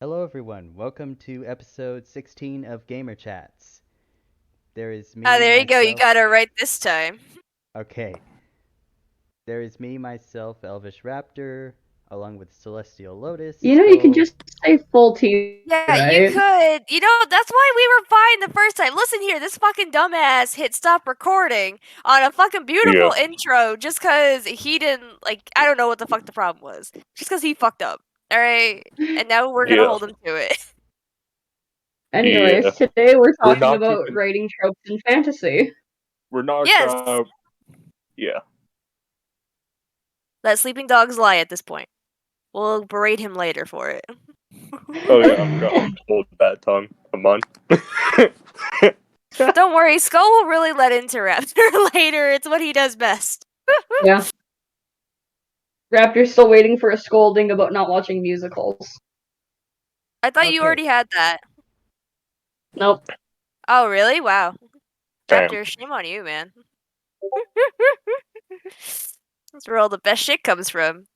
Hello, everyone. Welcome to episode 16 of Gamer Chats. There is Ah, me, there you go. You myself. got it right this time. Okay. There is me, myself, Elvish Raptor, along with Celestial Lotus, You can Skull. just say full T, Yeah, you right? could. That's why we were fine the first time. Listen here, this fucking dumbass hit stop recording on a fucking Yeah. beautiful intro just because he didn't, I don't know what the fuck the problem was. Just because he fucked up. Alright? And now we're gonna Yeah. hold him to it. Anyways, Yeah. today we're We're talking not about keeping. writing tropes in fantasy. We're not. Yes! Yeah. Let sleeping dogs lie at this point. We'll berate him later for it. Oh yeah. I'm gonna hold that tongue a month. Don't worry, Skull will really let into Raptor later. It's what he does best. Yeah. Raptor's still waiting for a scolding about not watching musicals. I thought you Okay. already had that. Nope. Oh, really? Wow. Damn. Raptor, shame on you, man. That's where all the best shit comes from.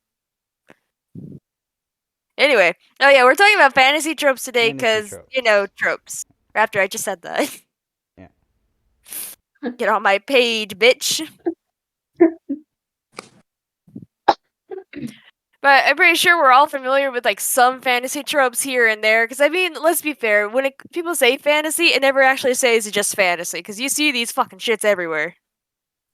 Anyway, oh yeah, we're talking about fantasy tropes today Fantasy because, tropes. tropes. Raptor, I just said that. Yeah. Get on my page, bitch. But I'm pretty sure we're all familiar with some fantasy tropes here and there. Because I mean, let's be fair. When people say fantasy, it never actually says it's just fantasy. Because you see these fucking shits everywhere.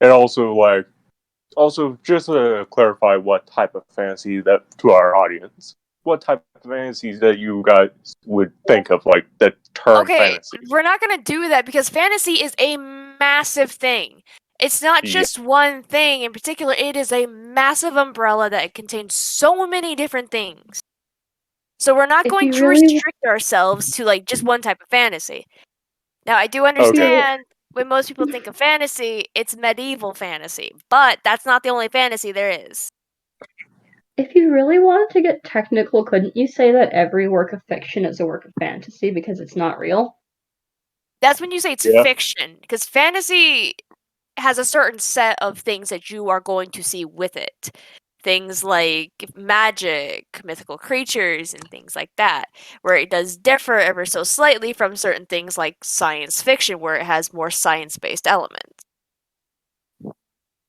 And also just to clarify what type of fantasy that to our audience, what type of fantasies that you guys would think of, like the term Okay, fantasy. we're not gonna do that because fantasy is a massive thing. It's not Yeah. just one thing in particular, it is a massive umbrella that contains so many different things. So we're not If going you to really- restrict ourselves to just one type of fantasy. Now, I do Okay. understand when most people think of fantasy, it's medieval fantasy, but that's not the only fantasy there is. If you really wanted to get technical, couldn't you say that every work of fiction is a work of fantasy because it's not real? That's when you say it's Yeah. fiction, because fantasy has a certain set of things that you are going to see with it. Things like magic, mythical creatures, and things like that, where it does differ ever so slightly from certain things like science fiction, where it has more science-based elements.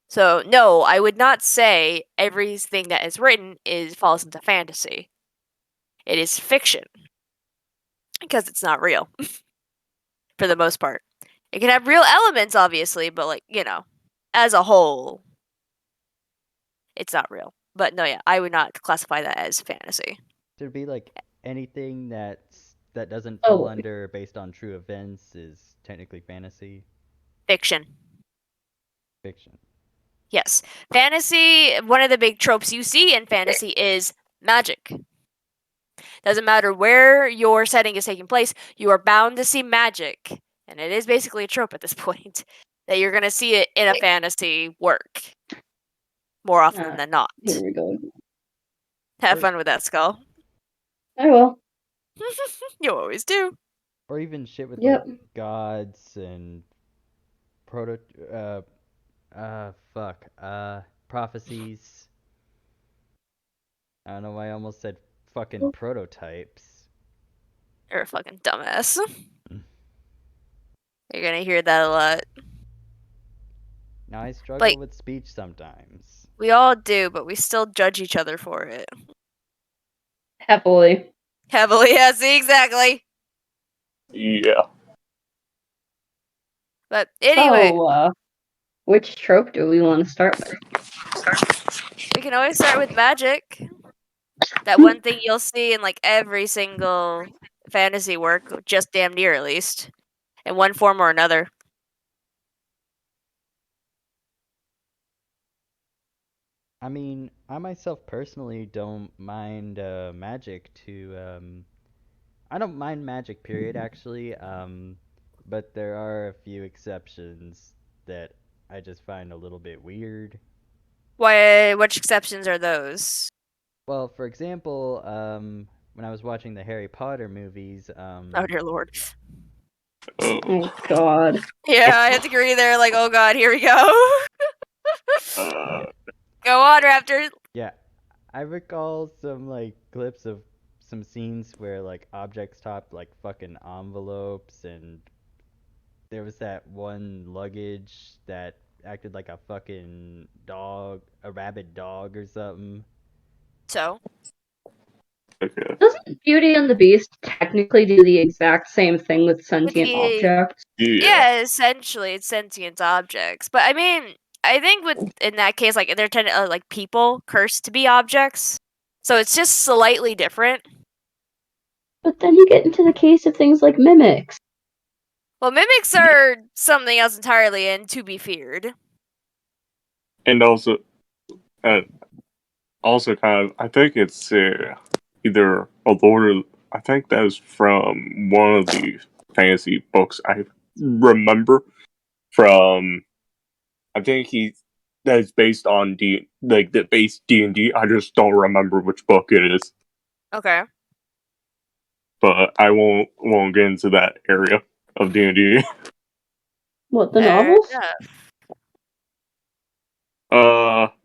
So, no, I would not say everything that is written falls into fantasy. It is fiction. Because it's not real. For the most part. It can have real elements, obviously, but, as a whole, it's not real. But no, yeah, I would not classify that as fantasy. There'd be anything that doesn't fall Oh. under based on true events is technically fantasy. Fiction. Fiction. Yes. Fantasy, one of the big tropes you see in fantasy is magic. Doesn't matter where your setting is taking place, you are bound to see magic. And it is basically a trope at this point that you're going to see it in a fantasy work more often than not. Here we go. Have fun with that, Skull. I will. You always do. Or even shit with Yep. gods and prophecies. I don't know why I almost said fucking prototypes. You're a fucking dumbass. You're gonna hear that a lot. Now I struggle Like- with speech sometimes. We all do, but we still judge each other for it. Happily. Heavily, yeah, see, exactly. Yeah. But anyway, So, which trope do we want to start with? we can always start with magic. That one thing you'll see in every single fantasy work, just damn near at least, in one form or another. I mean, I myself personally don't mind magic I don't mind magic, period, actually. But there are a few exceptions that I just find a little bit weird. Which exceptions are those? Well, for example, when I was watching the Harry Potter movies, Oh dear lord. Oh god. Yeah, I have to agree there, oh god, here we go. Uh, Go on, Raptor. yeah, I recall some clips of some scenes where like objects top like fucking envelopes, and there was that one luggage that acted like a fucking dog, a rabid dog or something. So Okay. Doesn't Beauty and the Beast technically do the exact same thing with with sentient the objects? yeah, essentially it's sentient objects. But I mean, I think with in that case, like they're tend like people cursed to be objects, so it's just slightly different. But then you get into the case of things like mimics. Well, mimics are something else entirely and to be feared. And uh, also kind of, I think it's either a Lord of, I think that was from one of the fantasy books I remember from, I think that is based on the base D&D. I just don't remember which book it is, Okay. but I won't get into that area of D&D. What, the Fair novels? enough.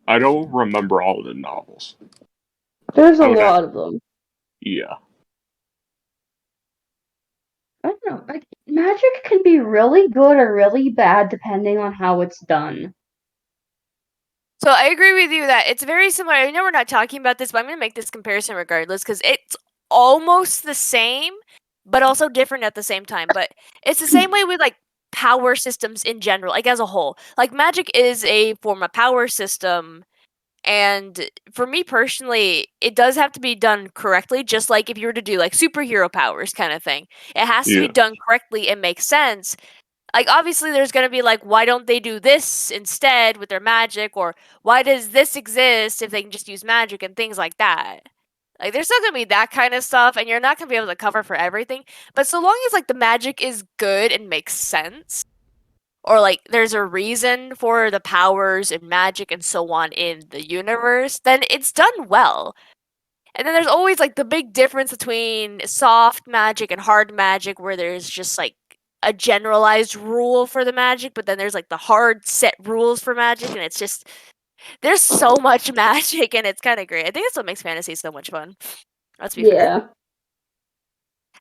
I don't remember all of the novels. There's a I would have, lot of them. yeah. I don't know. Like, magic can be really good or really bad depending on how it's done. So I agree with you that it's very similar. I know we're not talking about this, but I'm going to make this comparison regardless because it's almost the same, but also different at the same time. But it's the same way with like power systems in general, like as a whole. Like magic is a form of power system. And for me personally, it does have to be done correctly, just like if you were to do like superhero powers kind of thing. It has to be Yeah. done correctly and make sense. Like obviously there's going to be like why don't they do this instead with their magic, or why does this exist if they can just use magic and things like that. Like there's not going to be that kind of stuff, and you're not going to be able to cover for everything, but so long as like the magic is good and makes sense, or like there's a reason for the powers and magic and so on in the universe, then it's done well. And then there's always like the big difference between soft magic and hard magic, where there's just like a generalized rule for the magic, but then there's like the hard set rules for magic, and it's just there's so much magic, and it's kind of great. I think that's what makes fantasy so much fun. Let's be fair. Yeah.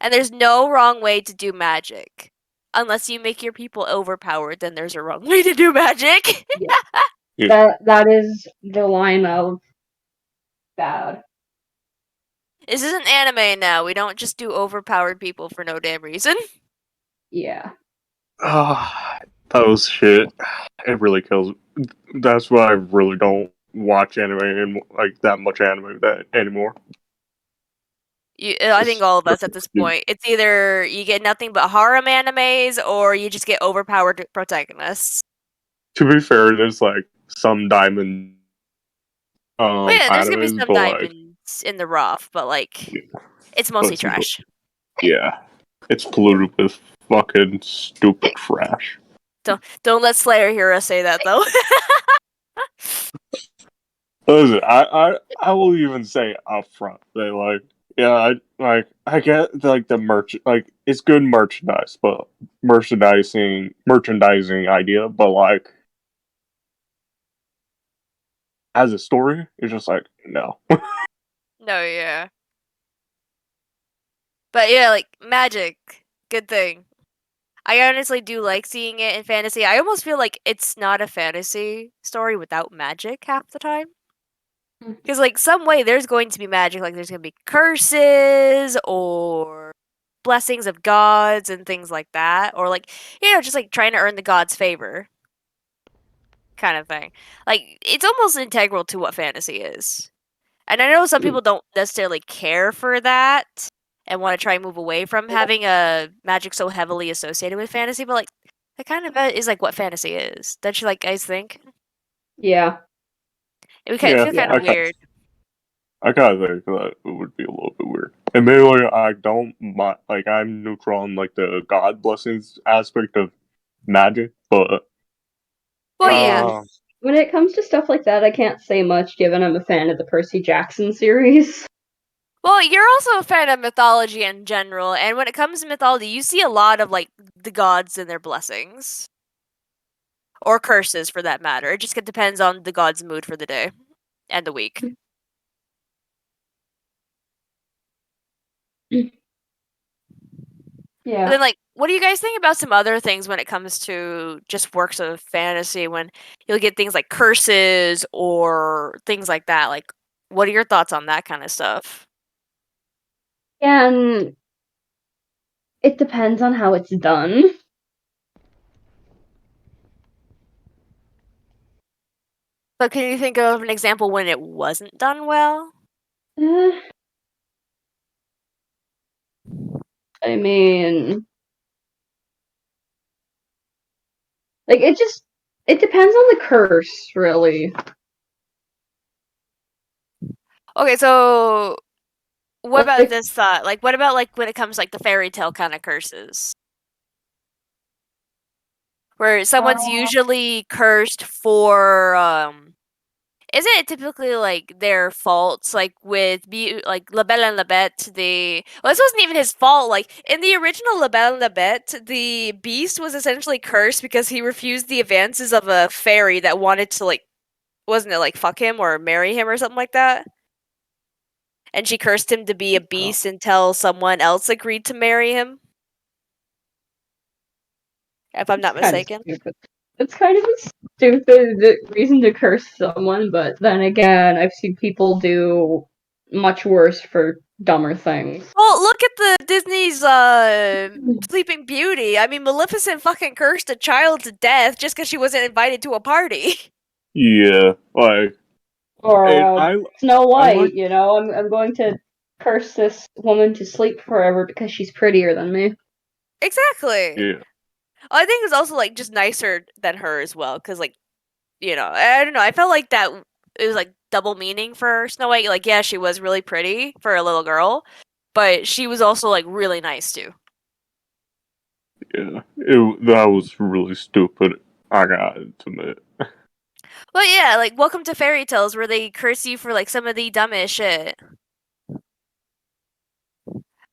And there's no wrong way to do magic. Unless you make your people overpowered, then there's a wrong way to do magic. Yeah. That is the line of bad. This isn't anime now. We don't just do overpowered people for no damn reason. Yeah. That was shit. It really kills. That's why I really don't watch anime and like that much anime that anymore. I think It's all of us at freaking this stupid. point, it's either you get nothing but harem animes or you just get overpowered protagonists. To be fair, there's like some diamond Well, yeah, there's gonna be animes, some but like diamonds in the rough, but like, yeah, it's but mostly trash. yeah, it's polluted with fucking stupid trash. Don't let Slayer hear us say that though. Listen, I will even say up front that like yeah, I get like the merch, like it's good merchandise, but merchandising idea, but like as a story, it's just like no. No, yeah. But yeah, like magic, good thing. I honestly do like seeing it in fantasy. I almost feel like it's not a fantasy story without magic half the time. Because, like, some way there's going to be magic. Like, there's going to be curses or blessings of gods and things like that. Or, like, just like trying to earn the god's favor kind of thing. Like, it's almost integral to what fantasy is. And I know some people don't necessarily care for that and want to try and move away from having a magic so heavily associated with fantasy, but like that kind of is like what fantasy is. Don't you like guys think? Yeah. It Yeah, feels kind Yeah. of weird. I kind of think that it would be a little bit weird. And maybe like, I don't mind, like I'm neutral on like the god blessings aspect of magic, but Well, yeah. When it comes to stuff like that, I can't say much given I'm a fan of the Percy Jackson series. Well, you're also a fan of mythology in general, and when it comes to mythology, you see a lot of like the gods and their blessings or curses for that matter. It just depends on the god's mood for the day and the week. But then, Yeah. what do you guys think about some other things when it comes to just works of fantasy? When you'll get things like curses or things like that. Like, what are your thoughts on that kind of stuff? And it depends on how it's done. But can you think of an example when it wasn't done well? Eh, I mean, like it depends on the curse, really. Okay, so what about Like, this thought? Like, what about when it comes the fairy tale kind of curses, where someone's uh, usually cursed for isn't it typically their faults? Like with La Belle and La Bête, this wasn't even his fault. Like in the original La Belle and La Bête, the Beast was essentially cursed because he refused the advances of a fairy that wanted to wasn't it fuck him or marry him or something like that? And she cursed him to be a beast until someone else agreed to marry him. If I'm it's not kind of mistaken. stupid. It's kind of a stupid reason to curse someone, but then again, I've seen people do much worse for dumber things. Well, look at the Disney's Sleeping Beauty. I mean, Maleficent fucking cursed a child to death just because she wasn't invited to a party. Yeah, like, Or and Snow I like, White, I'm going to curse this woman to sleep forever because she's prettier than me. Exactly. yeah, I think it's also just nicer than her as well, because I don't know. I felt like that it was double meaning for Snow White. Like, yeah, she was really pretty for a little girl, but she was also really nice too. yeah. That was really stupid. I gotta admit. But yeah, Welcome to Fairy Tales, where they curse you for some of the dumbest shit.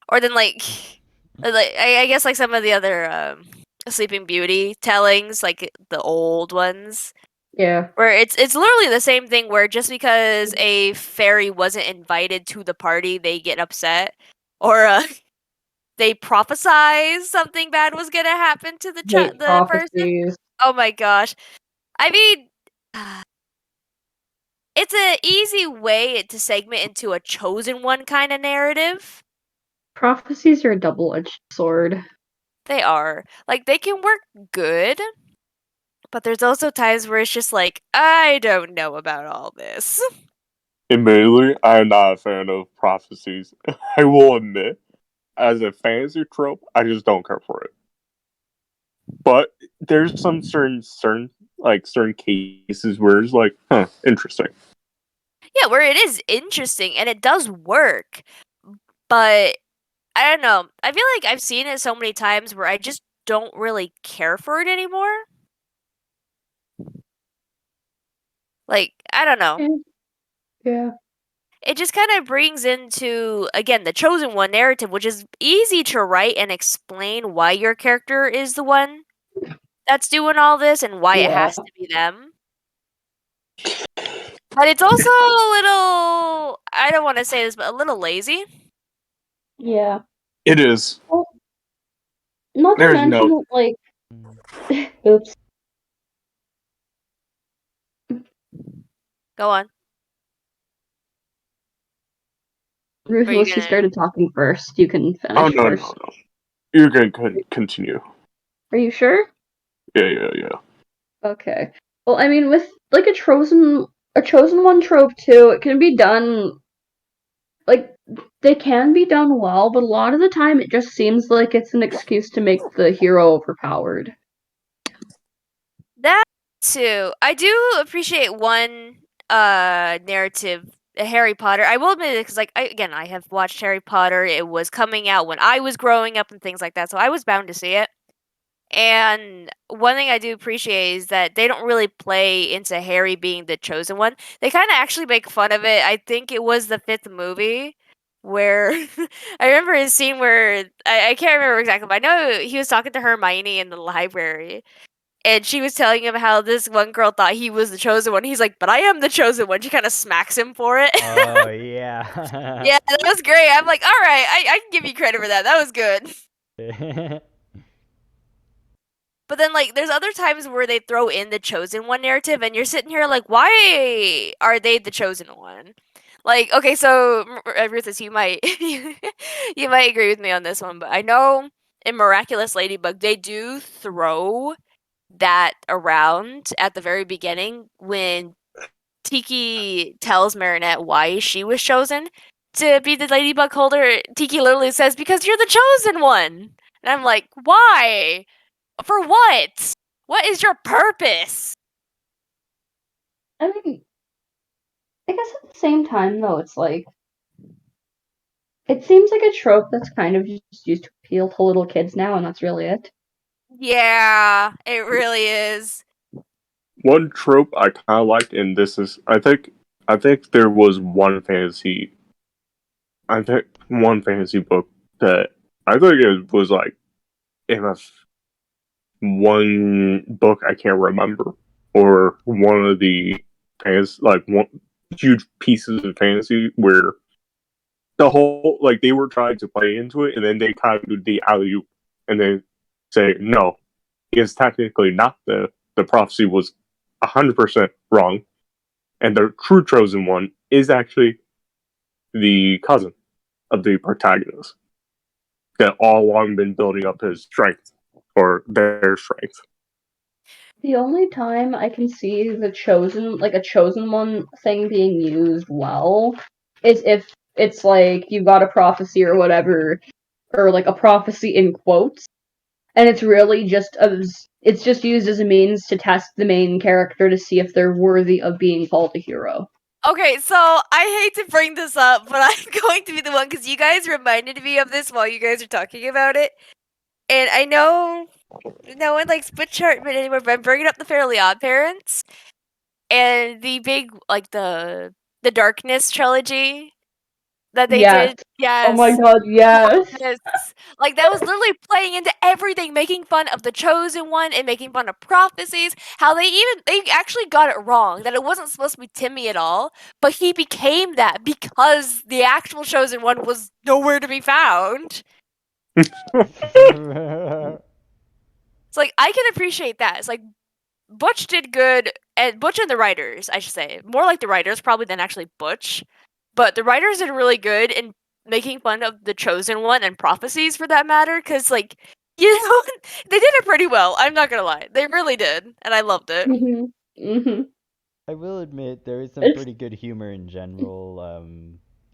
Or then I guess some of the other Sleeping Beauty tellings, like the old ones, Yeah. where it's literally the same thing. Where just because a fairy wasn't invited to the party, they get upset, or they prophesize something bad was gonna happen to Hate the person. prophecies. Oh my gosh! I mean, it's an easy way to segment into a chosen one kind of narrative. Prophecies are a double-edged sword. They are. They can work good, but there's also times where it's just I don't know about all this. Admittedly, I am not a fan of prophecies. I will admit, as a fantasy trope, I just don't care for it. But there's some certain cases where it's like, huh, interesting. Yeah, where it is interesting and it does work, but I don't know. I feel like I've seen it so many times where I just don't really care for it anymore. I don't know. Yeah. Yeah. It just kind of brings into, again, the chosen one narrative, which is easy to write and explain why your character is the one that's doing all this and why it Yeah. has to be them. But it's also a little, I don't want to say this, but a little lazy. Yeah. It is. Well, not to There's mention no. that, Mm. oops. Go on. Were you Ruthless, you gonna? started talking first. You can Oh, finish no, no, first. no. You can continue. Are you sure? Yeah, yeah, yeah. Okay. Well, I mean, with a chosen one trope too, it can be done like they can be done well, but a lot of the time it just seems like it's an excuse to make the hero overpowered. That too. I do appreciate one narrative, Harry Potter. I will admit it because again, I have watched Harry Potter. It was coming out when I was growing up and things like that, so I was bound to see it. And one thing I do appreciate is that they don't really play into Harry being the chosen one. They kind of actually make fun of it. I think it was the fifth movie where I remember a scene where I can't remember exactly, but I know he was talking to Hermione in the library, and she was telling him how this one girl thought he was the chosen one. He's like, "But I am the chosen one." She kind of smacks him for it. Oh yeah. Yeah, that was great. I'm like, all right, I can give you credit for that. That was good. But then, like, there's other times where they throw in the chosen one narrative, and you're sitting here like, why are they the chosen one? Like, okay, so Rufus, you might you might agree with me on this one, but I know in Miraculous Ladybug they do throw that around at the very beginning when Tiki tells Marinette why she was chosen to be the ladybug holder. Tiki literally says, "Because you're the chosen one." And I'm like, why? For what? What is your purpose? I mean, I guess at the same time, though, it's like it seems like a trope that's kind of just used to appeal to little kids now, and that's really it. Yeah, it really is. One trope I kind of liked, and this is, I think there was one fantasy book that I think it was like in one book I can't remember, or one of the one huge pieces of fantasy where the whole like they were trying to play into it, and then they kind of do the alley oop, and then say no, it's technically not the prophecy was 100% wrong, and the true chosen one is actually the cousin of the protagonist that all along been building up his strength or their strength. The only time I can see the chosen, like a chosen one thing being used well, is if it's like you got a prophecy or whatever, or like a prophecy in quotes, and it's really just it's just used as a means to test the main character to see if they're worthy of being called a hero. Okay, so I hate to bring this up, but I'm going to be the one because you guys reminded me of this while you guys are talking about it. And I know no one likes Butch Hartman anymore, but I'm bringing up the Fairly Odd Parents and the big, like the Darkness trilogy that they Yes. did. Oh my Yes. god, yes. Yes. Like that was literally playing into everything, making fun of the chosen one and making fun of prophecies. How they actually got it wrong that it wasn't supposed to be Timmy at all, but he became that because the actual chosen one was nowhere to be found. It's like I can appreciate that. It's like Butch did good, and Butch and the writers, I should say, more like the writers probably than actually Butch. But the writers did really good in making fun of the chosen one and prophecies for that matter, because like you know they did it pretty well. I'm not gonna lie, they really did, and I loved it. Mhm. Mhm. I will admit there is some It's pretty good humor in general,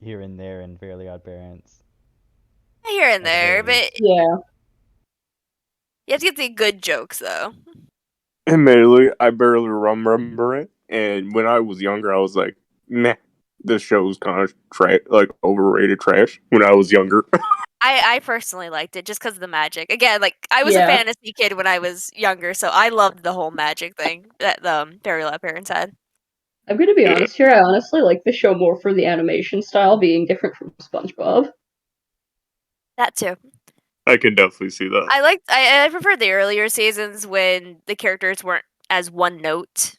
here and there in Fairly Odd Parents, Here and at the very there, least. but yeah. you have to get the good jokes though. Admittedly, I barely remember it, and when I was younger, I was like, "Meh, this show's kind of like overrated trash." When I was younger, I personally liked it just because of the magic. Again, like I was a Yeah. fantasy kid when I was younger, so I loved the whole magic thing that the Fairy Lab parents had. I'm gonna be yeah, honest here, I honestly like the show more for the animation style being different from SpongeBob. That too. I can definitely see that. I preferred the earlier seasons when the characters weren't as one note.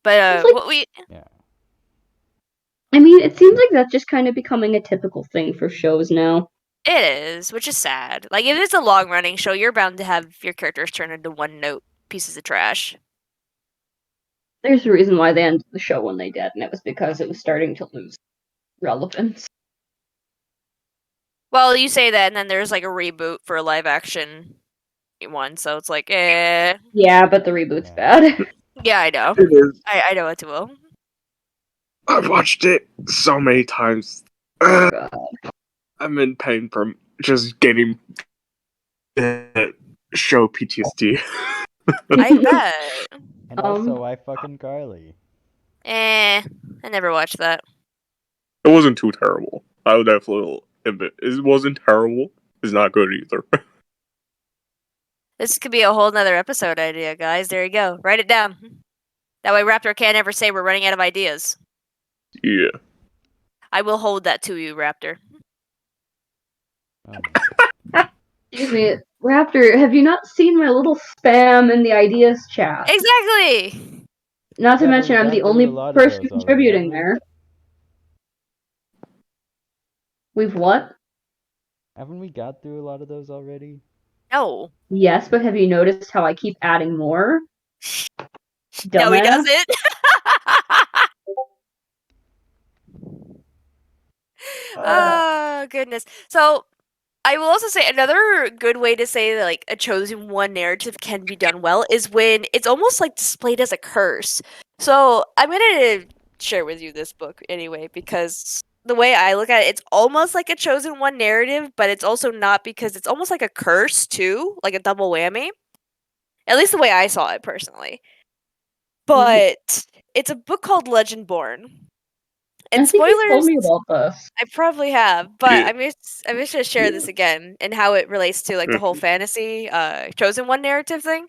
But It's like what we Yeah. I mean, it seems like that's just kind of becoming a typical thing for shows now. it is, which is sad. Like if it's a long running show, you're bound to have your characters turn into one note pieces of trash. There's a reason why they ended the show when they did, and it was because it was starting to lose relevance. Well, you say that, and then there's like a reboot for a live action one, so it's like, eh. Yeah, but the reboot's Yeah. bad. Yeah, I know. It is. I know it will. I've watched it so many times. Oh god. I'm in pain from just getting the show PTSD. I bet. And um, also, I fucking Carly. Eh, I never watched that. It wasn't too terrible. I would definitely admit it wasn't terrible. It's not good either. This could be a whole nother episode idea, guys. There you go. Write it down. That way Raptor can't ever say we're running out of ideas. Yeah. I will hold that to you, Raptor. Oh my god. Excuse me, Raptor, have you not seen my little spam in the ideas chat? Exactly. Not to Yeah, but we mention, I'm got the through a only lot of person those already, haven't contributing we? there. We've what? Haven't we got through a lot of those already? No. Yes, but have you noticed how I keep adding more? No, he Dumbass. doesn't. Oh, goodness. So, I will also say another good way to say that like a chosen one narrative can be done well is when it's almost like displayed as a curse. So I'm gonna share with you this book anyway because the way I look at it, it's almost like a chosen one narrative, but it's also not because it's almost like a curse too, like a double whammy. At least the way I saw it personally. But it's a book called Legend Born. I And think you told spoilers, me about this. I probably have, but Yeah. I'm just gonna share this again and how it relates to like the whole fantasy chosen one narrative thing.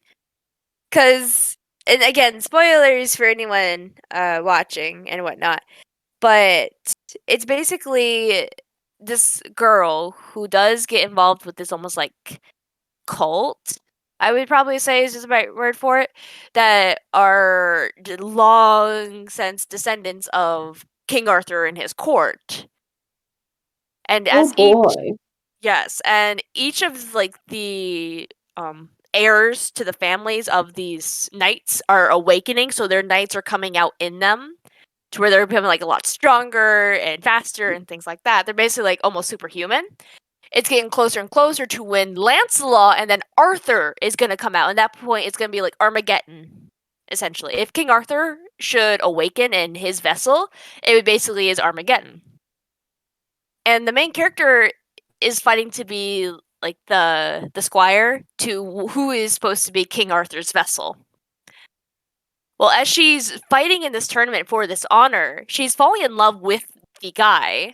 Cause and again, spoilers for anyone watching and whatnot. But it's basically this girl who does get involved with this almost like cult. I would probably say is just the right word for it. That are long since descendants of King Arthur and his court. And Oh as boy. yes, and each of like the heirs to the families of these knights are awakening, so their knights are coming out in them to where they're becoming like a lot stronger and faster and things like that. They're basically like almost superhuman. It's getting closer and closer to when Lancelot and then Arthur is gonna come out. And at that point, it's gonna be like Armageddon, essentially. If King Arthur should awaken in his vessel, it would basically is Armageddon. And the main character is fighting to be like the squire to who is supposed to be King Arthur's vessel. Well, as she's fighting in this tournament for this honor, she's falling in love with the guy.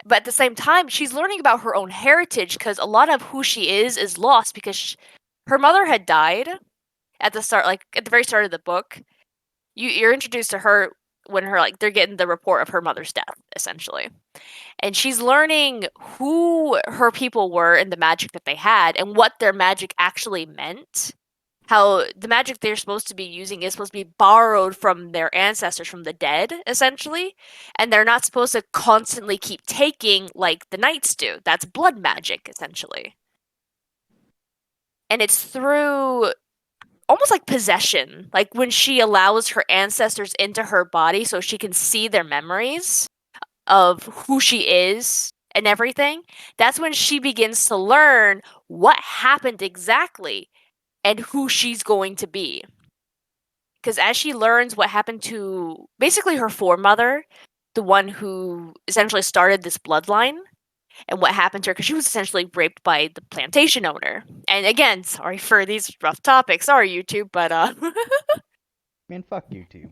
But at the same time, she's learning about her own heritage because a lot of who she is lost because her mother had died at the start, like at the very start of the book. You're introduced to her when her like they're getting the report of her mother's death, essentially. And she's learning who her people were and the magic that they had and what their magic actually meant. How the magic they're supposed to be using is supposed to be borrowed from their ancestors from the dead, essentially. And they're not supposed to constantly keep taking like the knights do. That's blood magic, essentially. And it's through almost like possession, like when she allows her ancestors into her body so she can see their memories of who she is and everything, that's when she begins to learn what happened exactly and who she's going to be. Because as she learns what happened to basically her foremother, the one who essentially started this bloodline, and what happened to her, because she was essentially raped by the plantation owner. And again, sorry for these rough topics, sorry YouTube, but Man, fuck YouTube.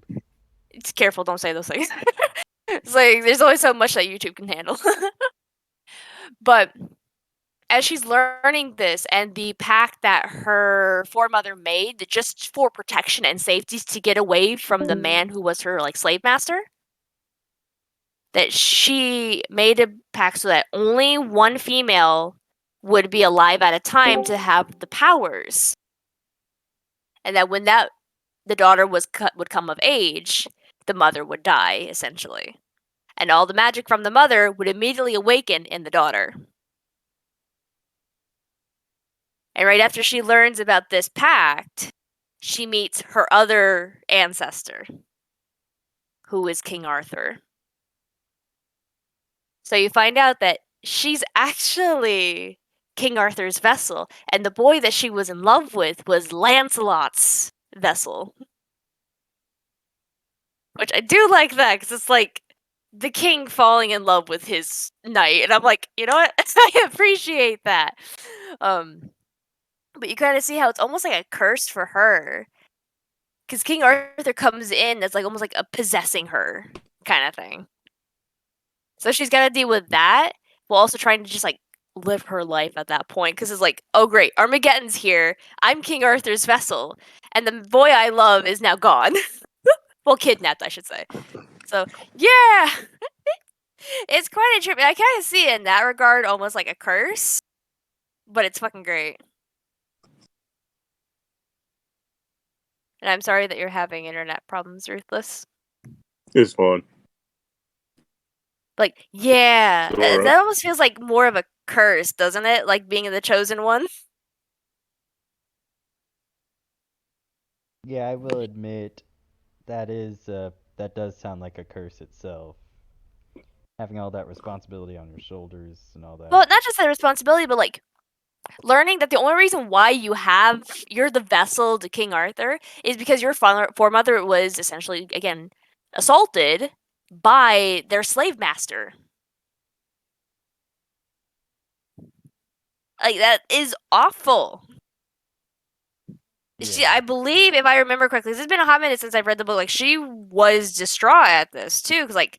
it's careful, don't say those things. It's like there's only so much that YouTube can handle. But as she's learning this and the pact that her foremother made just for protection and safety to get away from the man who was her like slave master, that she made a pact so that only one female would be alive at a time to have the powers, and that when that the daughter would come of age, the mother would die essentially, and all the magic from the mother would immediately awaken in the daughter. And right after she learns about this pact, she meets her other ancestor, who is King Arthur. So you find out that she's actually King Arthur's vessel, and the boy that she was in love with was Lancelot's vessel. Which I do like that, because it's like the king falling in love with his knight, and I'm like, you know what? I appreciate that. But you kind of see how it's almost like a curse for her, because King Arthur comes in as like almost like a possessing her kind of thing. So she's got to deal with that while also trying to just like live her life at that point, because it's like, oh great, Armageddon's here. I'm King Arthur's vessel, and the boy I love is now gone. Well, kidnapped, I should say. So yeah, it's quite a trip. I kind of see it in that regard, almost like a curse. but it's fucking great. And I'm sorry that you're having internet problems, Ruthless. It's fun. Like, yeah, Alright. that almost feels like more of a curse, doesn't it? Like being the chosen one. Yeah, I will admit that does sound like a curse itself. Having all that responsibility on your shoulders and all that. Well, not just the responsibility, but like learning that the only reason why you're the vessel to King Arthur is because your foremother was essentially, again, assaulted by their slave master. Like, that is awful. Yeah. I believe, if I remember correctly, it's been a hot minute since I've read the book. Like, she was distraught at this too, because like,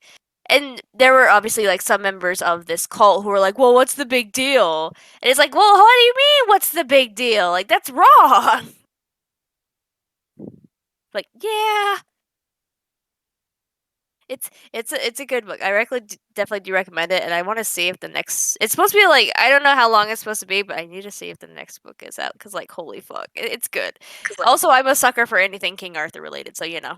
and there were obviously like some members of this cult who were like, "Well, what's the big deal?" And it's like, "Well, what do you mean, what's the big deal? Like, that's wrong." Like, yeah, it's a good book. I definitely do recommend it, and I want to see if the next. It's supposed to be like, I don't know how long it's supposed to be, but I need to see if the next book is out because like, holy fuck, it's good. Also, I'm a sucker for anything King Arthur related, so you know.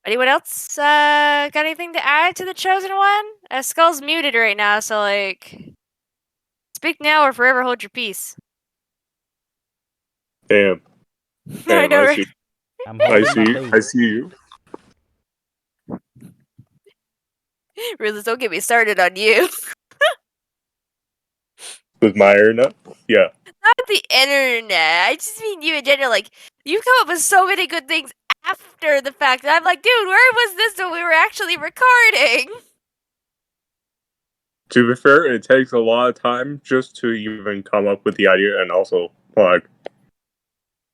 Anyone else got anything to add to the chosen one? Skull's muted right now, so like, speak now or forever hold your peace. Damn. I know, I right? see. I'm holding my peace. I see you. Really, don't get me started on you. With my internet? Yeah. Not the internet. I just mean you in general. Like, you've come up with so many good things after the fact that I'm like, dude, where was this when we were actually recording? To be fair, it takes a lot of time just to even come up with the idea, and also, like,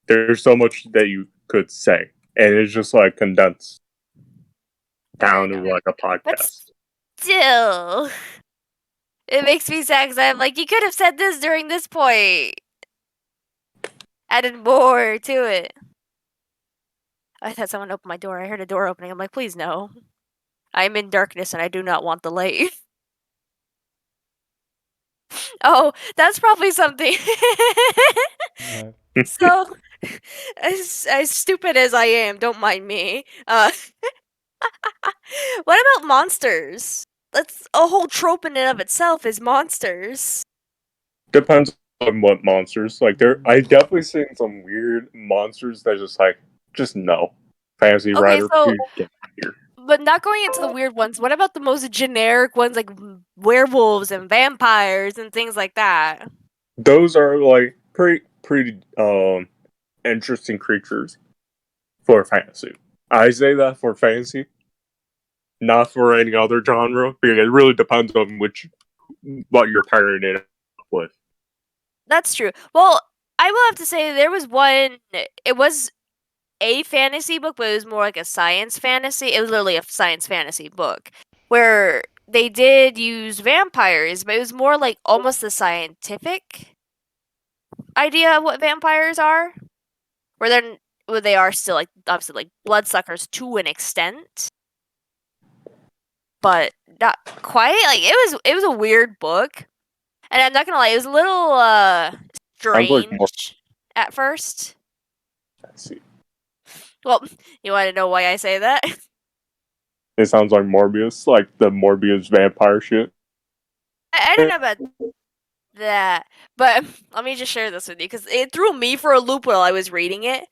there's so much that you could say, and it's just, like, condensed down to, like, a But podcast. still, it makes me sad because I'm like, you could have said this during this point. Added more to it. I thought someone opened my door. I heard a door opening. I'm like, please no. I'm in darkness and I do not want the light. Oh, that's probably something. So, as stupid as I am, don't mind me. What about monsters? That's a whole trope in and of itself is monsters. Depends on what monsters. Like, I've definitely seen some weird monsters that just no. Fantasy Okay, writer, so, please get here. but not going into the weird ones, what about the most generic ones like werewolves and vampires and things like that? Those are, like, pretty, interesting creatures for fantasy. I say that for fantasy, not for any other genre, because it really depends on what you're pairing it with. That's true. Well, I will have to say there was one. It was a fantasy book, but it was more like a science fantasy. It was literally a science fantasy book where they did use vampires, but it was more like almost the scientific idea of what vampires are. Where they are still like obviously like bloodsuckers to an extent, but not quite. Like it was a weird book, and I'm not gonna lie, it was a little Sounds like more strange at first. fantasy. Well, you want to know why I say that? It sounds like Morbius, like the Morbius vampire shit. I don't know about that, but let me just share this with you because it threw me for a loop while I was reading it.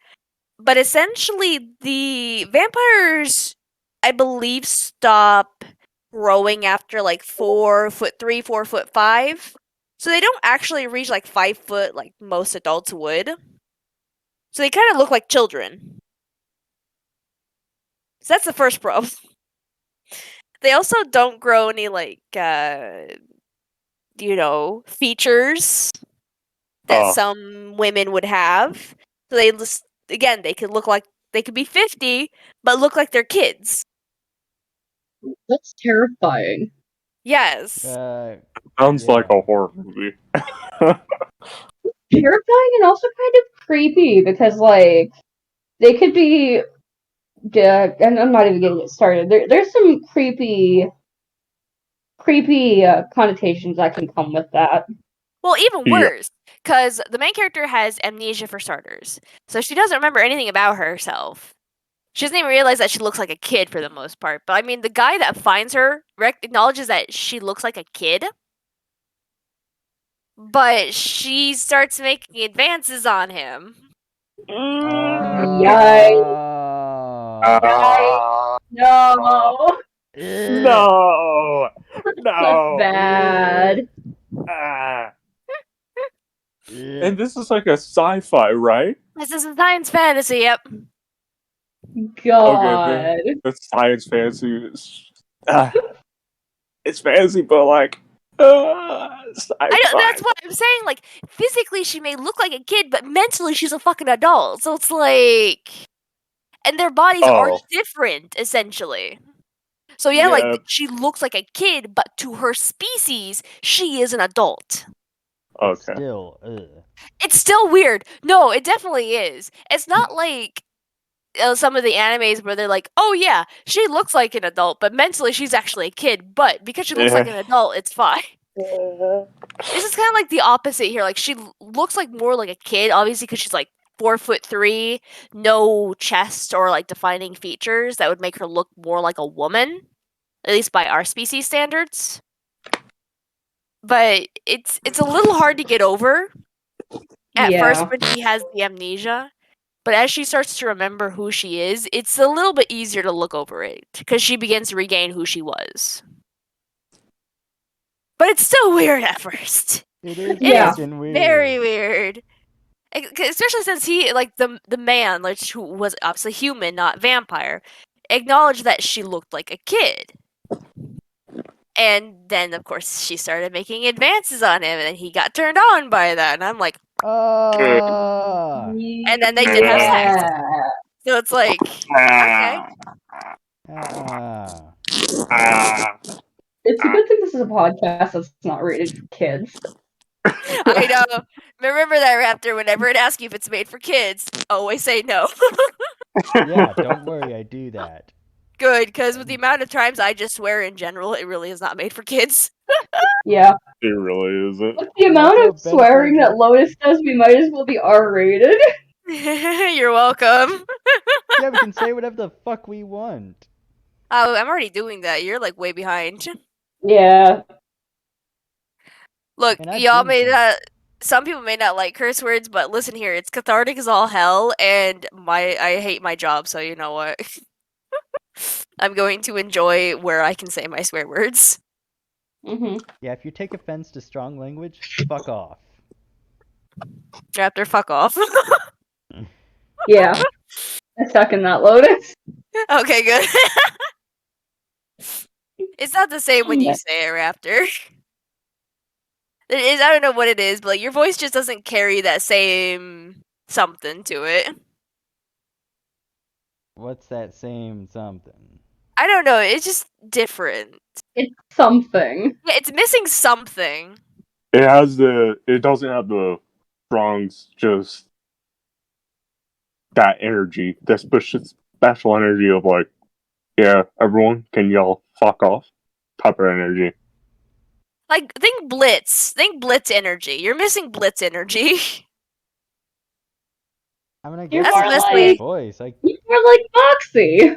But essentially, the vampires, I believe, stop growing after like 4'3", 4'5". So they don't actually reach like 5 foot like most adults would. So they kind of look like children. So that's the first problem. They also don't grow any like features that some women would have. So they just again they could be 50 but look like they're kids. That's terrifying. Yes. Sounds like Yeah. a horror movie. Terrifying and also kind of creepy because, like, they could be. And I'm not even getting it started. There's some creepy creepy connotations that can come with that. Well, even Yeah. worse, because the main character has amnesia for starters, so she doesn't remember anything about herself. She doesn't even realize that she looks like a kid for the most part. But I mean, the guy that finds her acknowledges that she looks like a kid, but she starts making advances on him. Yikes. Oh. No. Ugh. No, That's no. bad. Ah. Ugh. And this is like a sci-fi, right? This is a science fantasy, yep. God. Okay, the science fantasy is it's fantasy, but like sci-fi. I know, that's what I'm saying. Like, physically, she may look like a kid, but mentally, she's a fucking adult. So it's like. And their bodies are Oh, different, essentially. So yeah, yeah. like, she looks like a kid, but to her species, she is an adult. Okay. Still, ugh. It's still weird. No, it definitely is. It's not like some of the animes where they're like, oh yeah, she looks like an adult, but mentally she's actually a kid. But because she looks like an adult, it's fine. This is kind of like the opposite here. Like she looks like more like a kid, obviously, because she's like 4'3", no chest or like defining features that would make her look more like a woman, at least by our species standards. But it's a little hard to get over at first when he has the amnesia. But as she starts to remember who she is, it's a little bit easier to look over it because she begins to regain who she was. But it's still weird at first. It is Yeah. fucking weird. Very weird. Especially since he, like, the man, like, who was obviously human, not vampire, acknowledged that she looked like a kid. And then, of course, she started making advances on him, and he got turned on by that. And I'm like, Ah. and then they did have sex. So it's like, okay. Ah. It's a good thing this is a podcast that's not rated for kids. I know. Remember that, Raptor, whenever it asks you if it's made for kids, always say no. Yeah, don't worry, I do that. Good, because with the amount of times I just swear in general, it really is not made for kids. Yeah. It really isn't. With the And amount also, of swearing that Lotus does, we might as well be R-rated. You're welcome. Yeah, we can say whatever the fuck we want. Oh, I'm already doing that. You're like way behind. Yeah. Look, And I've y'all been may saying- not. Some people may not like curse words, but listen here, it's cathartic as all hell, and I hate my job, so you know what? I'm going to enjoy where I can say my swear words. Mm-hmm. Yeah, if you take offense to strong language, fuck off. Raptor, fuck off. Yeah. I second that, Lotus. Okay, good. It's not the same when you say it, Raptor. It is. I don't know what it is, but like, your voice just doesn't carry that same something to it. What's that same something? I don't know. It's just different. It's something. Yeah, it's missing something. It has the. It doesn't have the strong, just that energy, that special energy of like, yeah, everyone, can y'all fuck off? Type of energy. Like, think Blitz. Think Blitz energy. You're missing Blitz energy. I mean, I You're guess That's more the best it's way. his like voice. Like, you're more like Foxy.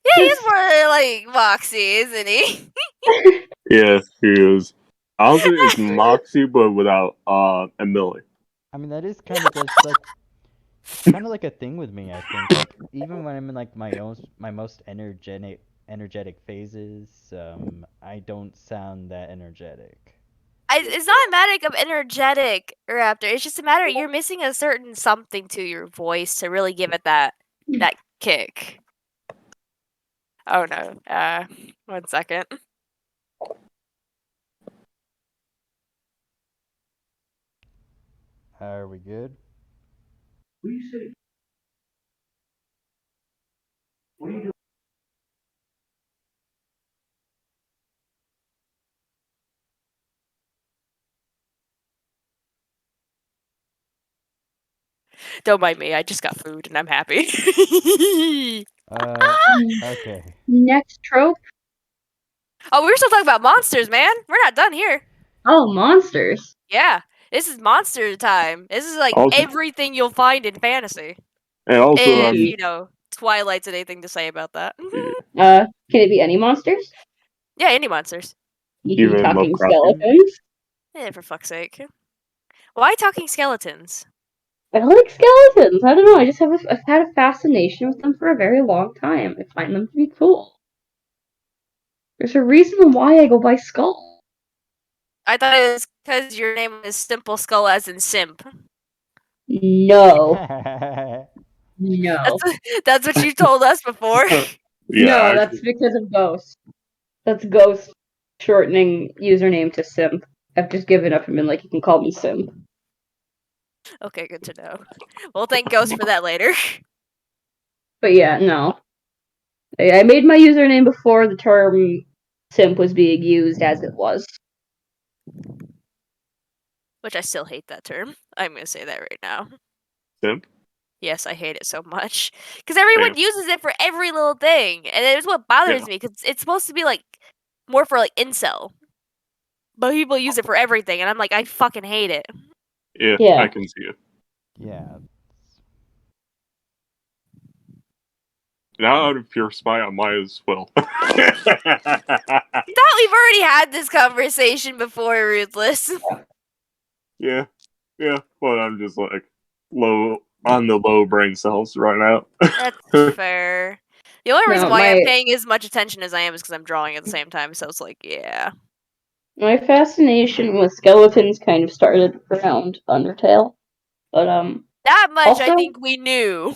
Yeah, he's Just- more like Moxie, isn't he? Yeah, he is. Honestly, it's Moxie, but without Emily. I mean, that is kind of just like, kind of like a thing with me. I think, like, even when I'm in like my most energetic phases, I don't sound that energetic. It's not a matter of energetic, Raptor. It's just a matter you're missing a certain something to your voice to really give it that kick. Oh no. 1 second. Are we good? Don't mind me. I just got food and I'm happy. Okay. Next trope. Oh, we were still talking about monsters, man. We're not done here. Oh, monsters. Yeah, this is monster time. This is like Also, everything you'll find in fantasy. and also, If Spooky. Twilight's anything to say about that. Can it be any monsters? Yeah, any monsters. You even talking Lovecraftian. skeletons? For fuck's sake. Why talking skeletons? I like skeletons. I don't know. I've had a fascination with them for a very long time. I find them to be cool. There's a reason why I go by Skull. I thought it was because your name is Simple Skull as in simp. No, no, That's what you told us before. Yeah, no. actually, That's because of Ghost. That's Ghost shortening username to Simp. I've just given up and been like, you can call me Simp. Okay, good to know. We'll thank Ghost for that later. But yeah, no. I made my username before the term Simp was being used as it was. Which I still hate that term. I'm gonna say that right now. simp. Yes, I hate it so much because everyone Damn. uses it for every little thing, and it's what bothers Yeah. me because it's supposed to be like more for like incel, but people use it for everything, and I'm like, I fucking hate it. Yeah, Yeah. I can see it. Yeah. Now out of pure spite, I might as well. Thought we've already had this conversation before, Ruthless. yeah, yeah. Well, I'm just like low on the low brain cells right now. That's fair. The only reason No, why I'm my paying as much attention as I am is because I'm drawing at the same time, so it's like, yeah. my fascination with skeletons kind of started around Undertale. But That much I also think we knew.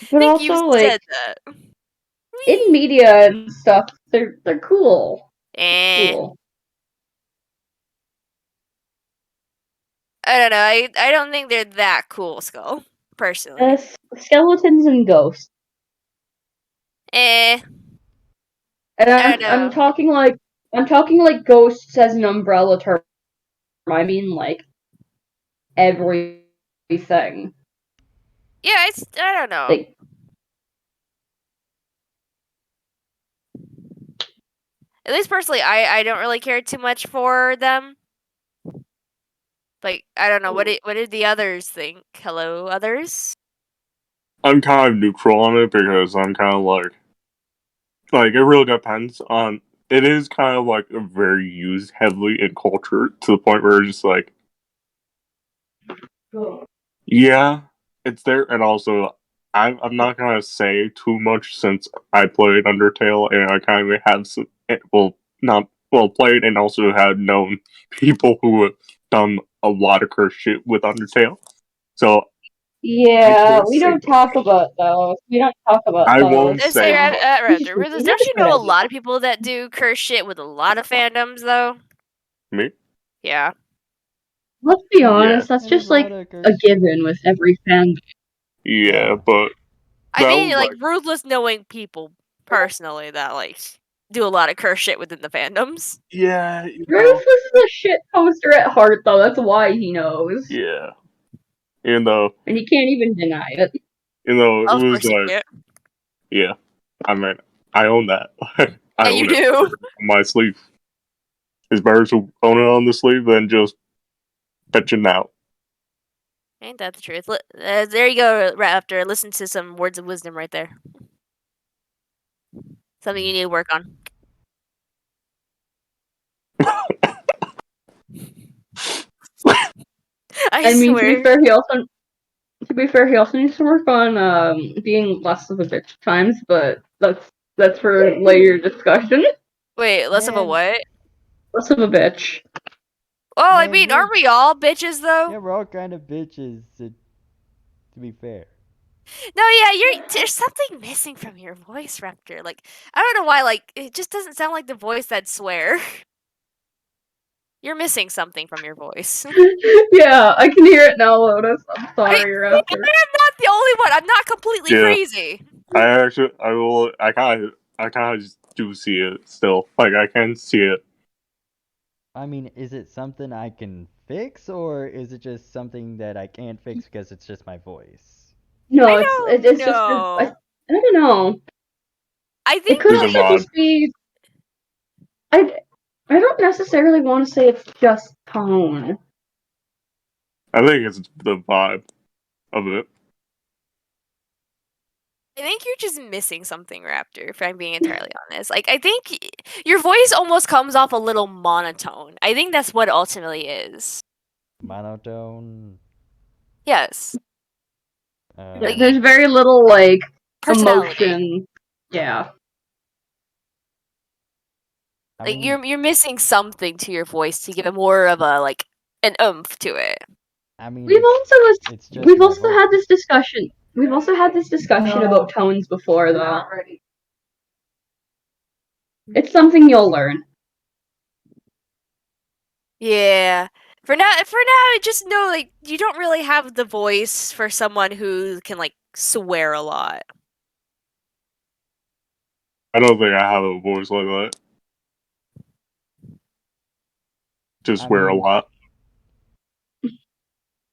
I but think you also like said that. in media and stuff, they're cool. Eh. Cool. I don't know. I don't think they're that cool, Skull. Personally. Skeletons and ghosts. Eh. And I don't I'm know. talking like ghosts as an umbrella term. I mean like everything. Yeah, I don't know. Like At least personally, I don't really care too much for them. Like, I don't know. What did the others think? Hello, others? I'm kind of neutral on it because I'm kind of like it really depends on. It is kind of like very used heavily in culture to the point where it's just like, yeah, it's there, and also I'm not gonna say too much since I played Undertale and I kind of have some not played and also had known people who have done a lot of curse shit with Undertale. So I yeah, can't we say don't talk about those. We don't talk about I those. won't Let's say say much. Raptor. We Ruthless, have don't a you good know a idea. lot of people that do curse shit with a lot of fandoms, though? Me, Yeah. Let's be yeah, honest, that's Yeah, there's just a like lot of a curse shit. given with every fan. yeah, Yeah. but I that mean, was like, like Ruthless knowing people personally that, like, do a lot of curse shit within the fandoms. yeah, Ruthless is a shit poster at heart, though. That's why he knows, yeah, and and he can't even deny it. it Of was course you like can't. yeah. I mean, I own that. I Yeah, you own it do. on my sleeve. It's better to own it on the sleeve than just bitching out. Ain't that the truth? There you go, Raptor. Listen to some words of wisdom right there. Something you need to work on. I I mean, to be swear. fair, he also needs to work on being less of a bitch at times, but that's for later discussion. Wait, less of a Man, what? Less of a bitch. Well, I man, mean, aren't we all bitches though? yeah, we're all kind of bitches, to be fair. No, yeah, there's something missing from your voice, Raptor. Like, I don't know why. Like, it just doesn't sound like the voice that swear. You're missing something from your voice. Yeah, I can hear it now, Lotus. I'm I sorry, am not Raptor. the only one. I'm not completely Yeah, crazy. I kind of do see it still. Like I can see it. I mean, is it something I can fix, or is it just something that I can't fix because it's just my voice? No, I don't it's just I know. don't know. I It think could It's a also like vibe. just be. I don't necessarily want to say it's just tone. I think it's the vibe of it. I think you're just missing something, Raptor, if I'm being entirely honest. Like, I think your voice almost comes off a little monotone. I think that's what it ultimately is. Monotone. Yes. Like, There's very little like personality. emotion. Yeah. I Like, mean, you're missing something to your voice to give it more of a, like, an oomph to it. I mean, We've also it's just we've my also voice. had this discussion. We've also had this discussion about tones before, though. It's something you'll learn. Yeah. For now, just know, like, you don't really have the voice for someone who can, like, swear a lot. I don't think I have a voice like that. Just I swear a mean, lot.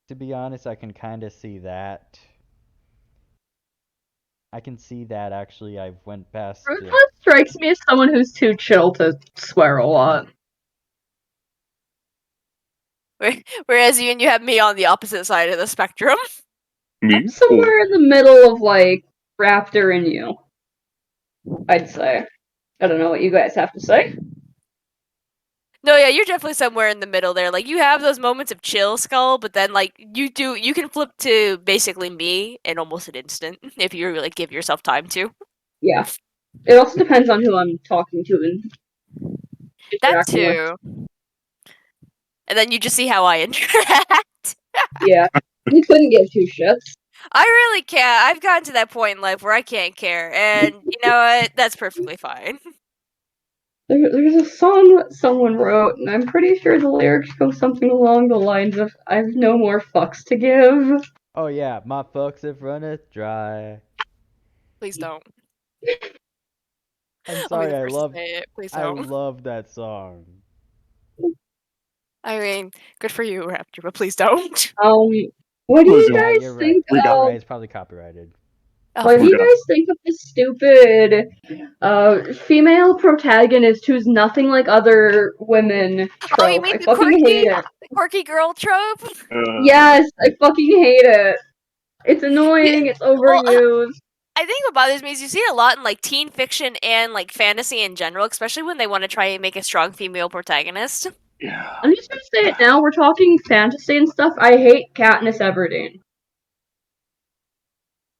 to be honest, I can kind of see that. I can see that actually. I've went past. Ruthless strikes me as someone who's too chill to swear a lot. Whereas you have me on the opposite side of the spectrum. I'm Me? somewhere in the middle of like Raptor and you, I'd say. I don't know what you guys have to say. No, yeah, you're definitely somewhere in the middle there. Like, you have those moments of chill, Skull, but then, like, you can flip to basically me in almost an instant if you really give yourself time to. Yeah. It also depends on who I'm talking to and That interacting with. too. And then you just see how I interact. Yeah. You couldn't give two shits. I really can't. I've gotten to that point in life where I can't care, and you know what? That's perfectly fine. There's a song that someone wrote, and I'm pretty sure the lyrics go something along the lines of "I've no more fucks to give." Oh yeah, my fucks have runneth dry. Please don't. I'm I'll be sorry. the first to say it. Please I don't. love that song. I mean, good for you, Raptor, but please don't. Um, what do you Listen, Yeah, guys you're right. think we got of? It's probably copyrighted. Oh, What for do we you got guys think of the stupid female protagonist who's nothing like other women Oh, you trope? mean I fucking hate it. the quirky girl trope? Yes, I fucking hate it. It's Yeah, annoying. It's well, overused. I think what bothers me is you see it a lot in like teen fiction and like fantasy in general, especially when they want to try and make a strong female protagonist. yeah. I'm just gonna say it now. We're talking fantasy and stuff. I hate Katniss Everdeen.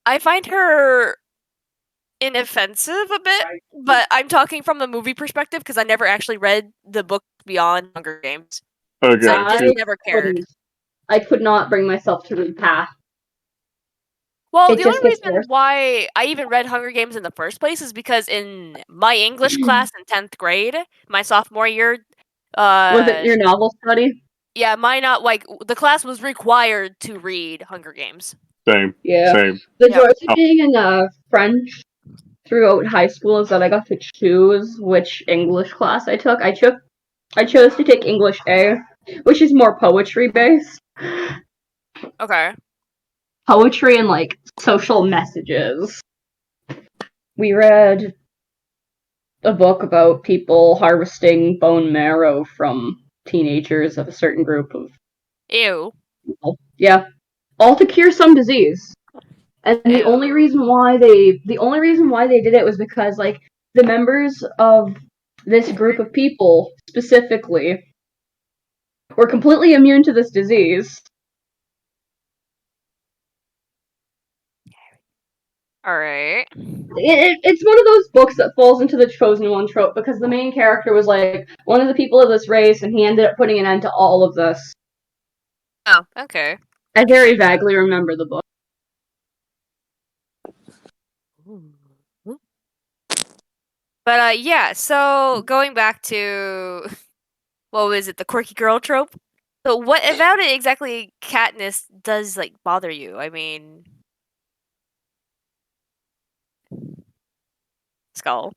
I find her inoffensive a bit, but I'm talking from the movie perspective because I never actually read the book beyond Hunger Games. So I Okay. just I never cared. couldn't. I could not bring myself to read past. Well, It the only just gets reason worse. why I even read Hunger Games in the first place is because in my English class in 10th grade, my sophomore year, Was it your novel study? yeah, my not like the class was required to read Hunger Games. Same. Yeah. Same. The Yep. joys of being in French throughout high school is that I got to choose which English class I took. I chose to take English A, which is more poetry based. Okay. Poetry and like social messages. We read a book about people harvesting bone marrow from teenagers of a certain group of Ew. people. Yeah. All to cure some disease. And the Ew. only reason why they did it was because like the members of this group of people specifically were completely immune to this disease. All right. It's one of those books that falls into the chosen one trope because the main character was like one of the people of this race and he ended up putting an end to all of this. Oh, okay. I very Interesting. vaguely remember the book. But yeah, so going back to what was it, the quirky girl trope? So what about it exactly Katniss does like bother you? I mean, Skull.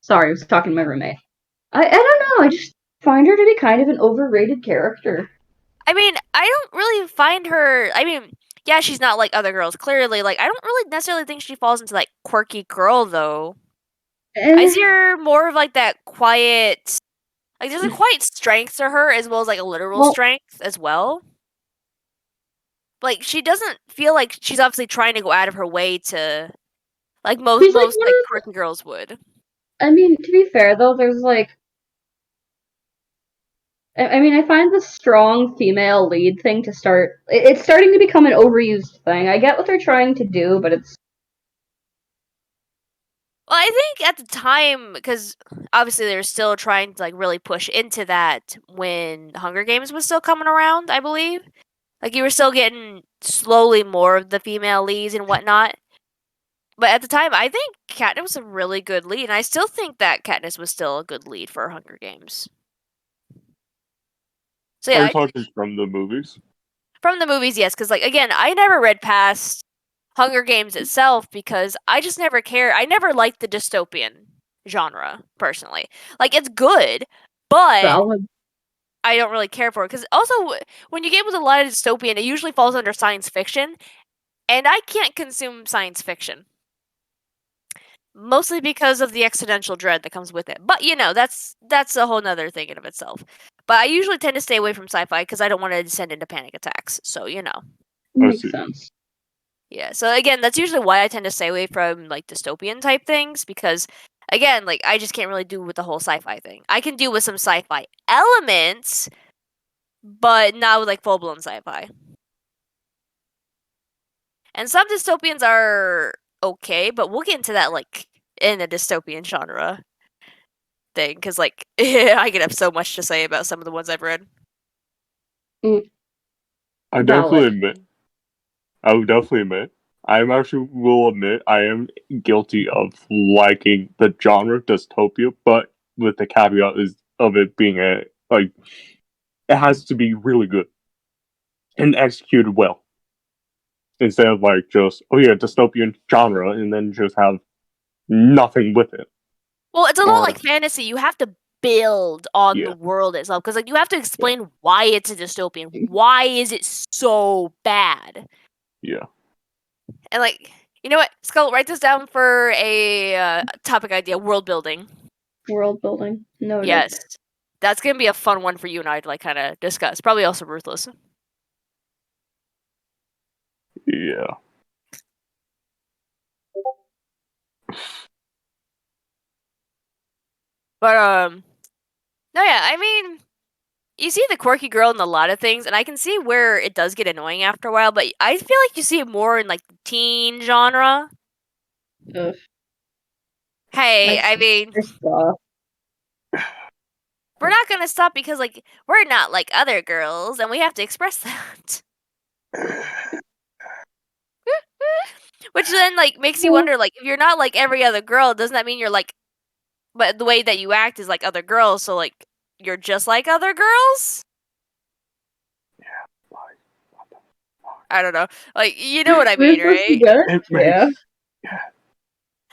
Sorry, I was talking to my roommate. I don't know, I just find her to be kind of an overrated character. I mean, I don't really find her. I mean, yeah, she's not like other girls. Clearly, like I don't really necessarily think she falls into like quirky girl though. I see her more of like that quiet. Like there's a quiet strength to her as well as like a literal strength as well. Like she doesn't feel like she's obviously trying to go out of her way to like most like quirky girls would. I mean, to be fair though, there's like I mean, I find the strong female lead thing to start. It's starting to become an overused thing. I get what they're trying to do, but it's. Well, I think at the time, because obviously they were still trying to like really push into that when Hunger Games was still coming around, I believe. Like you were still getting slowly more of the female leads and whatnot. But at the time, I think Katniss was a really good lead, and I still think that Katniss was still a good lead for Hunger Games. So Are yeah, you talking from the movies? From the movies, yes, because like again, I never read past Hunger Games itself because I just never cared. I never liked the dystopian genre personally. Like it's good, but Valid. I don't really care for it because also when you get with a lot of dystopian, it usually falls under science fiction, and I can't consume science fiction. Mostly because of the existential dread that comes with it. But you know, that's a whole nother thing in of itself. But I usually tend to stay away from sci-fi because I don't want to descend into panic attacks. So you know. Makes sense. Yeah. So again, that's usually why I tend to stay away from like dystopian type things because again, like I just can't really do with the whole sci-fi thing. I can do with some sci-fi elements, but not with like full-blown sci-fi. And some dystopians are okay, but we'll get into that like in a dystopian genre thing because like I could have so much to say about some of the ones I've read. I definitely admit. I would definitely admit. Will admit I am guilty of liking the genre dystopia, but with the caveat of it being it has to be really good and executed well. Instead of like just dystopian genre and then just have nothing with it. Well, it's a lot Or like fantasy. You have to build on the world itself because like you have to explain why it's a dystopian. Why is it so bad? Yeah. And like, you know what, Skull, write this down for a topic idea: world building. World building. Noted. Yes, that's gonna be a fun one for you and I to like kind of discuss. Probably also ruthless. Yeah. But no, yeah, I mean, you see the quirky girl in a lot of things, and I can see where it does get annoying after a while. But I feel like you see it more in like the teen genre. Ugh. Hey, I mean, we're not gonna stop because like we're not like other girls, and we have to express that. Which then like makes you wonder, like, if you're not like every other girl, doesn't that mean you're like, but the way that you act is like other girls, so like you're just like other girls? I don't know. Like, you know what I mean, right? Yeah.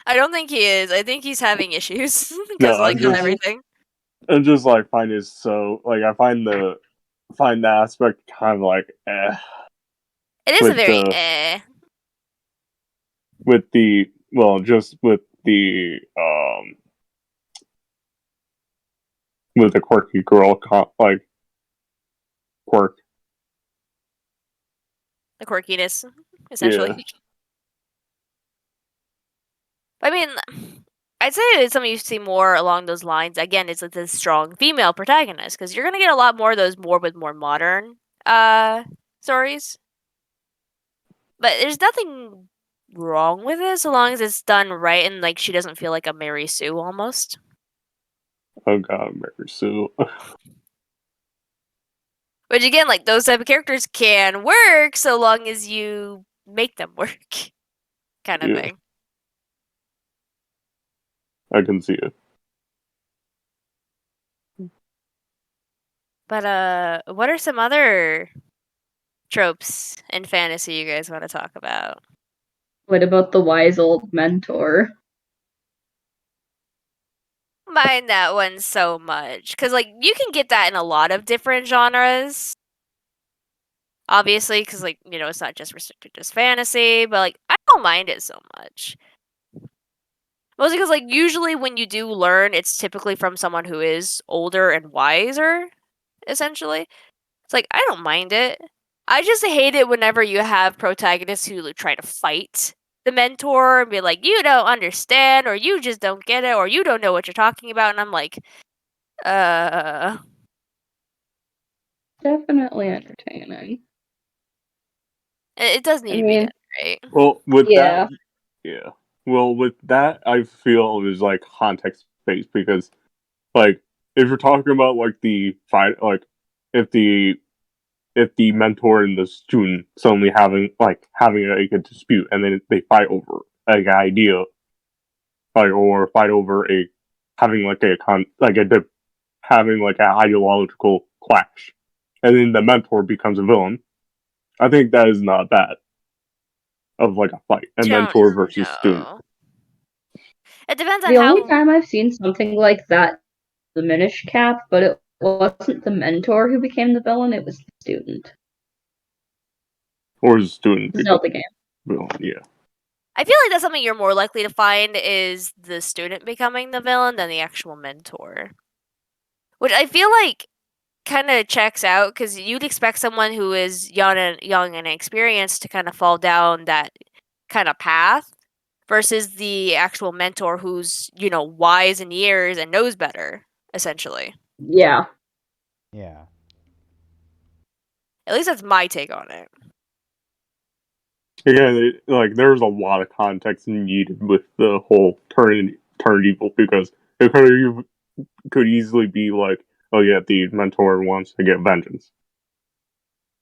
I don't think he is. I think he's having issues because No, like with everything. I'm just like find it so like I find the aspect kind of like It is a very with the just with the quirky girl like quirk. the quirkiness, essentially. Yeah. I mean, I'd say it's something you see more along those lines. Again, it's like this strong female protagonist because you're gonna get a lot more of those with more modern stories. But there's nothing wrong with it so long as it's done right and like she doesn't feel like a Mary Sue almost. Oh god, Mary Sue. Which again, like those type of characters can work so long as you make them work, kind of thing. I can see it. But what are some other tropes in fantasy you guys want to talk about? What about the wise old mentor? Mind that one so much because like you can get that in a lot of different genres. Obviously, because like you know it's not just restricted to just fantasy, but like I don't mind it so much. Mostly because, like, usually when you do learn, it's typically from someone who is older and wiser, essentially. It's like, I don't mind it. I just hate it whenever you have protagonists who try to fight the mentor and be like, you don't understand, or you just don't get it, or you don't know what you're talking about. And I'm like, Definitely entertaining. it does need I to be mean, done right. Well, with yeah. that, yeah. Well, with that, I feel is like context based because, like, if you're talking about like the fight, like, if the if the mentor and the student suddenly having like a dispute and then they fight over like an idea, like, or fight over a having like a con like a having like an ideological clash, and then the mentor becomes a villain. I think that is not bad of like a fight, a Don't mentor versus student. know. It depends on The only how. time I've seen something like that, the Minish Cap, but it wasn't the mentor who became the villain, it was the student. Or is student become Zelda game. villain? Yeah. I feel like that's something you're more likely to find is the student becoming the villain than the actual mentor. Which I feel like kind of checks out because you'd expect someone who is young and inexperienced to kind of fall down that kind of path versus the actual mentor who's wise in years and knows better, essentially. Yeah. Yeah. At least that's my take on it. Again, like there's a lot of context needed with the whole turn evil because it could easily be like, oh yeah, the mentor wants to get vengeance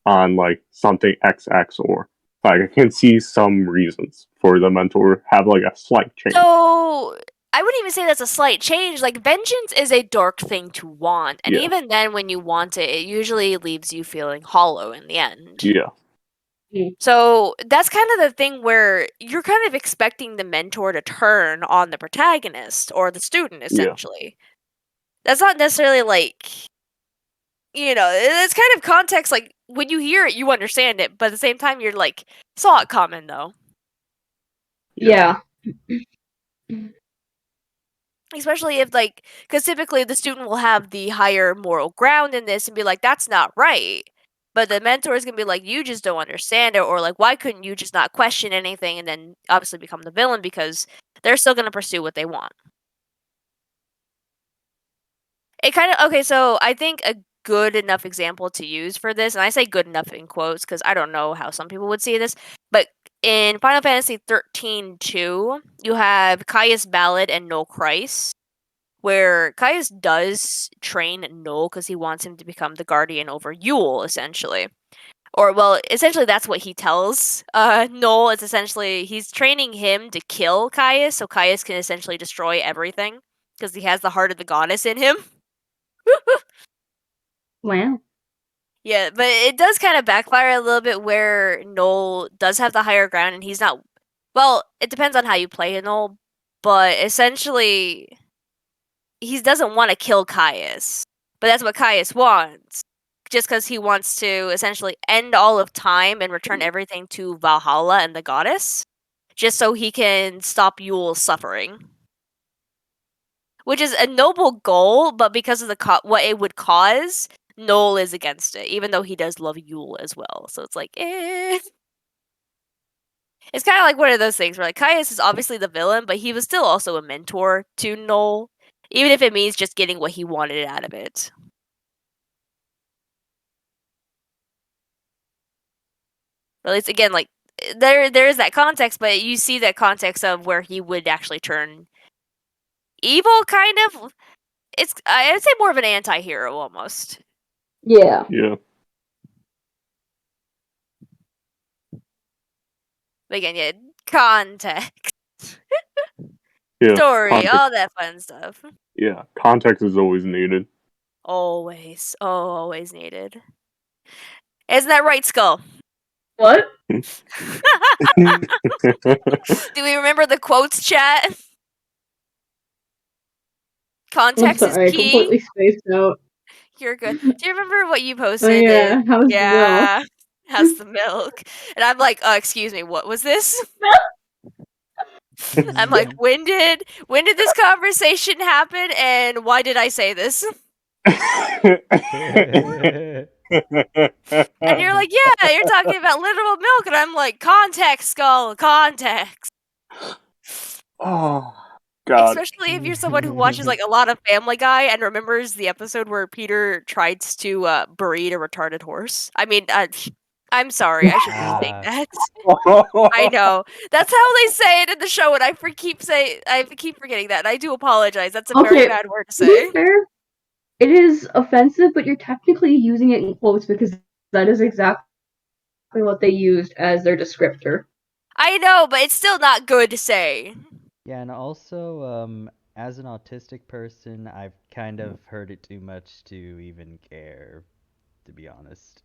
on like something XX, or like I can see some reasons for the mentor to have like a slight change. So I wouldn't even say that's a slight change. Like, vengeance is a dark thing to want, and Yeah. even then, when you want it, it usually leaves you feeling hollow in the end. Yeah. So that's kind of the thing where you're kind of expecting the mentor to turn on the protagonist or the student, essentially. That's not necessarily like, it's kind of context. Like, when you hear it, you understand it, but at the same time, you're like, saw it coming, though. Yeah. Especially if, like, because typically the student will have the higher moral ground in this and be like, that's not right. But the mentor is going to be like, you just don't understand it. Or, like, why couldn't you just not question anything and then obviously become the villain because they're still going to pursue what they want. It kind of, okay, so I think a good enough example to use for this, and I say good enough in quotes because I don't know how some people would see this, but in Final Fantasy 13-2, you have Caius Ballad and Noel Christ, where Caius does train Noel because he wants him to become the guardian over Yule, essentially. Or, well, essentially that's what he tells Noel. It's essentially, he's training him to kill Caius, so Caius can essentially destroy everything, because he has the heart of the goddess in him. Wow. Yeah, but it does kind of backfire a little bit where Noel does have the higher ground and he's not. Well, it depends on how you play Noel, but essentially, he doesn't want to kill Caius. But that's what Caius wants. Just because he wants to essentially end all of time and return everything to Valhalla and the goddess. Just so he can stop Yule's suffering. Which is a noble goal, but because of what it would cause, Noel is against it, even though he does love Yule as well. So it's like, eh. It's kind of like one of those things where, like, Caius is obviously the villain, but he was still also a mentor to Noel, even if it means just getting what he wanted out of it. But at least, again, like, there is that context, but you see that context of where he would actually turn evil, kind of. I'd say more of an anti-hero, almost. Yeah. Yeah. But again, yeah, context. Yeah. Story, Context. all that fun stuff. Yeah. Context is always needed. Always. Always needed. Isn't that right, Skull? What? Do we remember the quotes, chat? I'm Context is sorry, I key. completely spaced out. You're good. Do you remember what you Oh posted? yeah, how's the Yeah. How's the milk? And I'm like, excuse me, what was this? I'm like, when did this conversation happen, and why did I say this? And you're like, yeah, you're talking about literal milk, and I'm like, context, Skull, context. Oh God. Especially if you're someone who watches like a lot of Family Guy and remembers the episode where Peter tries to breed a retarded horse. I mean, I'm sorry, I shouldn't be saying that. I know that's how they say it in the show, and I keep forgetting that. And I do apologize. That's a very Okay, bad word to to be say. fair, it is offensive, but you're technically using it in quotes because that is exactly what they used as their descriptor. I know, but it's still not good to say. Yeah, and also, as an autistic person, I've kind of heard it too much to even care, to be honest.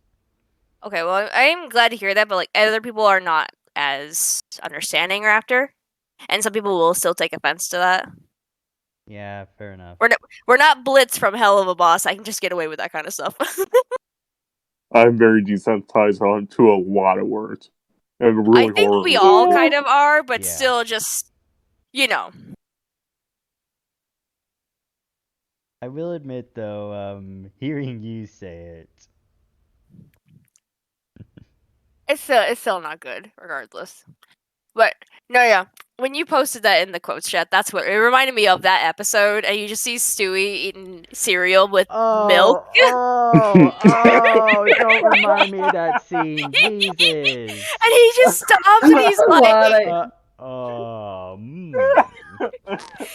Okay, well, I'm glad to hear that, but like other people are not as understanding or after, and some people will still take offense to that. Yeah, fair enough. We're not Blitz from Hell of a Boss. I can just get away with that kind of stuff. I'm very desensitized on to a lot of words. And I really think horror. we all Yeah. kind of are, but Yeah. still just, you know. I will admit, though, hearing you say it. It's still not good, regardless. But no, yeah. When you posted that in the quotes chat, that's what it reminded me of that episode, and you just see Stewie eating cereal with milk. Don't remind me of that scene, Jesus. And he just stops and he's so like, glad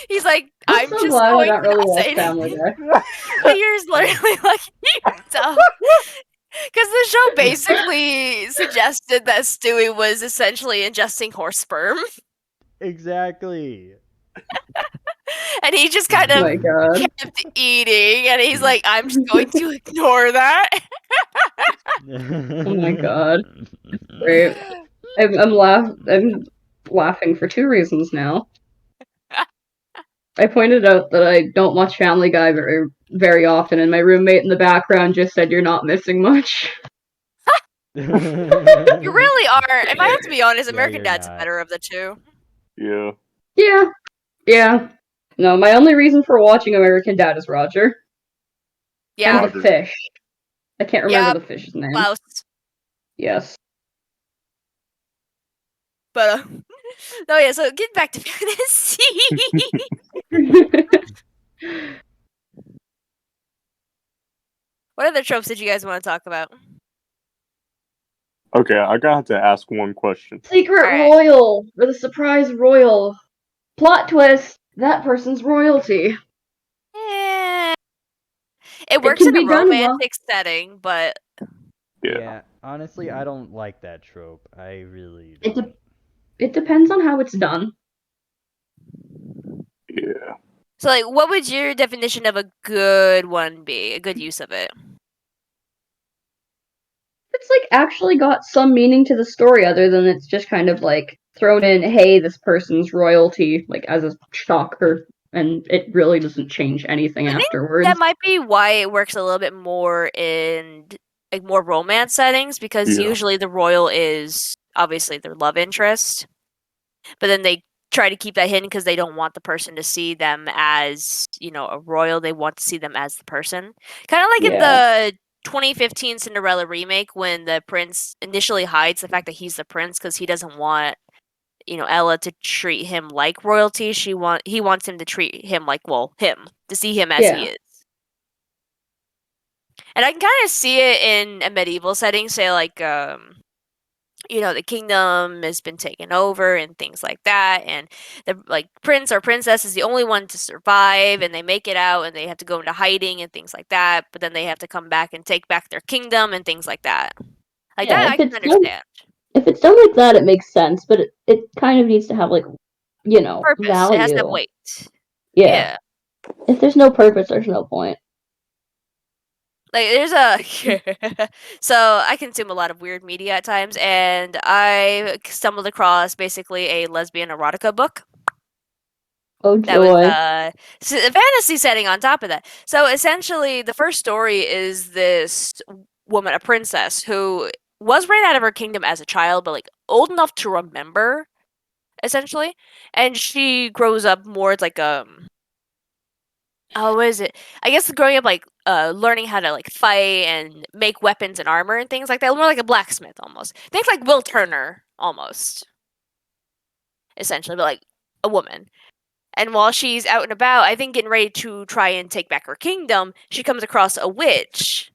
he's like, I'm I'm so just glad I going don't to really not say watch Family anything. Guy. But you're literally like, dumb. Because the show basically suggested that Stewie was essentially ingesting horse sperm. Exactly. And he just kind Oh of my god. kept eating. And he's like, I'm just going to ignore that. Oh my god. Great. I'm laughing for two reasons now. I pointed out that I don't watch Family Guy very often, and my roommate in the background just said you're not missing much. You really are. If I have to be honest, Yeah, American you're Dad's the not. better of the two. Yeah. Yeah. No, my only reason for watching American Dad is Roger. Yeah. And the Roger. fish. I can't remember Yeah, the fish's name. Klaus. Yes. But, no, yeah, so getting back to fantasy. What other tropes did you guys want to talk about? Okay, I got to ask one question. Secret Alright. Royal, or the surprise royal. Plot twist, that person's royalty. Eh, it works can in a be done well. romantic setting, but Yeah. Honestly, I don't like that trope. I really It don't. It depends on how it's done. Yeah. so like, what would your definition of a good one be? A good use of it? It's like actually got some meaning to the story other than it's just kind of like thrown in, hey, this person's royalty, like as a shocker, and it really doesn't change anything I think afterwards. that might be why it works a little bit more in like more romance settings, because Yeah. usually the royal is obviously their love interest, but then they try to keep that hidden because they don't want the person to see them as, you know, a royal. They want to see them as the person. Kind of like in the 2015 Cinderella remake, when the prince initially hides the fact that he's the prince because he doesn't want, you know, Ella to treat him like royalty. He wants him to treat him like, well, him, to see him as he is. And I can kind of see it in a medieval setting, say like you know, the kingdom has been taken over and things like that, and the like prince or princess is the only one to survive, and they make it out and they have to go into hiding and things like that, but then they have to come back and take back their kingdom and things like that. Like that I can understand. If it's done like that, it makes sense, but it kind of needs to have, like, you know, Purpose. It has to have value. weight. Yeah. If there's no purpose, there's no point. Like there's a so I consume a lot of weird media at times, and I stumbled across basically a lesbian erotica book. Oh That was joy. a fantasy setting on top of that. So essentially, the first story is this woman, a princess, who was ran out of her kingdom as a child, but like old enough to remember essentially, and she grows up more like what is it? I guess growing up like learning how to like fight and make weapons and armor and things like that, more like a blacksmith almost. Think like Will Turner almost, essentially, but like a woman. And while she's out and about, I think getting ready to try and take back her kingdom, she comes across a witch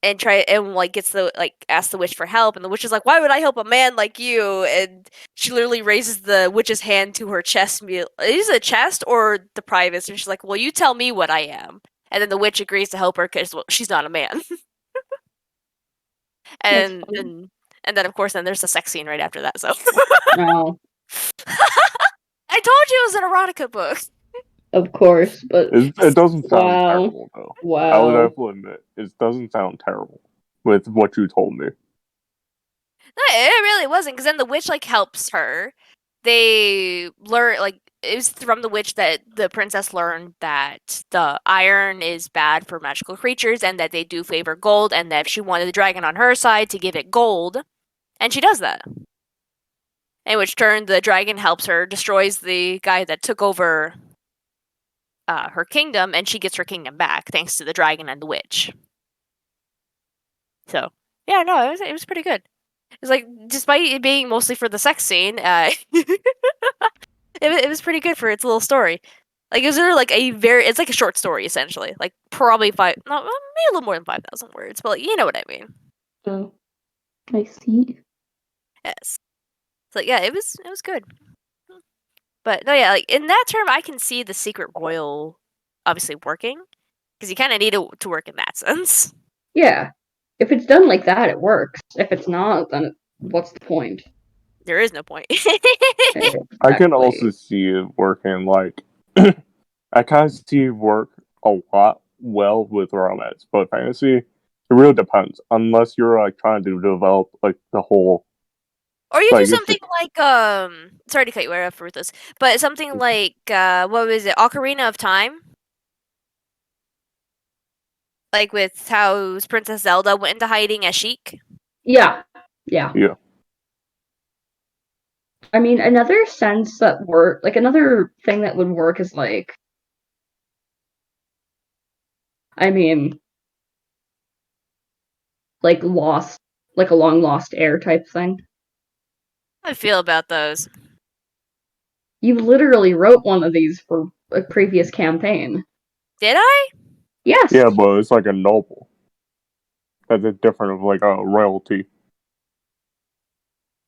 and gets the asks the witch for help, and the witch is like, "Why would I help a man like you?" And she literally raises the witch's hand to her chest. Is it a chest or the privates? And she's like, "Well, you tell me what I am." And then the witch agrees to help her because she's not a man. That's and funny. and then of course then there's a sex scene right after that. So No, I told you it was an erotica book. of course, but It doesn't sound wow, terrible though. I would wow. definitely admit it doesn't sound terrible with what you told me. No, it really wasn't, because then the witch like helps her. They learn like it was from the witch that the princess learned that the iron is bad for magical creatures and that they do favor gold, and that if she wanted the dragon on her side to give it gold, and she does that. In which turn the dragon helps her, destroys the guy that took over her kingdom, and she gets her kingdom back thanks to the dragon and the witch. So yeah, no, it was pretty good. It's like, despite it being mostly for the sex scene, it was pretty good for its little story. Like, it was really like it's like a short story essentially, like probably maybe a little more than 5,000 words, but like, you know what I mean. Oh, I see. Yes. So yeah, it was good. But no, yeah, like in that term, I can see the Secret Royal obviously working, because you kind of need it to work in that sense. Yeah, if it's done like that, it works. If it's not, then what's the point? There is no point. I can also Exactly. see it working like I kind of see it work a lot well with romance, but fantasy it really depends. Unless you're like trying to develop like the whole Or you do like if something it, like sorry to cut you right off, Ruthus, but something like what was it, Ocarina of Time? Like with how Princess Zelda went into hiding as Sheik. Yeah, yeah. yeah I mean, another sense that work, like another thing that would work is like, I mean, like lost, like a long lost heir type thing. How do I feel about those? You literally wrote one of these for a previous campaign. Did I? Yes. yeah, but it's like a noble. That's a different of like a royalty,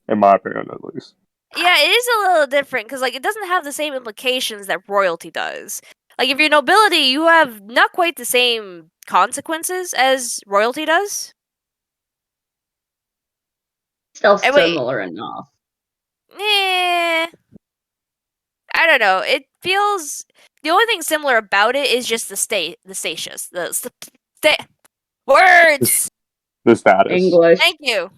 in my opinion at least. Yeah, it is a little different because like it doesn't have the same implications that royalty does. Like if you're nobility, you have not quite the same consequences as royalty does. Still And wait, similar enough. eh, I don't know. It feels the only thing similar about it is just the statius, words. The status. English. Thank you.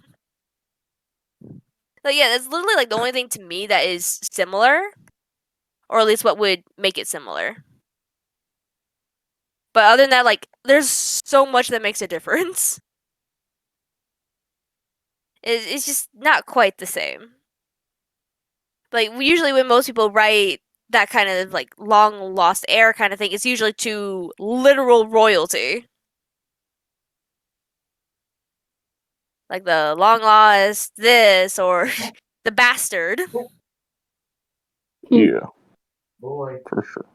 But yeah, that's literally like the only thing to me that is similar, or at least what would make it similar. But other than that, like, there's so much that makes a difference. It's just not quite the same. Like, usually when most people write that kind of like long lost heir kind of thing, it's usually to literal royalty. Like the long lost this or the bastard. Yeah, for sure.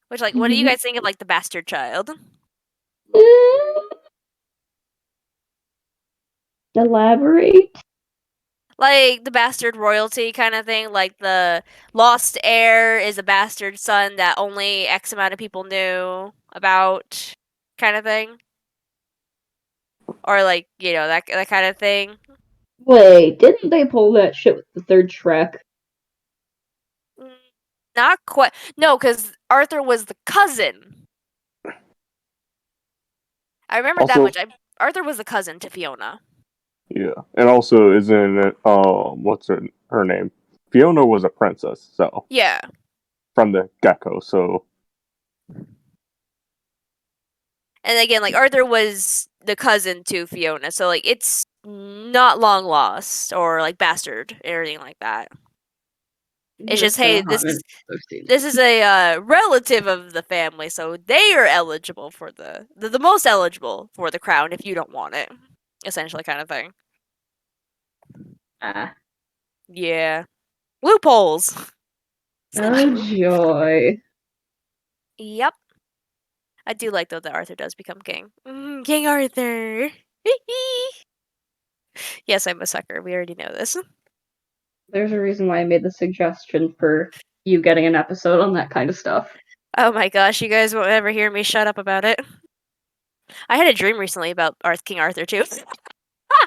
Which, like, what do you guys think of like the bastard child? Elaborate. Like the bastard royalty kind of thing, like the lost heir is a bastard son that only X amount of people knew about, kind of thing, or like that kind of thing. Wait, didn't they pull that shit with the third Shrek? Mm, Not quite. No, because Arthur was the cousin. I remember that Also, much. Arthur was the cousin to Fiona. yeah, and also isn't it? What's her name? Fiona was a princess, so Yeah, from the get-go. So and again, like Arthur was the cousin to Fiona, so like it's not long lost or like bastard or anything like that. It's just, Just hey, hot minutes I've seen. this is a relative of the family, so they are eligible for the most eligible for the crown if you don't want it, essentially, kind of thing. Ah. Yeah, loopholes. Oh joy. Yep. I do like though that Arthur does become king. King Arthur. Yes, I'm a sucker. We already know this. There's a reason why I made the suggestion for you getting an episode on that kind of stuff. Oh my gosh, you guys won't ever hear me shut up about it. I had a dream recently about King Arthur too.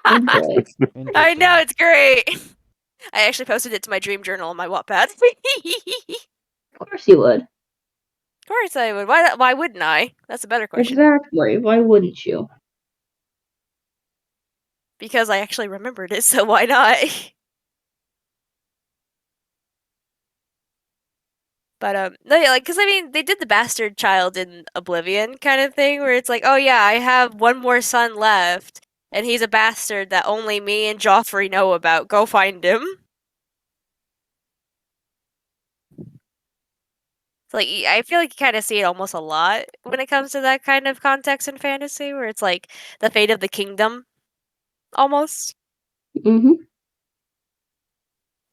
Oh boy. I know, Interesting. it's great. I actually posted it to my dream journal on my Wattpad. Of course you would. Of course I would. Why wouldn't I? That's a better question. Exactly. Why wouldn't you? Because I actually remembered it, so why not? But no, yeah, like, cause I mean, they did the bastard child in Oblivion kind of thing, where it's like, oh yeah, I have one more son left, and he's a bastard that only me and Joffrey know about. Go find him. So, like, I feel like you kind of see it almost a lot when it comes to that kind of context in fantasy, where it's like the fate of the kingdom, almost. Mm-hmm.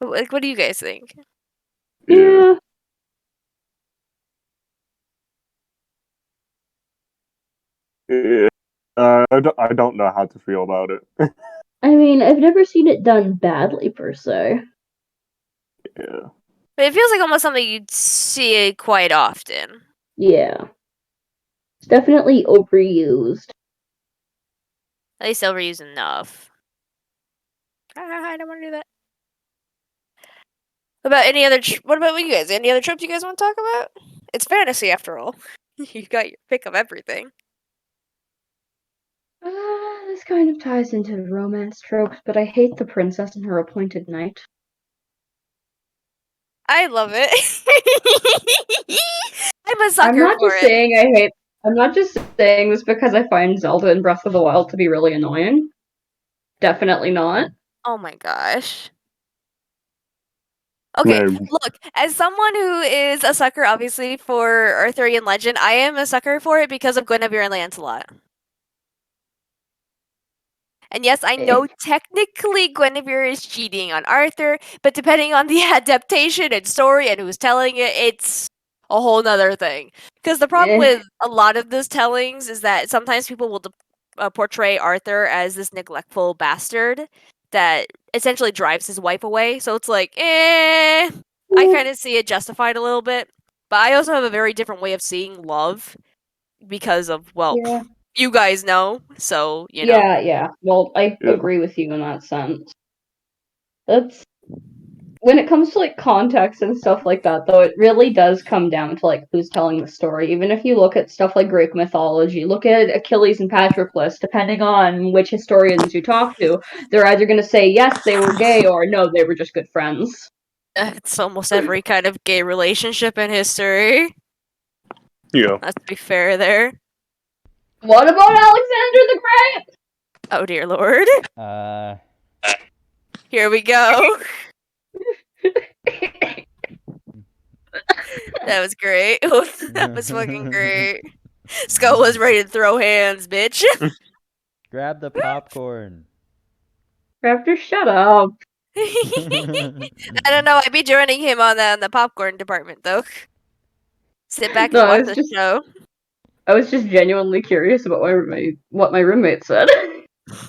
Like, what do you guys think? Yeah. Yeah. I don't know how to feel about it. I mean, I've never seen it done badly per se. Yeah. But it feels like almost something you'd see quite often. Yeah. It's definitely overused. At least overused enough. I don't want to do that. What about any other? What about you guys? Any other tropes you guys want to talk about? It's fantasy after all. You got your pick of everything. This kind of ties into romance tropes, but I hate the princess and her appointed knight. I love it. I'm a sucker I'm not for just it. saying I hate. I'm not just saying this because I find Zelda in Breath of the Wild to be really annoying. Definitely not. Oh my gosh. Okay, Man, look, as someone who is a sucker, obviously, for Arthurian legend, I am a sucker for it because of Guinevere and Lancelot. And yes, I know technically Guinevere is cheating on Arthur, but depending on the adaptation and story and who's telling it, it's a whole nother thing. Because the problem with a lot of those tellings is that sometimes people will portray Arthur as this neglectful bastard that essentially drives his wife away. So it's like, I kind of see it justified a little bit. But I also have a very different way of seeing love because of, well, Yeah. you guys know, so, you know. Yeah. Well, I Yeah. agree with you in that sense. That's when it comes to like context and stuff like that, though, it really does come down to like who's telling the story. Even if you look at stuff like Greek mythology, look at Achilles and Patroclus, depending on which historians you talk to, they're either going to say yes, they were gay, or no, they were just good friends. It's almost every kind of gay relationship in history. Yeah. Let's be fair there. What about Alexander the Great? Oh dear lord. Uh, Here we go. That was great. That was fucking great. Skull was ready to throw hands, bitch. grab the popcorn. Raptor, shut up. I don't know. I'd be joining him on the popcorn department though. Sit back No, and watch the show. I was just genuinely curious about what my roommate said.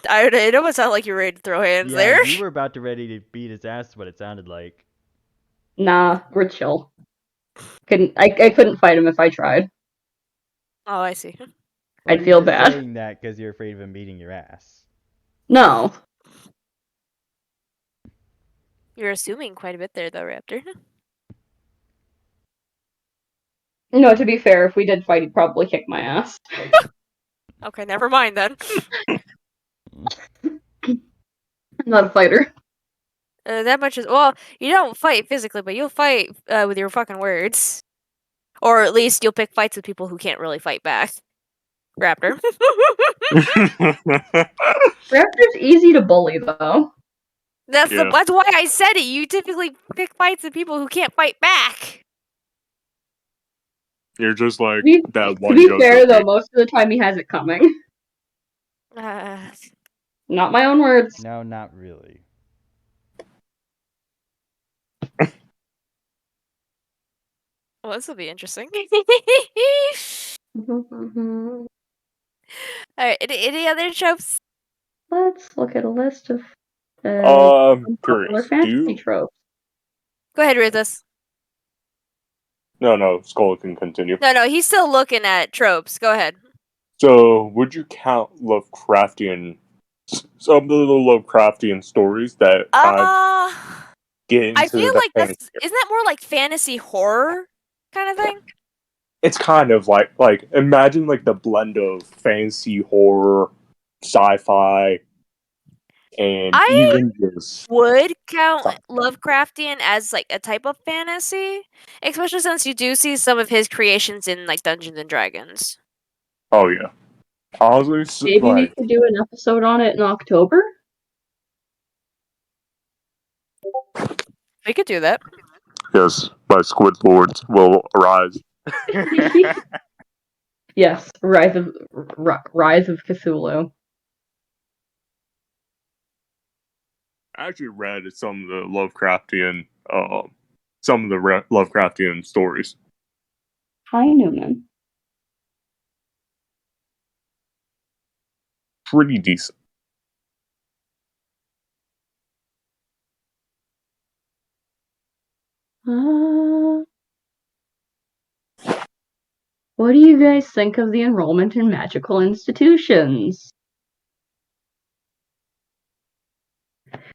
It almost sounded like you were ready to throw hands Yeah, there. you were about to ready to beat his ass. What it sounded like. Nah, we're chill. I couldn't fight him if I tried. Oh, I see. Or I'd are you feel just bad. saying that because you're afraid of him beating your ass? No. You're assuming quite a bit there, though, Raptor. No, to be fair, if we did fight, he'd probably kick my ass. Okay, never mind then. I'm not a fighter. That much is well. You don't fight physically, but you'll fight with your fucking words, or at least you'll pick fights with people who can't really fight back. Raptor. Raptor's easy to bully, though. That's Yeah. that's why I said it. You typically pick fights with people who can't fight back. You're just like To that to one be JoJo fair, though, game. most of the time he has it coming. Uh, Not my own words. No, not really. well, this will be interesting. Mhm. Alright, any other tropes? Let's look at a list of popular Curious. Do fantasy you? tropes. Go ahead, Ruthus. No, Skull can continue. No, he's still looking at tropes. Go ahead. So, would you count Lovecraftian, some of the Lovecraftian stories that kind of Uh, get I into feel the like fantasy? isn't that more like fantasy horror kind of thing? It's kind of like imagine like the blend of fantasy horror, sci-fi, and I even just would count sci- Lovecraftian as like a type of fantasy, especially since you do see some of his creations in like Dungeons and Dragons. oh yeah. Honestly, Maybe we like could do an episode on it in October. We could do that. yes, my Squid Lords will arise. Yes, Rise of Cthulhu. I actually read some of the Lovecraftian stories. Hi, Newman. Pretty decent. What do you guys think of the enrollment in magical institutions?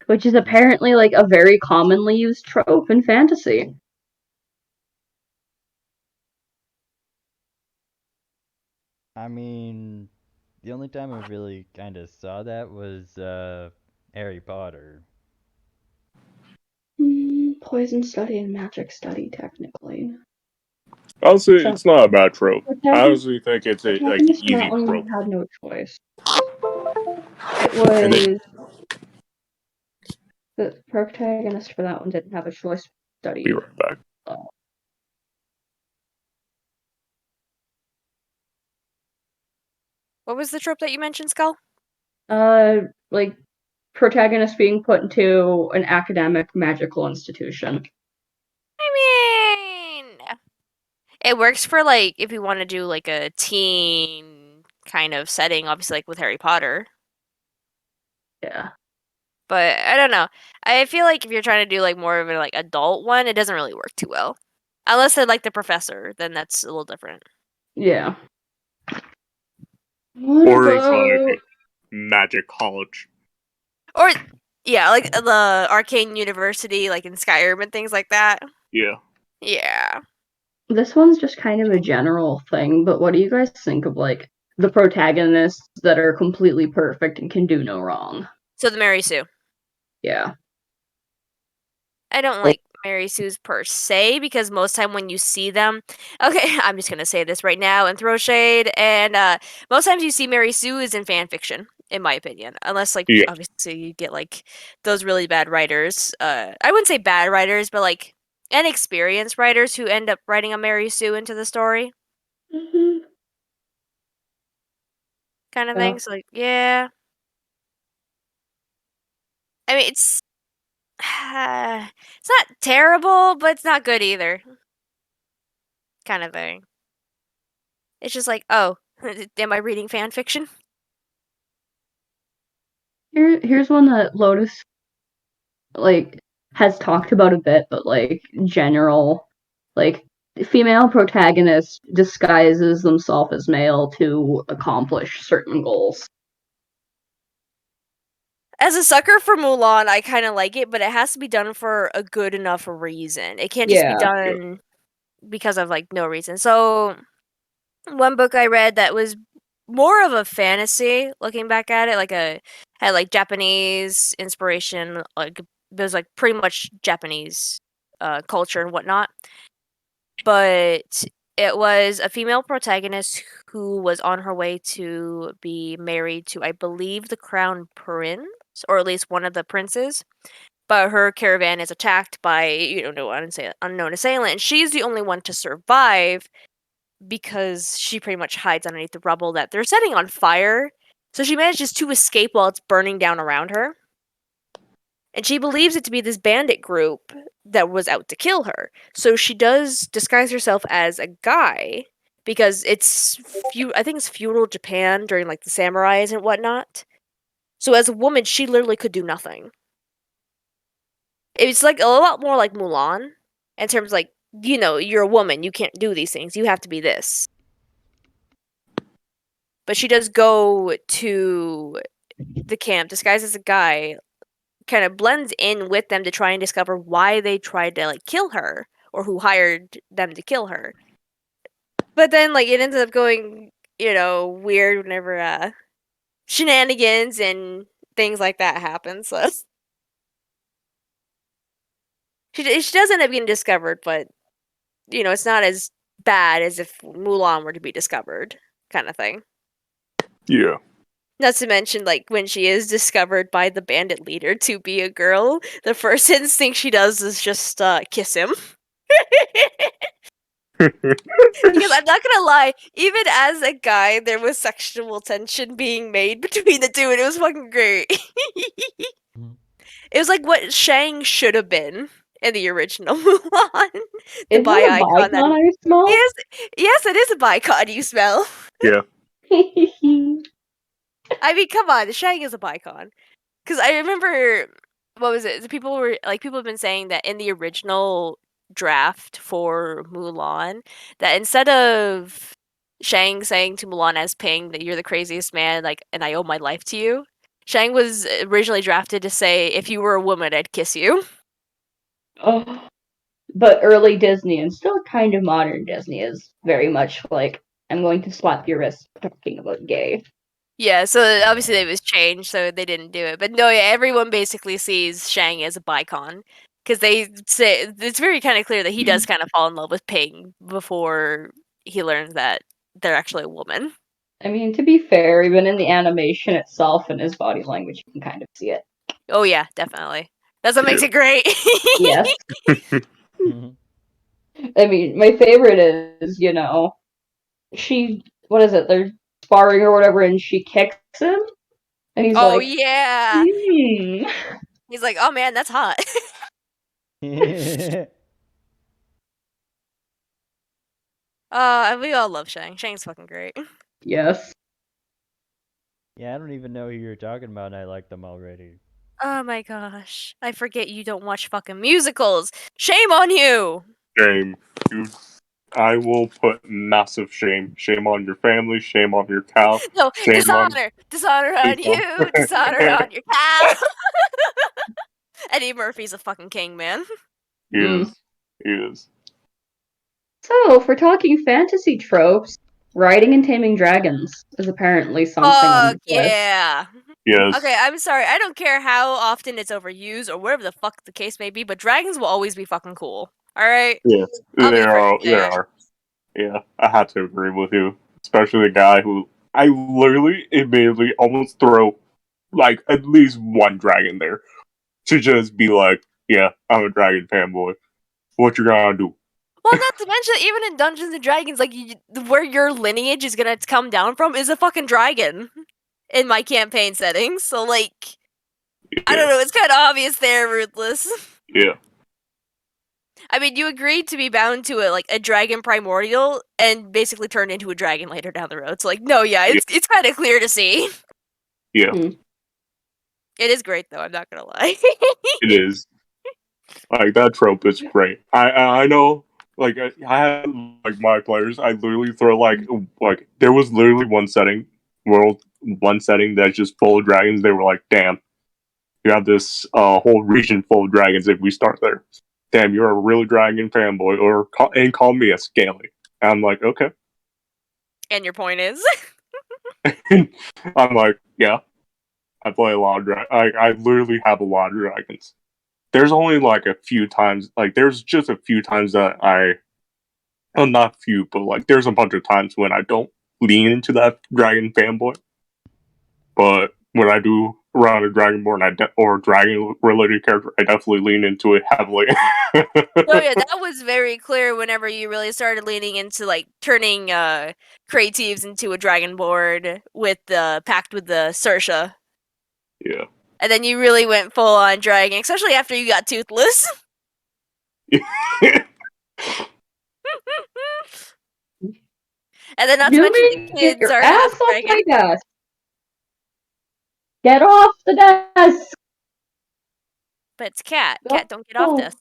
Which is apparently like a very commonly used trope in fantasy. I mean, the only time I really kind of saw that was Harry Potter. Poison study and magic study, technically. Honestly, So, it's not a bad trope. I protagonist, honestly think it's a like protagonist for that easy one trope. had no choice. It And then was the protagonist for that one didn't have a choice to be study. right back. What was the trope that you mentioned, Skull? Like protagonist being put into an academic magical institution. I mean, it works for like if you want to do like a teen kind of setting, obviously like with Harry Potter. Yeah. But I don't know. I feel like if you're trying to do like more of a like adult one, it doesn't really work too well. Unless they're like the professor, then that's a little different. Yeah. What Or it's like about Magic College. Or yeah, like the Arcane University, like in Skyrim and things like that. Yeah. Yeah. this one's just kind of a general thing, but what do you guys think of like the protagonists that are completely perfect and can do no wrong? So the Mary Sue. Yeah. I don't like Mary Sue's per se because most time when you see them, okay, I'm just gonna say this right now and throw shade. And most times you see Mary Sue is in fan fiction, in my opinion, unless like Yeah. obviously you get like those really bad writers. I wouldn't say bad writers, but like inexperienced writers who end up writing a Mary Sue into the story, Mm-hmm. kind of Yeah. thing. So like, yeah, I mean it's not terrible, but it's not good either, kind of thing. It's just like, oh, am I reading fan fiction? Here's one that Lotus like has talked about a bit, but like general like female protagonist disguises themselves as male to accomplish certain goals. As a sucker for Mulan, I kind of like it, but it has to be done for a good enough reason. It can't just be Yeah. done because of like no reason. So, one book I read that was more of a fantasy, looking back at it, like a had like Japanese inspiration, like there's like pretty much Japanese culture and whatnot. But it was a female protagonist who was on her way to be married to, I believe, the crown prince. or at least one of the princes. But her caravan is attacked by, no unknown assailant, and she's the only one to survive because she pretty much hides underneath the rubble that they're setting on fire. So she manages to escape while it's burning down around her. And she believes it to be this bandit group that was out to kill her. So she does disguise herself as a guy because I think it's feudal Japan during like the samurais and whatnot. So as a woman, she literally could do nothing. It's like a lot more like Mulan in terms like, you're a woman, you can't do these things. You have to be this. But she does go to the camp disguised as a guy, kind of blends in with them to try and discover why they tried to like kill her or who hired them to kill her. But then like it ends up going, weird whenever shenanigans and things like that happen. So she does end up getting discovered, but it's not as bad as if Mulan were to be discovered, kind of thing. Yeah. Not to mention, like, when she is discovered by the bandit leader to be a girl, the first instinct she does is just kiss him. Because I'm not gonna lie, even as a guy, there was sexual tension being made between the two, and it was fucking great. It was like what Shang should have been in the original Mulan. The Is bi that a icon that bicon I smell? yes, it is a bicon you smell. Yeah. I mean, come on, Shang is a bicon. Because I remember, what was it? People have been saying that in the original draft for Mulan, that instead of Shang saying to Mulan as Ping that you're the craziest man, like, and I owe my life to you, Shang was originally drafted to say, if you were a woman, I'd kiss you. Oh, but early Disney and still kind of modern Disney is very much like, I'm going to slap your wrist talking about gay. Yeah, so obviously it was changed, so they didn't do it. But no, yeah, everyone basically sees Shang as a bicon. Because they say it's very kind of clear that he does kind of fall in love with Ping before he learns that they're actually a woman. I mean, to be fair, even in the animation itself and his body language, you can kind of see it. Oh yeah, definitely. That's what makes it great. Yes. I mean, my favorite is, what is it, they're sparring or whatever, and she kicks him, and he's Oh like, yeah. hmm. He's like, oh man, that's hot. We all love Shang. Shang's fucking great. Yes. Yeah, I don't even know who you're talking about, and I like them already. Oh my gosh. I forget you don't watch fucking musicals. Shame on you! Shame. I will put massive shame. Shame on your family. Shame on your cow. No, Shame on. dishonor on you, dishonor on your cow. Eddie Murphy's a fucking king, man. He is. He is. So, for talking fantasy tropes, riding and taming dragons is apparently something on Fuck this list. yeah. Yes. Okay, I'm sorry. I don't care how often it's overused or whatever the fuck the case may be, but dragons will always be fucking cool. Alright? Yeah. I'll be the There first are. to say There it. are. Yeah, I had to agree with you, especially the guy who I literally immediately almost throw like at least one dragon there to just be like, yeah, I'm a dragon fanboy. What you gonna do? Well, not to mention, even in Dungeons and Dragons, like where your lineage is gonna come down from is a fucking dragon in my campaign settings. So, like, I don't know. It's kind of obvious there, Ruthless. Yeah. I mean, you agreed to be bound to a dragon primordial and basically turned into a dragon later down the road. So, like, no, yeah, it's kind of clear to see. Yeah. It is great though. I'm not gonna lie. It is. Like that trope is great. I know. Like I had like my players. I literally throw like there was literally one setting that's just full of dragons. They were like, damn, you have this whole region full of dragons. If we start there, damn, you're a real dragon fanboy, and call me a scaly. And I'm like, okay. And your point is? I'm like, yeah, I play a lot of I literally have a lot of dragons. There's only like a few times, like there's just a few times that well, not few, but like there's a bunch of times when I don't lean into that dragon fanboy. But when I do, around a Dragonborn or dragon related character, I definitely lean into it heavily. Oh yeah, that was very clear whenever you really started leaning into like turning creatives into a dragonborn with the pact with the Sersha. Yeah. And then you really went full on dragon, especially after you got toothless. And then not to mention the Yumi, get kids your are half ass off dragon. my desk. Get off the desk. But it's Cat. Go. Cat, don't get off this.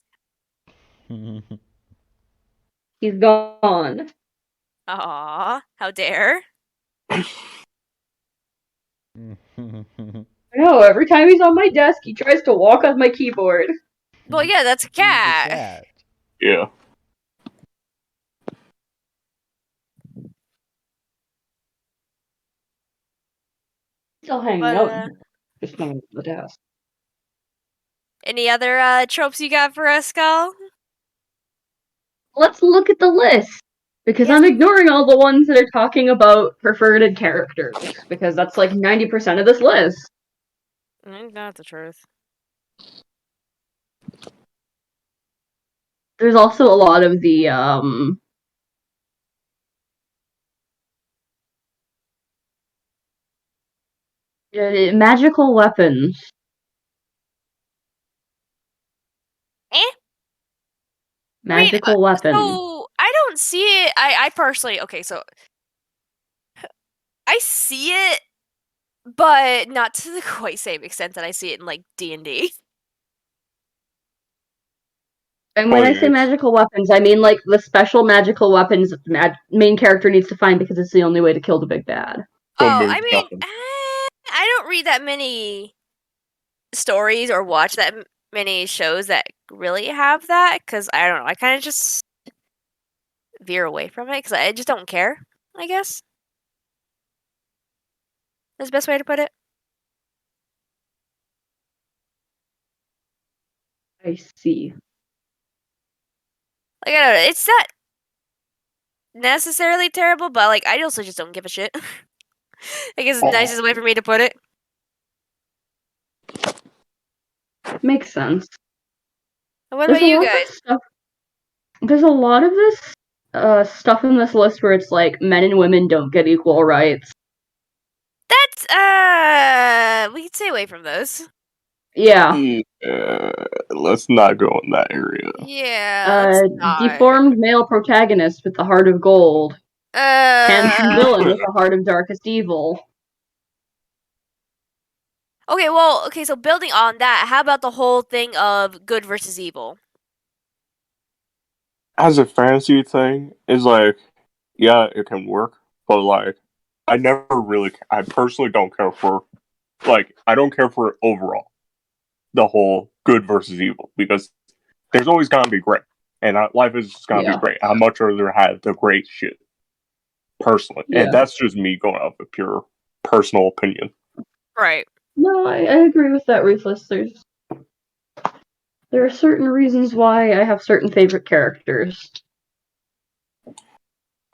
He's gone. Aw, how dare. No, every time he's on my desk, he tries to walk on my keyboard. Well, yeah, that's a He's a cat. cat. Yeah. Still hanging But, out, just not on the desk. any other tropes you got for us, Skull? Let's look at the list. Because Yes. I'm ignoring all the ones that are talking about preferred characters. Because that's like 90% of this list. That's the truth. There's also a lot of the magical weapons. Eh? Magical weapons. So I don't see it. I personally so I see it, but not to the quite same extent that I see it in like D&D. And when I say magical weapons, I mean like the special magical weapons that the main character needs to find because it's the only way to kill the big bad. I mean, I don't read that many stories or watch that many shows that really have that because I don't know. I kind of just veer away from it because I just don't care, I guess. That's the best way to put it. I see. Like, I don't know. It's not necessarily terrible, but like, I also just don't give a shit. I guess it's the nicest way for me to put it. Makes sense. And what about you guys? There's a lot of this stuff in this list where it's like men and women don't get equal rights. That's we can stay away from those. Yeah. Let's not go in that area. Yeah. Let's not. Deformed male protagonist with the heart of gold. Handsome villain with the heart of darkest evil. Okay, so building on that, how about the whole thing of good versus evil? As a fantasy thing, is like, yeah, it can work, but like, I personally don't care for, like, I don't care for overall the whole good versus evil because there's always gonna be gray, and life is just gonna be great. I'd much rather have the great shit, personally, and that's just me going off of pure personal opinion. Right. No, I agree with that, Ruthless. There are certain reasons why I have certain favorite characters.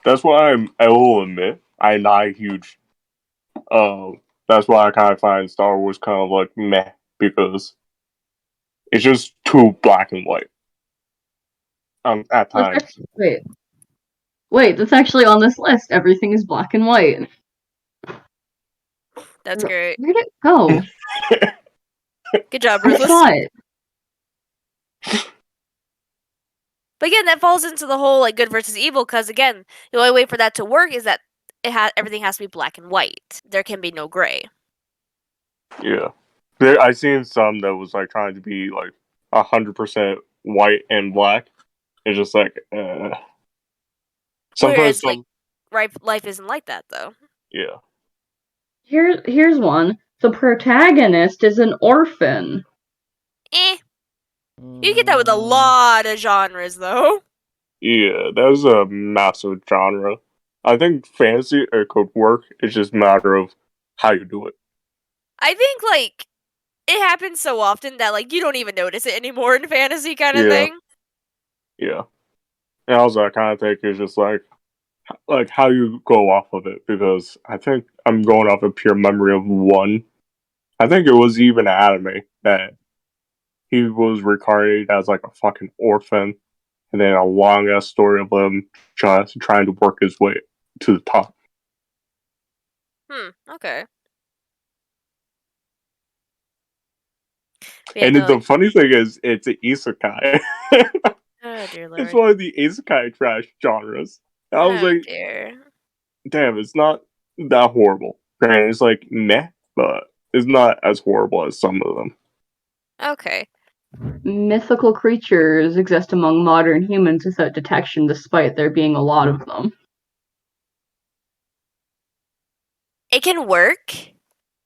That's why I will admit, I'm not a huge. That's why I kind of find Star Wars kind of like meh because it's just too black and white. At times. Wait, that's actually on this list. Everything is black and white. That's great. Where'd it go? Good job, I Ruthless. saw it. But again, that falls into the whole like good versus evil because again, the only way for that to work is that everything has to be black and white. There can be no gray. Yeah, I seen some that was like trying to be like 100% white and black. It's just like Whereas life isn't like that though. Yeah. Here's one. The protagonist is an orphan. You get that with a lot of genres though. Yeah, that's a massive genre. I think fantasy it could work. It's just a matter of how you do it. I think like it happens so often that like you don't even notice it anymore in fantasy kind of thing. Yeah. And also I kind of think it's just like how you go off of it because I think I'm going off a pure memory of one. I think it was even anime that he was reincarnated as like a fucking orphan, and then a long ass story of him just trying to work his way to the top. Okay. Yeah, And no, the like, funny thing is, it's an isekai. oh dear It's lord. one of the isekai trash genres. I was Oh like, dear. damn, it's not that horrible. Granted, it's like meh, but it's not as horrible as some of them. Okay. Mythical creatures exist among modern humans without detection, despite there being a lot of them. It can work,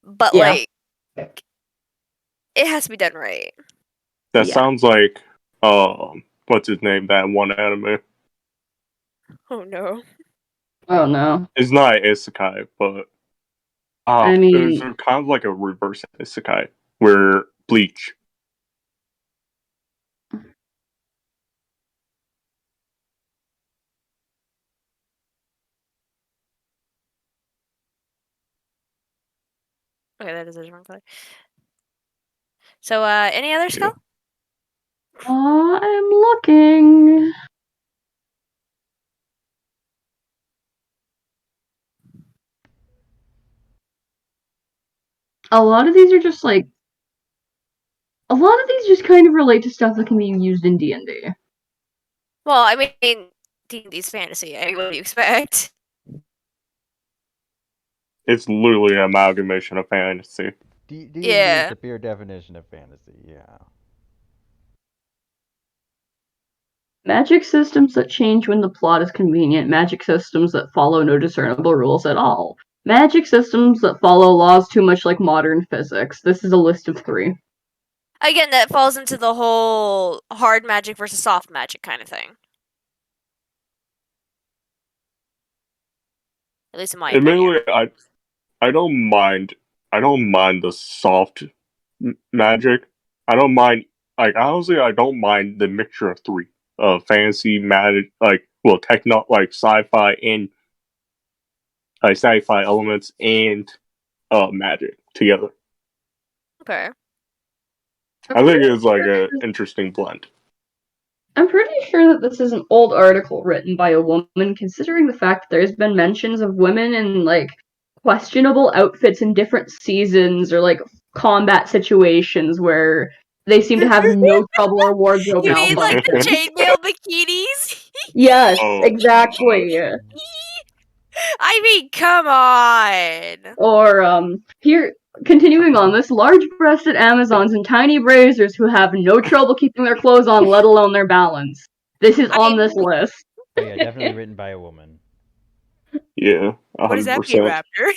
but Yeah. like it has to be done right. That Yeah. sounds like what's his name? That one anime. Oh no. Oh no. It's not isekai, but I it was mean, kind of like a reverse isekai, where Bleach. Okay, that is a different color. So, any other Yeah. skull? I'm looking. A lot of these are just like. A lot of these just kind of relate to stuff that can be used in D&D. Well, I mean, D&D's fantasy. I mean, what do you expect? It's literally an amalgamation of fantasy. D&D is Yeah. the pure definition of fantasy, yeah. Magic systems that change when the plot is convenient. Magic systems that follow no discernible rules at all. Magic systems that follow laws too much like modern physics. This is a list of 3. Again, that falls into the whole hard magic versus soft magic kind of thing. At least in my opinion. Admittedly, I don't mind. I don't mind the soft magic. I don't mind. Like honestly, I don't mind the mixture of 3: fantasy, magic, like well, techno, like sci-fi and like sci-fi elements and magic together. Okay. I'm I think pretty it's like sure an interesting blend. I'm pretty sure that this is an old article written by a woman, considering the fact that there's been mentions of women in like questionable outfits in different seasons or like combat situations where they seem to have no trouble or wardrobe You mean like the malfunctions. chainmail bikinis? Yes, Oh god. exactly. I mean, come on. Or here continuing on this, large-breasted Amazons in tiny braziers who have no trouble keeping their clothes on, let alone their balance. This is I on this mean, list. Oh yeah, definitely written by a woman. Yeah, what does that mean, 100%. Raptor?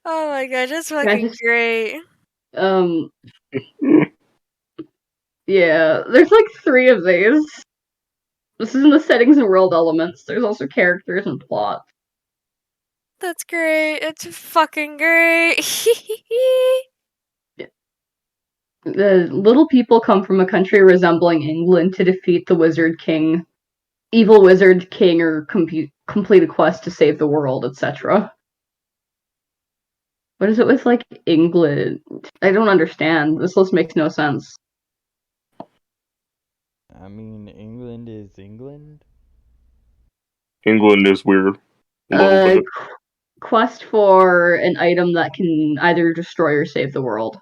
Oh my gosh, that's I fucking just great. um yeah, there's like 3 of these. This is in the settings and world elements. There's also characters and plot. That's great. It's fucking great. The little people come from a country resembling England to defeat the wizard king, evil wizard king, or complete a quest to save the world, etc. What is it with like England? I don't understand. This list makes no sense. I mean, England is England. England is weird a little bit. Quest for an item that can either destroy or save the world.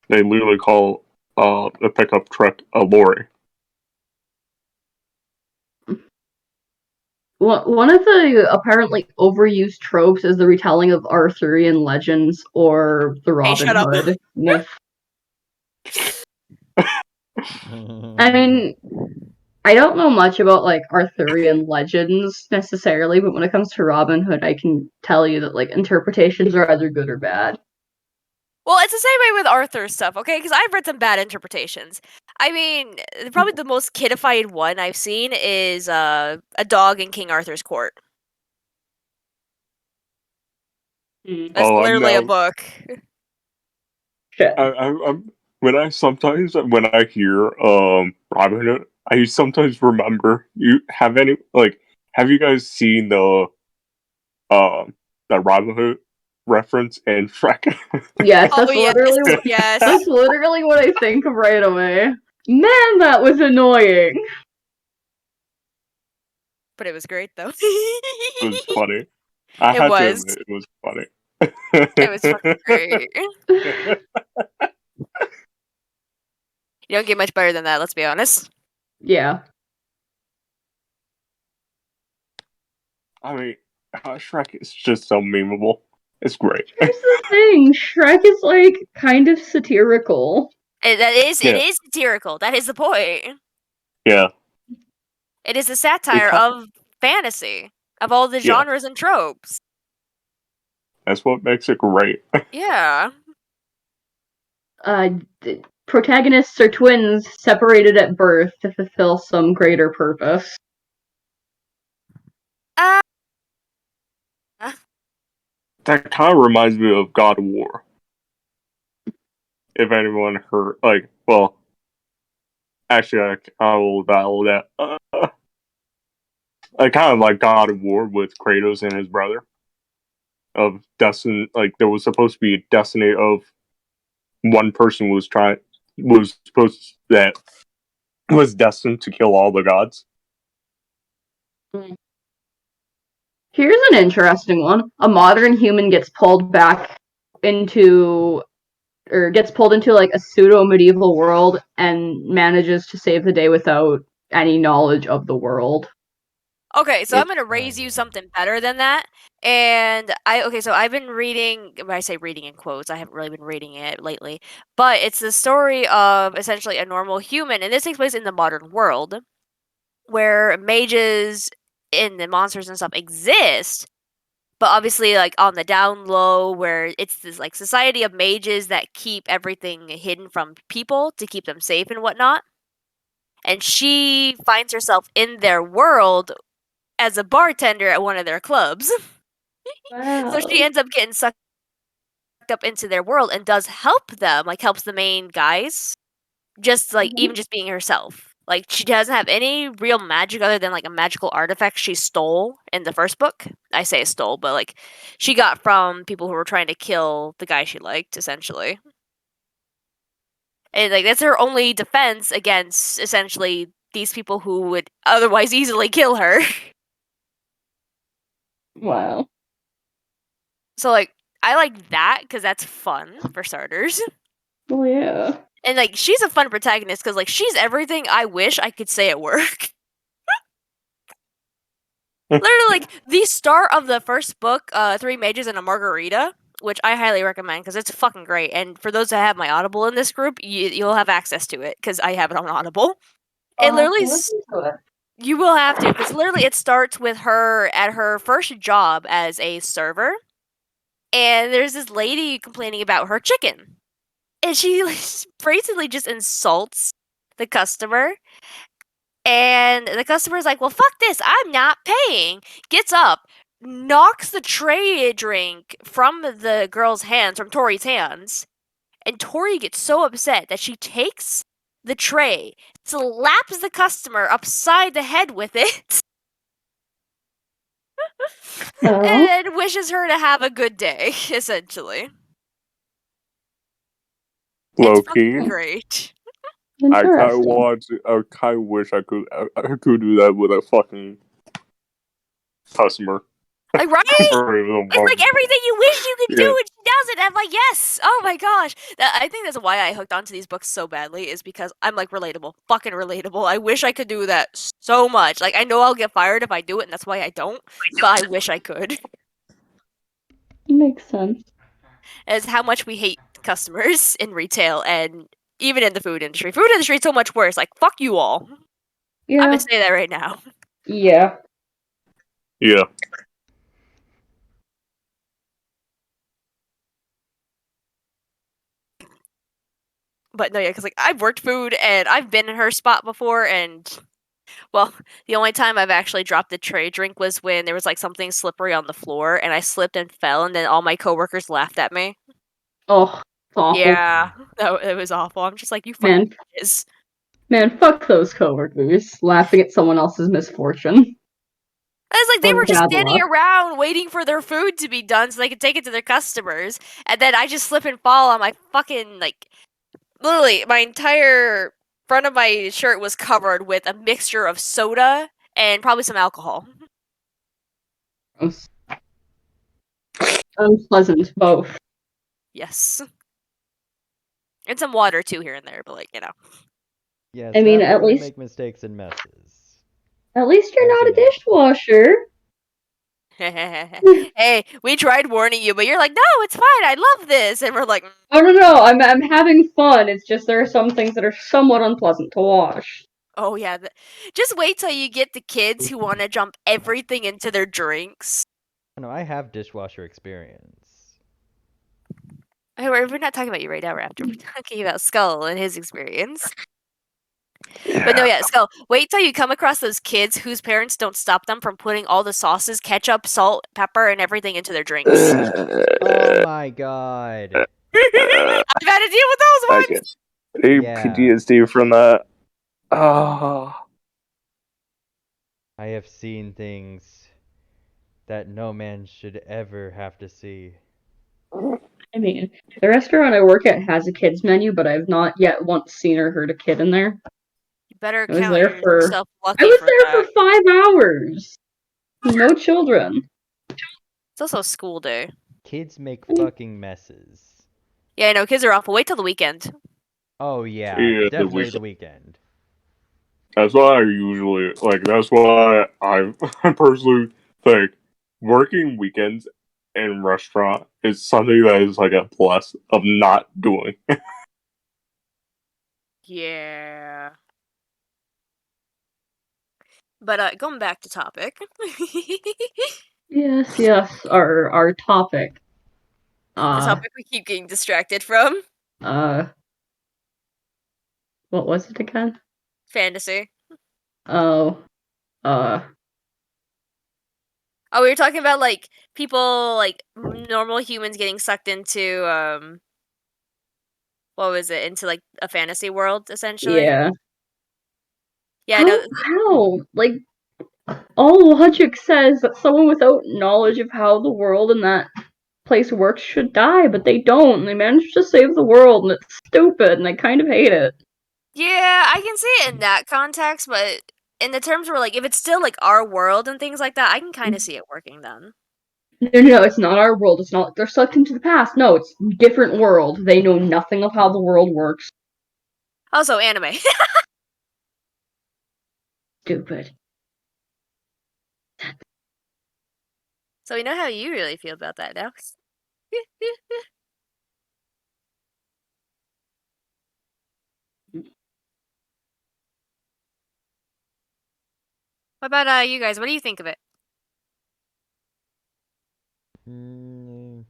They literally call a pickup truck a lorry. One of the apparently overused tropes is the retelling of Arthurian legends or the Hey, Robin shut up. Hood myth. I mean, I don't know much about like Arthurian legends necessarily, but when it comes to Robin Hood, I can tell you that like interpretations are either good or bad. Well, it's the same way with Arthur's stuff, okay? Because I've read some bad interpretations. I mean, probably the most kidified one I've seen is a dog in King Arthur's court. That's Oh, I'm literally a now. book. Shit. I'm when I sometimes when I hear Robin Hood, I sometimes remember. Have you guys seen the Robin Hood reference in Shrek? Yes, Oh yes, yes. that's literally what I think of right away. Man, that was annoying. But it was great though. It was funny. I It had to was. admit, it was funny. It was fucking great. You don't get much better than that, let's be honest. Yeah. I mean, Shrek is just so memeable. It's great. Here's the thing, Shrek is like kind of satirical. It Yeah. is satirical. That is the point. Yeah. It is a It satire kind of fantasy, of all the Yeah. genres and tropes. That's what makes it great. Yeah. Protagonists are twins separated at birth to fulfill some greater purpose. Uh, That kind of reminds me of God of War. If anyone heard, actually, I will battle that. I kind of like God of War with Kratos and his brother. Of Destiny, like there was supposed to be a destiny of one person was supposed that was destined to kill all the gods. Here's an interesting one. A modern human gets pulled back into or gets pulled into like a pseudo medieval world and manages to save the day without any knowledge of the world. okay, so I'm It's gonna raise you something better than that. And so I've been reading. When I say reading in quotes, I haven't really been reading it lately. But it's the story of essentially a normal human, and this takes place in the modern world, where mages and the monsters and stuff exist, but obviously like on the down low, where it's this like society of mages that keep everything hidden from people to keep them safe and whatnot. And she finds herself in their world as a bartender at one of their clubs. So Wow. she ends up getting sucked up into their world and does help them, like helps the main guys, just like even just being herself. Like she doesn't have any real magic other than like a magical artifact she stole in the first book. I say stole, but like she got from people who were trying to kill the guy she liked, essentially. And like that's her only defense against essentially these people who would otherwise easily kill her. Wow. So like I like that because that's fun for starters. Oh yeah. And like she's a fun protagonist because like she's everything I wish I could say at work. Literally, like the star of the first book, Three Mages and a Margarita, which I highly recommend because it's fucking great. And for those that have my Audible in this group, you'll have access to it because I have it on Audible. It I'll have literally, to listen to it. you will have to because literally it starts with her at her first job as a server, and there's this lady complaining about her chicken, and she like, basically just insults the customer. And the customer's like, well, fuck this. I'm not paying. Gets up, knocks the tray drink from the girl's hands, from Tori's hands. And Tori gets so upset that she takes the tray, slaps the customer upside the head with it, Oh, and wishes her to have a good day, essentially. It's low key. fucking great. interesting. I kind of wish I could do that with a fucking customer. Like, right? Or even It's like everything you wish you could do, Yeah. and she does it. I'm like, yes. Oh my gosh. I think that's why I hooked onto these books so badly, is because I'm like relatable, fucking relatable. I wish I could do that so much. Like, I know I'll get fired if I do it, and that's why I don't. But I wish I could. Makes sense. As how much we hate customers in retail and even in the food industry. Food industry is so much worse. Like, fuck you all. I'm Yeah. gonna say that right now. Yeah. Yeah. But no, yeah, because like I've worked food and I've been in her spot before, and well, the only time I've actually dropped a tray drink was when there was like something slippery on the floor and I slipped and fell, and then all my coworkers laughed at me. Oh, it's awful. Yeah, it was awful. I'm just like, you fucking Man, bitches. Man, fuck those coworkers laughing at someone else's misfortune. It's like they Or were just bad standing luck. around waiting for their food to be done so they could take it to their customers, and then I just slip and fall on my fucking, like, literally, my entire front of my shirt was covered with a mixture of soda and probably some alcohol. Gross. Unpleasant, both. Yes. And some water too here and there, but, like, you know. Yes, I mean, have at fun and least make mistakes and messes. you're As not you a know. dishwasher. Hey, we tried warning you, but you're like, no, it's fine, I love this. And we're like, Oh no, I'm having fun. It's just there are some things that are somewhat unpleasant to wash. oh yeah. Just wait till you get the kids who want to jump everything into their drinks. I know, I have dishwasher experience. Hey, we're not talking about you right now, Raptor. We're talking about Skull and his experience. But no, yeah, Skull, wait till you come across those kids whose parents don't stop them from putting all the sauces, ketchup, salt, pepper, and everything into their drinks. Oh my god. I've had to deal with those I ones! guess. A Yeah. PTSD from that. Ah. I have seen things that no man should ever have to see. I mean, the restaurant I work at has a kids menu, but I've not yet once seen or heard a kid in there. You better I was count there for yourself I lucky was for there that. for 5 hours. No children. It's also school day. Kids make fucking messes. Yeah, I know, kids are awful. Wait till the weekend. Oh yeah, Yeah, definitely the weekend. that's why I usually like. That's why I I personally think working weekends in restaurant is something that is like a plus of not doing. Yeah. But going back to topic. Yes, our topic. The topic we keep getting distracted from. Uh what was it again? Fantasy. Oh, Oh, we were talking about like people, like normal humans getting sucked into what was it? Into like a fantasy world, essentially. yeah. Yeah, no. How? Like, all logic says that someone without knowledge of how the world in that place works should die, but they don't. And they manage to save the world, and it's stupid, and I kind of hate it. Yeah, I can see it in that context, but in the terms where like if it's still like our world and things like that, I can kind of see it working then. No, it's not our world. It's not. They're sucked into the past. No, it's different world. They know nothing of how the world works. Also, anime. Stupid. So we know how you really feel about that now. What about you guys? What do you think of it? Mm,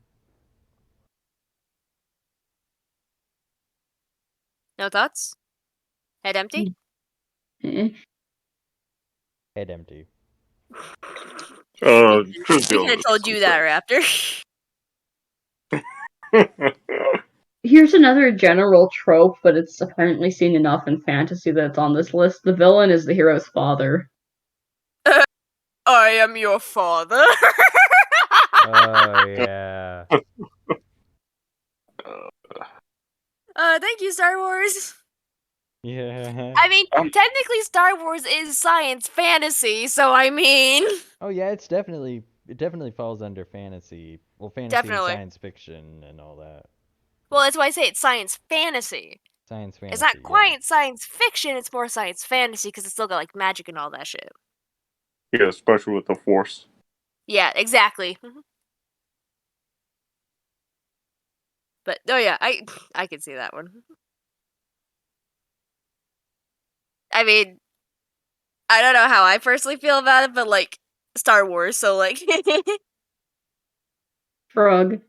No thoughts? Head empty? Eh. head empty. Just We be could have told you that, Raptor. honest. Here's another general trope, but it's apparently seen enough in fantasy that it's on this list. The villain is the hero's father. I am your father. Oh yeah. Thank you, Star Wars. Yeah. I mean, technically Star Wars is science fantasy, so I mean... Oh yeah, it definitely falls under fantasy. Well, fantasy and Definitely. science fiction and all that. Well, that's why I say it's science fantasy. Science It's fantasy, not yeah. quite science fiction, it's more science fantasy because it's still got, like, magic and all that shit. Yeah, especially with the Force. Yeah, exactly. But, oh yeah, I can see that one. I mean, I don't know how I personally feel about it, but, like, Star Wars, so, like... Shrug.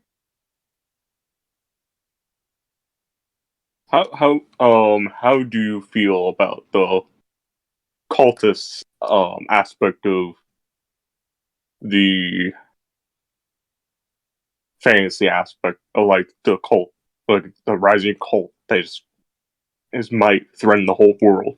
How do you feel about the cultist aspect of the fantasy aspect of like the cult, like the rising cult that is might threaten the whole world?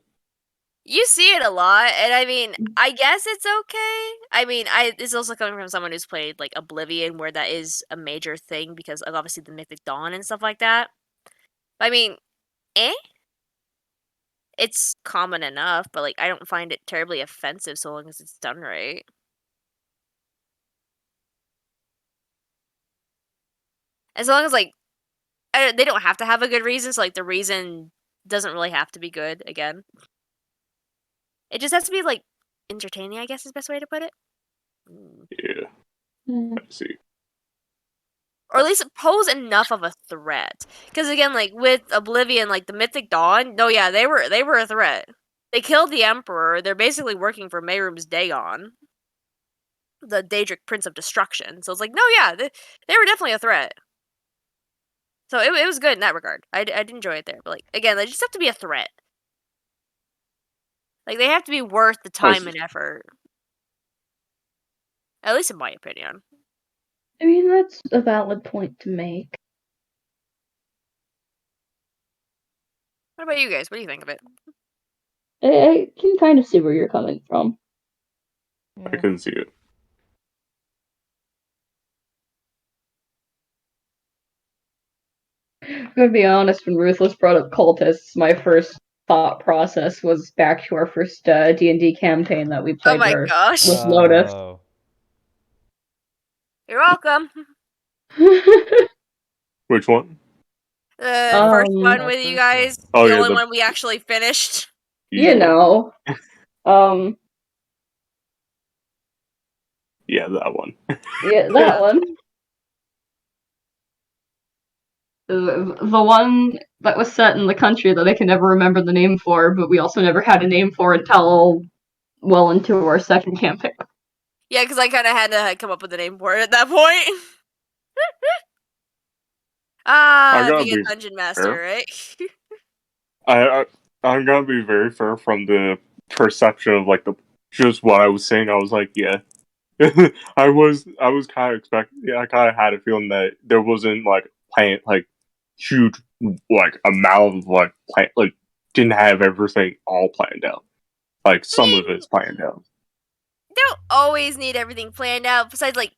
You see it a lot, and I mean, I guess it's okay. I mean, it's also coming from someone who's played like Oblivion, where that is a major thing because of obviously the Mythic Dawn and stuff like that. I mean, eh? It's common enough, but like I don't find it terribly offensive so long as it's done right. As long as like they don't have to have a good reason, so like the reason doesn't really have to be good. Again, it just has to be like entertaining. I guess is the best way to put it. Yeah, Mm. I see. Or at least pose enough of a threat. Because again, like with Oblivion, like the Mythic Dawn, no, yeah, they were a threat. They killed the Emperor. They're basically working for Mehrum's Dagon, the Daedric Prince of Destruction. So it's like, no, yeah, they were definitely a threat. So it was good in that regard. I did enjoy it there. But like again, they just have to be a threat. Like they have to be worth the I time see. and effort. At least in my opinion. I mean, that's a valid point to make. What about you guys? What do you think of it? I can kind of see where you're coming from. I Yeah. couldn't see it. I'm gonna be honest, when Ruthless brought up cultists, my first thought process was back to our first D&D campaign that we Oh played my where gosh. with Lotus. Oh. You're welcome. Which one? The first um, one Our with you first guys. one. Oh The yeah, only the one we actually finished. you yeah, know, um, yeah, that one. yeah, that one. The one that was set in the country that I can never remember the name for, but we also never had a name for until well into our second campaign. Yeah, because I kind of had to come up with a name for it at that point. I gotta being a be dungeon master, fair. right? I'm gonna be very fair from the perception of like the just what I was saying. I was like, yeah, I was kind of expecting. Yeah, I kind of had a feeling that there wasn't like plan like huge like amount of like plan like didn't have everything all planned out. Like I some of mean, it's planned out. don't always need everything planned out. Besides, like,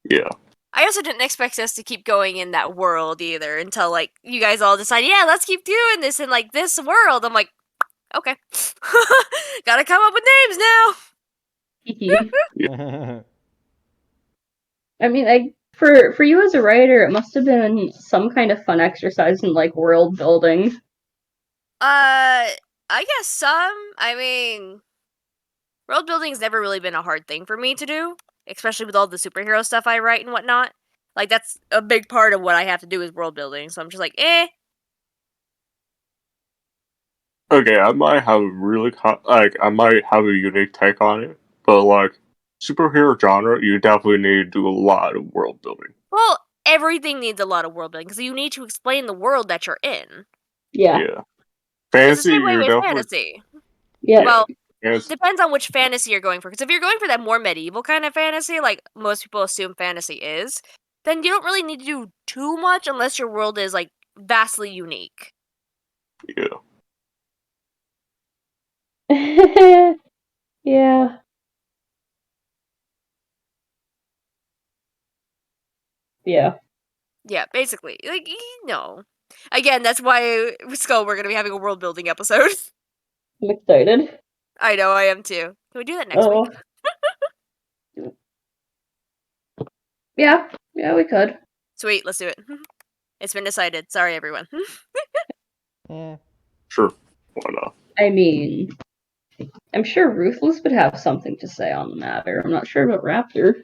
Yeah. I also didn't expect us to keep going in that world either until like you guys all decide, yeah, let's keep doing this in like this world. I'm like, okay, gotta come up with names now. I mean, for you as a writer, it must have been some kind of fun exercise in like world building. I guess some. I mean, world building's never really been a hard thing for me to do, especially with all the superhero stuff I write and whatnot. Like that's a big part of what I have to do is world building. So I'm just like, eh. Okay, I might have a like I might have a unique take on it, but like superhero genre, you definitely need to do a lot of world building. Well, everything needs a lot of world building because you need to explain the world that you're in. Yeah, Yeah, It's the fantasy, same way you're with definitely fantasy. yeah. yeah. Well, Yes, depends on which fantasy you're going for. Because if you're going for that more medieval kind of fantasy, like most people assume fantasy is, then you don't really need to do too much unless your world is like vastly unique. yeah. Yeah. Yeah. Yeah, basically, like Again, that's why Skull we're gonna be having a world building episode. I'm excited. I know I am too. Can we do that next week? Oh. Yeah. Yeah, we could. Sweet, let's do it. It's been decided. Sorry, everyone. Yeah. Sure, why not? I mean, I'm sure Ruthless would have something to say on the matter. I'm not sure about Raptor.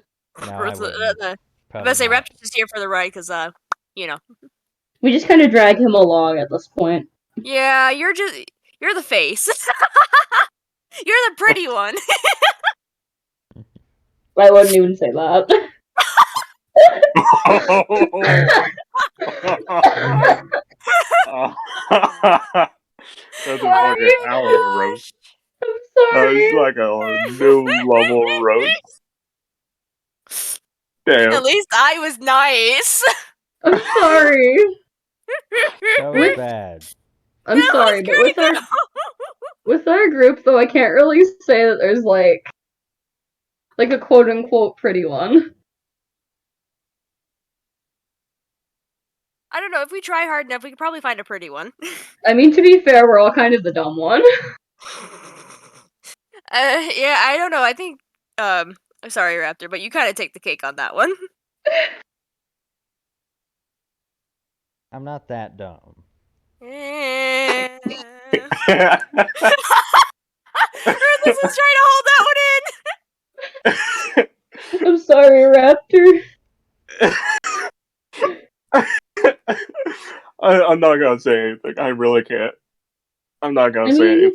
No, I wouldn't. I'm Probably gonna say not. Raptor's just here for the ride because, you know. We just kind of drag him along at this point. Yeah, you're the face. You're the pretty one. I wouldn't even say that. That's a Oh fucking Sorry. my Alan roast. gosh. I'm It's sorry. like a new level roast. At Damn. least I was nice. I'm sorry. That was With bad. I'm That was sorry, but with great our though. With our group, though, I can't really say that there's like a quote unquote pretty one. I don't know. If we try hard enough, we could probably find a pretty one. I mean, to be fair, we're all kind of the dumb one. Yeah, I don't know. I think, I'm sorry, Raptor, but you kind of take the cake on that one. I'm not that dumb. Ruthless Yeah. is trying to hold that one in. I'm sorry, Raptor. I'm not gonna say anything. I really can't. I'm not gonna I say mean,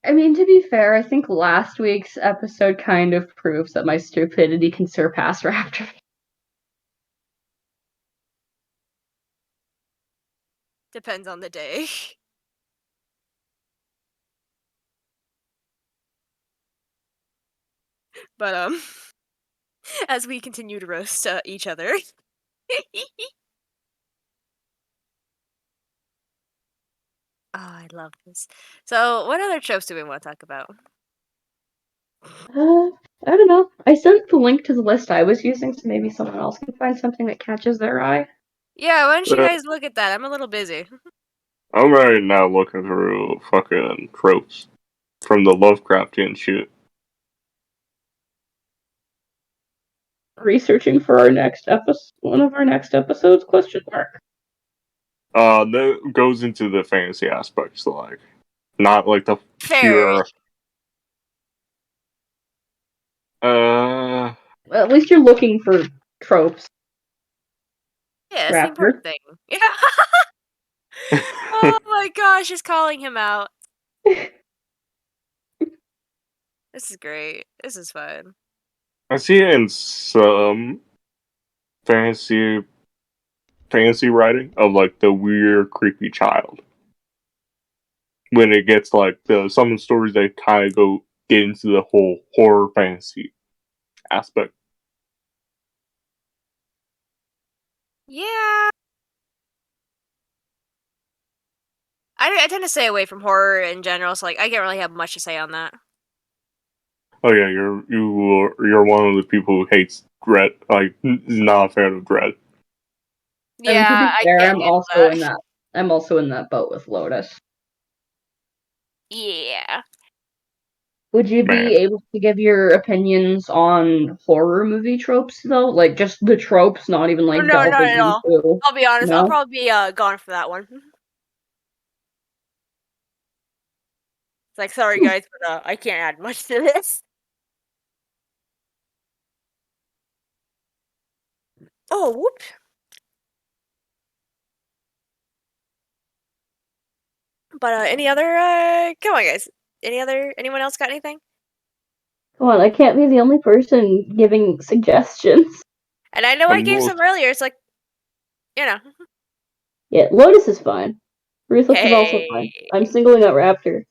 anything. to be fair, I think last week's episode kind of proves that my stupidity can surpass Raptor. Depends on the day. But as we continue to roast each other. Oh, I love this. So, what other tropes do we want to talk about? I don't know. I sent the link to the list I was using, so maybe someone else can find something that catches their eye. Yeah, why don't you Uh, guys look at that? I'm a little busy. I'm right now looking through fucking tropes from the Lovecraftian shit. Researching for our next episode, one of our next episodes? Question mark. That goes into the fantasy aspects, like not like the Fair. pure. Uh, Well, at least you're looking for tropes, Yeah, that's the Raptor. important thing. Yeah. Oh my gosh, she's calling him out. This is great. This is fun. I see it in some fantasy writing of like the weird, creepy child. When it gets like some of the stories that kind of get into the whole horror fantasy aspect. Yeah. I tend to stay away from horror in general, so like I can't really have much to say on that. Oh yeah, you're one of the people who hates Dread. Like, is not a fan of Dread. I mean, to Yeah, be I fair, can't I'm handle also that. in that. I'm also in that boat with Lotus. Yeah. Would you Man, be able to give your opinions on horror movie tropes though? Like just the tropes, not even like No, not delving at all. into. I'll be honest. I'll No. probably be gone for that one. It's like, sorry guys, but I can't add much to this. Oh, whoop. But any other? Come on, guys. Anyone else got anything? Come on, I can't be the only person giving suggestions. And I know I I'm gave most some earlier. It's like, you know, Yeah, Lotus is fine. Ruthless is also fine. hey. I'm singling out Raptor.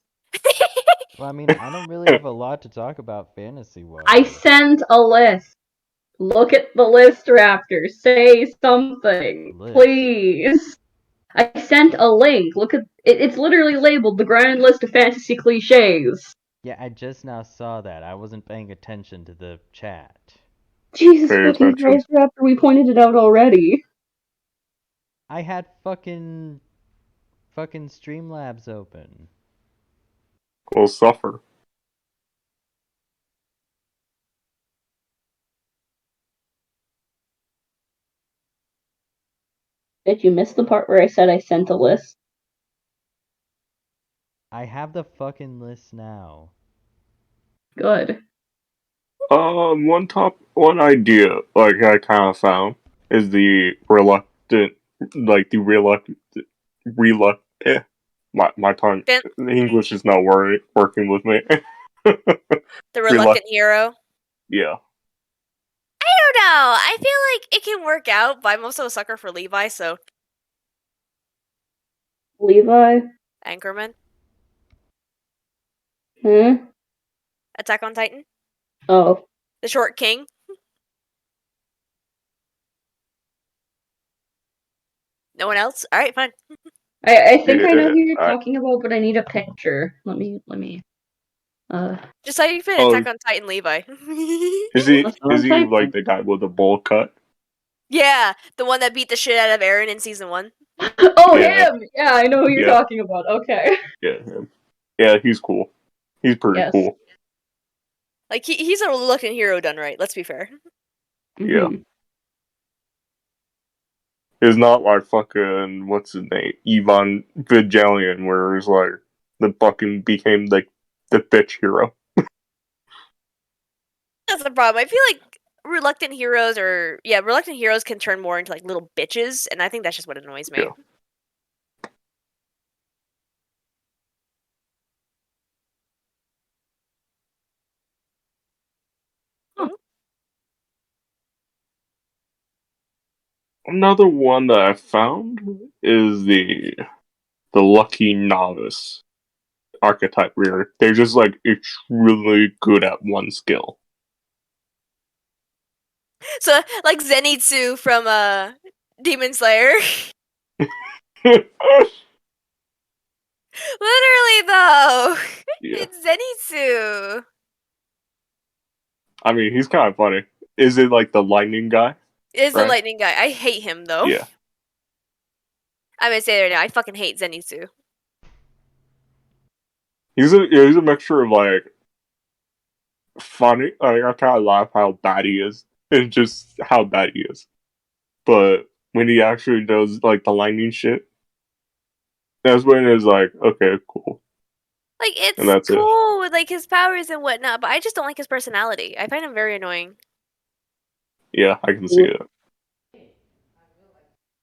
Well, I mean, I don't really have a lot to talk about fantasy I wise. sent a list. Look at the list, Raptor. Say something, List. please. I sent a link. Look at it. It's literally labeled the grand list of fantasy cliches. Yeah, I just now saw that. I wasn't paying attention to the chat. Jesus pay fucking attention. Christ, Raptor, we pointed it out already. I had fucking Streamlabs open. Will suffer. Did you miss the part where I said I sent a list? I have the fucking list now. Good. One idea like I kind of found is the reluctant, like the reluctant. My tongue, The English is not working with me. reluctant hero. Yeah. I don't know. I feel like it can work out, but I'm also a sucker for Levi, so Levi? Anchorman, Huh? Attack on Titan, Oh. the Short King. No one else? All right, fine. I think I know Yeah. who you're talking about, but I need a picture. Let me. Just how you fit Oh, Attack on Titan Levi. is he That's is what he I'm like the guy with the bowl cut? Yeah, the one that beat the shit out of Eren in season 1. Oh, Yeah, him! Yeah, I know who you're yeah, talking about. Okay. yeah, him. Yeah, he's cool. He's pretty Yes. cool. Like he's a looking hero done right. Let's be fair. Yeah. Mm-hmm. It's not like fucking what's his name, Ivan Vigilian, where it's like the fucking became like the bitch hero. That's the problem. I feel like reluctant heroes can turn more into like little bitches, and I think that's just what annoys me. Yeah. Mhm. Another one that I found is the lucky novice archetype where they're just like extremely good at one skill. So like Zenitsu from Demon Slayer. Literally though, Yeah. it's Zenitsu. I mean, he's kind of funny. Is it like the lightning guy? Is the Right? lightning guy. I hate him though. Yeah. I'm gonna say it right now. I fucking hate Zenitsu. He's a mixture of like funny. Like, I kind of laugh how bad he is, and just how bad he is. But when he actually does like the lightning shit, that's when it's like, okay, cool, Like and it's that's it. cool with like his powers and whatnot, but I just don't like his personality. I find him very annoying. Yeah, I can see it.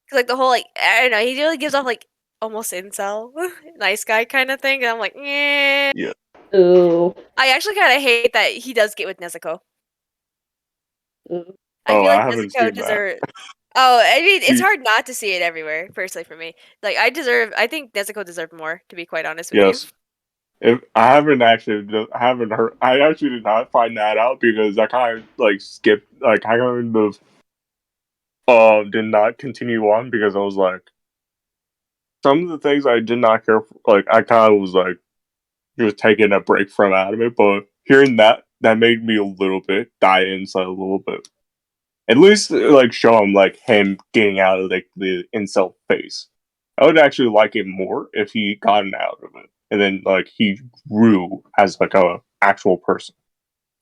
Cause like the whole like I don't know, he really gives off like almost incel, nice guy kind of thing. And I'm like, yeah. Yeah. Ooh. I actually kind of hate that he does get with Nezuko. Ooh. I Oh, feel I like haven't Nezuko seen that. deserves. Oh, I mean, it's He, hard not to see it everywhere. Personally, for me, like I think Nezuko deserved more. To be quite honest with you. yes. If I haven't actually, I haven't heard. I actually did not find that out because I kind of like skipped. Like I kind of did not continue on because I was like some of the things I did not care for. Like I kind of was like just taking a break from anime, but hearing that made me a little bit die inside a little bit. At least like show him like him getting out of like the incel phase. I would actually like it more if he gotten out of it, and then like he grew as like a actual person,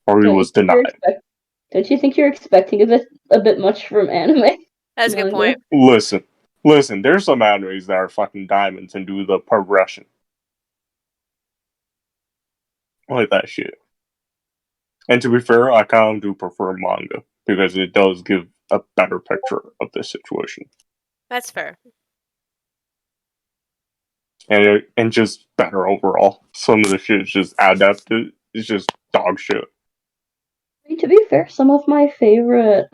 or he Don't you was think you're denied. expect? Don't you think you're expecting a bit much from anime? That's a good Manga? point. Listen. There's some animes that are fucking diamonds and do the progression like that shit. And to be fair, I kind of do prefer manga because it does give a better picture of the situation, That's fair. and just better overall. Some of the shit is just adapted. It's just dog shit. I mean, to be fair, some of my favorite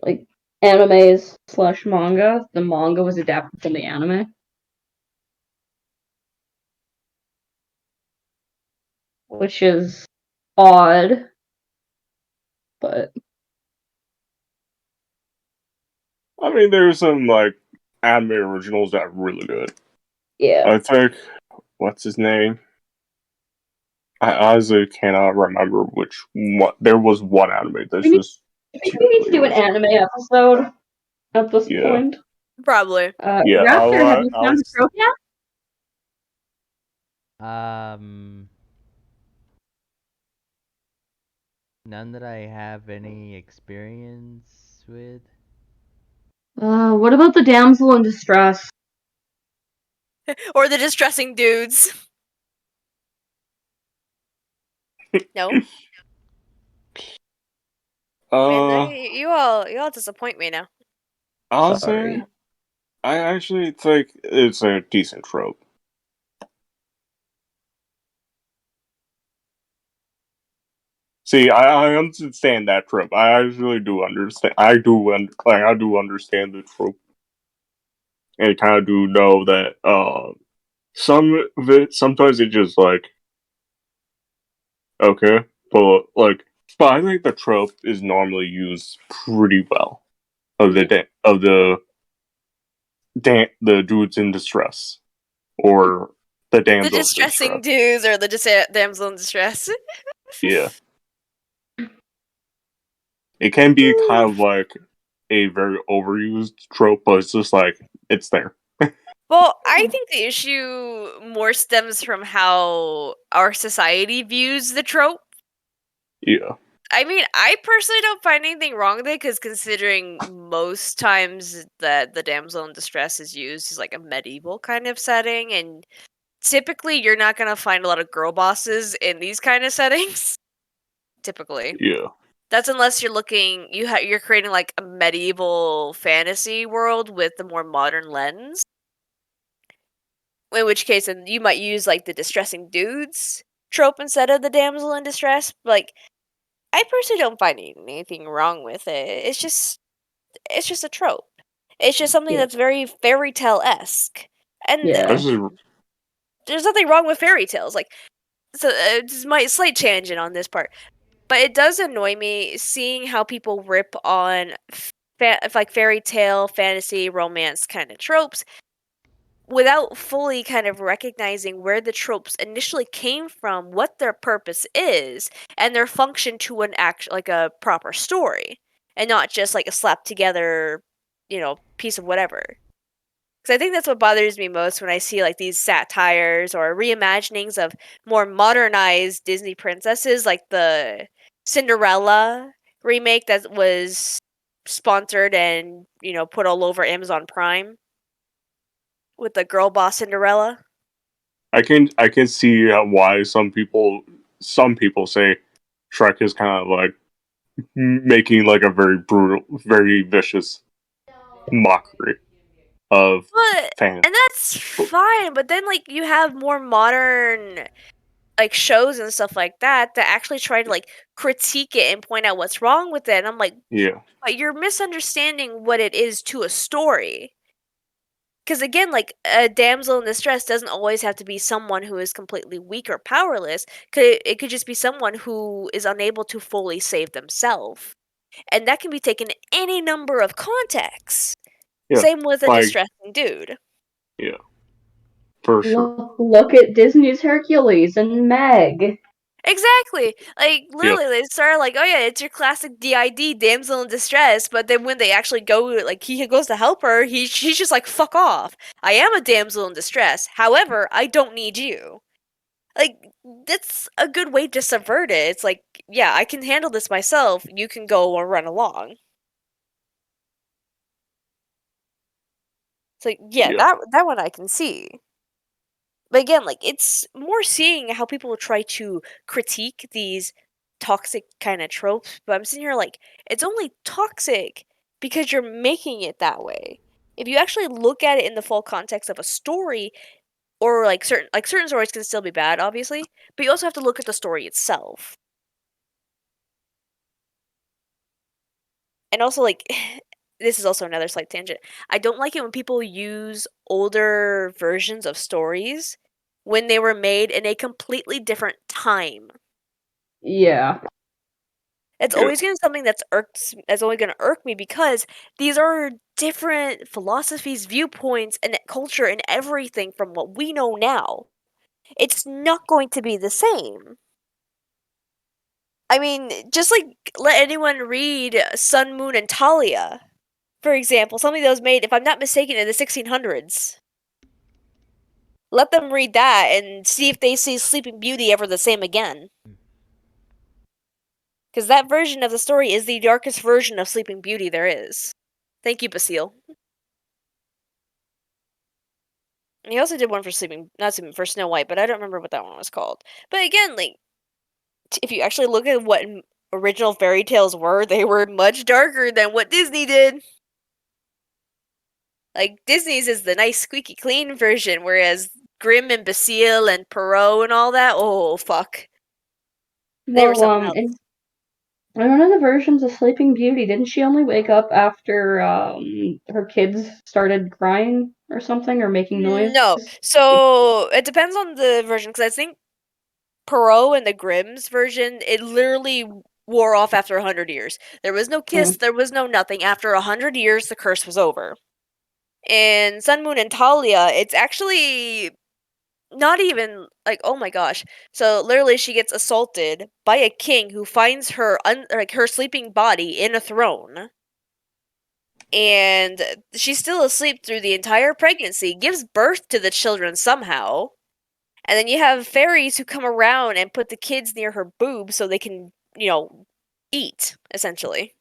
like animes slash manga, the manga was adapted from the anime, which is odd, but I mean, there's some like anime originals that are really good. yeah. I think what's his name? I honestly cannot remember which one. There was one anime that's We need, just I think too we need to do an original. anime episode at this Yeah, point. Probably. yeah. Raptor, have you found a trope yet? Um, none that I have any experience with. What about the damsel in distress? Or the distressing dudes. No, man, uh, you all disappoint me now. honestly, Sorry. I actually think it's a decent trope. See, I understand that trope. I actually do understand. I do understand the trope, and kind of do know that some of it sometimes it just like okay, but I think the trope is normally used pretty well of the the dudes in distress or the The damsel in distressing distress. dudes or the damsel in distress. Yeah, it can be kind of like a very overused trope, but it's just like it's there. Well, I think the issue more stems from how our society views the trope. Yeah, I mean, I personally don't find anything wrong with it because considering most times that the damsel in distress is used as like a medieval kind of setting, and typically you're not gonna find a lot of girl bosses in these kind of settings. Typically, yeah, that's unless you're looking you're creating like a medieval fantasy world with a more modern lens. In which case, then you might use like the distressing dudes trope instead of the damsel in distress. Like, I personally don't find anything wrong with it. It's just a trope. It's just something Yeah. that's very fairy tale esque, and Yeah. this is there's nothing wrong with fairy tales. Like, so just my slight tangent on this part, but it does annoy me seeing how people rip on like fairy tale, fantasy, romance kind of tropes without fully kind of recognizing where the tropes initially came from, what their purpose is, and their function to an act like a proper story, and not just like a slap together, piece of whatever. Because I think that's what bothers me most when I see like these satires or reimaginings of more modernized Disney princesses, like the Cinderella remake that was sponsored and put all over Amazon Prime with the girl boss Cinderella. I can see why some people say Shrek is kind of like making like a very brutal, very vicious mockery of But fans. and that's fine, but then like you have more modern like shows and stuff like that that actually try to like critique it and point out what's wrong with it. And I'm like, Yeah, but you're misunderstanding what it is to a story. Because again, like a damsel in distress doesn't always have to be someone who is completely weak or powerless. It could just be someone who is unable to fully save themselves. And that can be taken in any number of contexts. yeah, Same with a like distressing dude. yeah, for sure. Look at Disney's Hercules and Meg. Exactly. Like Yeah, literally, they start like, oh yeah, it's your classic DID damsel in distress. But then when they actually go, like he goes to help her, she's just like, fuck off. I am a damsel in distress. However, I don't need you. Like that's a good way to subvert it. It's like, yeah, I can handle this myself. You can go or run along. It's like, yeah, yeah, that one I can see. But again, like it's more seeing how people try to critique these toxic kind of tropes. But I'm sitting here like it's only toxic because you're making it that way. If you actually look at it in the full context of a story, or like certain stories can still be bad, obviously, but you also have to look at the story itself. And also like this is also another slight tangent. I don't like it when people use older versions of stories when they were made in a completely different time. Yeah. It's yeah, always gonna be something that's only gonna irk me because these are different philosophies, viewpoints, and culture and everything from what we know now. It's not going to be the same. I mean, just like let anyone read Sun, Moon, and Talia, for example, something that was made, if I'm not mistaken, in the 1600s. Let them read that and see if they see Sleeping Beauty ever the same again. Because that version of the story is the darkest version of Sleeping Beauty there is. Thank you, Basile. And he also did one for for Snow White, but I don't remember what that one was called. But again, like, if you actually look at what original fairy tales were, they were much darker than what Disney did. Like, Disney's is the nice, squeaky clean version, whereas Grimm and Basile and Perrault and all that, oh, fuck. They were Well, something else. in one of the versions of Sleeping Beauty, didn't she only wake up after her kids started crying or something or making noise? No. So, it depends on the version, because I think Perrault and the Grimm's version, it literally wore off after 100 years. There was no kiss, Mm. there was no nothing. After 100 years, the curse was over. In Sun, Moon, and Talia, it's actually not even like, oh my gosh. So literally, she gets assaulted by a king who finds her like her sleeping body in a throne, and she's still asleep through the entire pregnancy. Gives birth to the children somehow, and then you have fairies who come around and put the kids near her boobs so they can, eat essentially.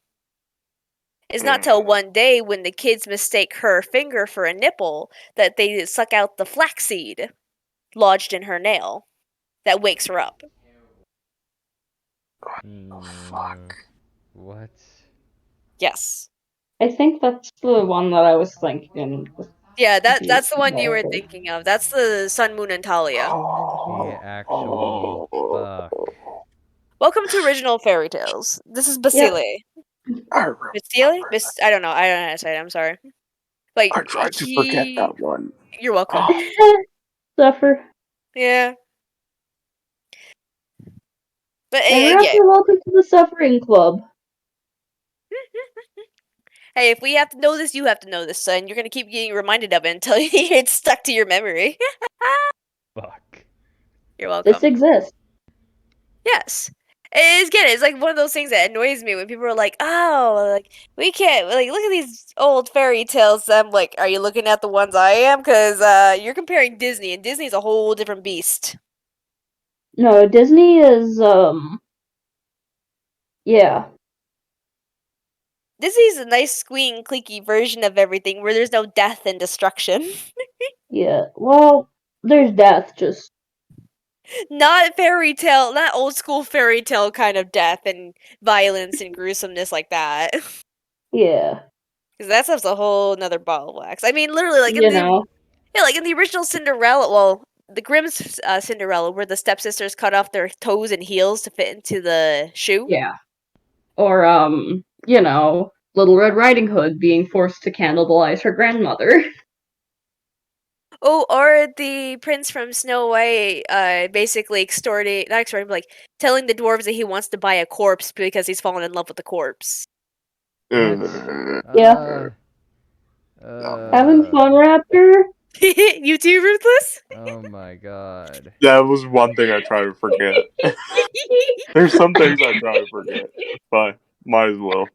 It's not till one day when the kids mistake her finger for a nipple that they suck out the flaxseed lodged in her nail that wakes her up. Mm, what? Yes. I think that's the one that I was thinking. Yeah, that's the one you were thinking of. That's the Sun, Moon, and Talia. She actually fuck. Welcome to Original Fairy Tales. This is Yep. Basile. Basile? I don't know. I don't know how to say it. I'm sorry. Like, I tried to forget that one. You're welcome. Suffer. Yeah. But And yeah. you're welcome to the Suffering Club. Hey, if we have to know this, you have to know this, son. You're gonna keep getting reminded of it until it's stuck to your memory. Fuck. You're welcome. This exists. Yes. It's like one of those things that annoys me when people are like, "Oh, like we can't like look at these old fairy tales." I'm like, "Are you looking at the ones I am? Because you're comparing Disney, and Disney's a whole different beast." No, Disney is yeah. Disney's a nice, squeaky, cliquey version of everything where there's no death and destruction. Yeah. Well, there's death, just Not fairy tale, not old school fairy tale kind of death and violence and gruesomeness like that. yeah. Because that stuff's a whole nother ball of wax. I mean, literally, like in You the know. like in the original Cinderella, well, the Grimm's Cinderella, where the stepsisters cut off their toes and heels to fit into the shoe. Yeah. Or you know, Little Red Riding Hood being forced to cannibalize her grandmother. Oh, or the prince from Snow White, basically not extorting, but like telling the dwarves that he wants to buy a corpse because he's fallen in love with the corpse. What? Yeah. Having Uh. fun, Raptor? You too, Ruthless? Oh my god. That was one thing I try to forget. There's some things I try to forget, but might as well.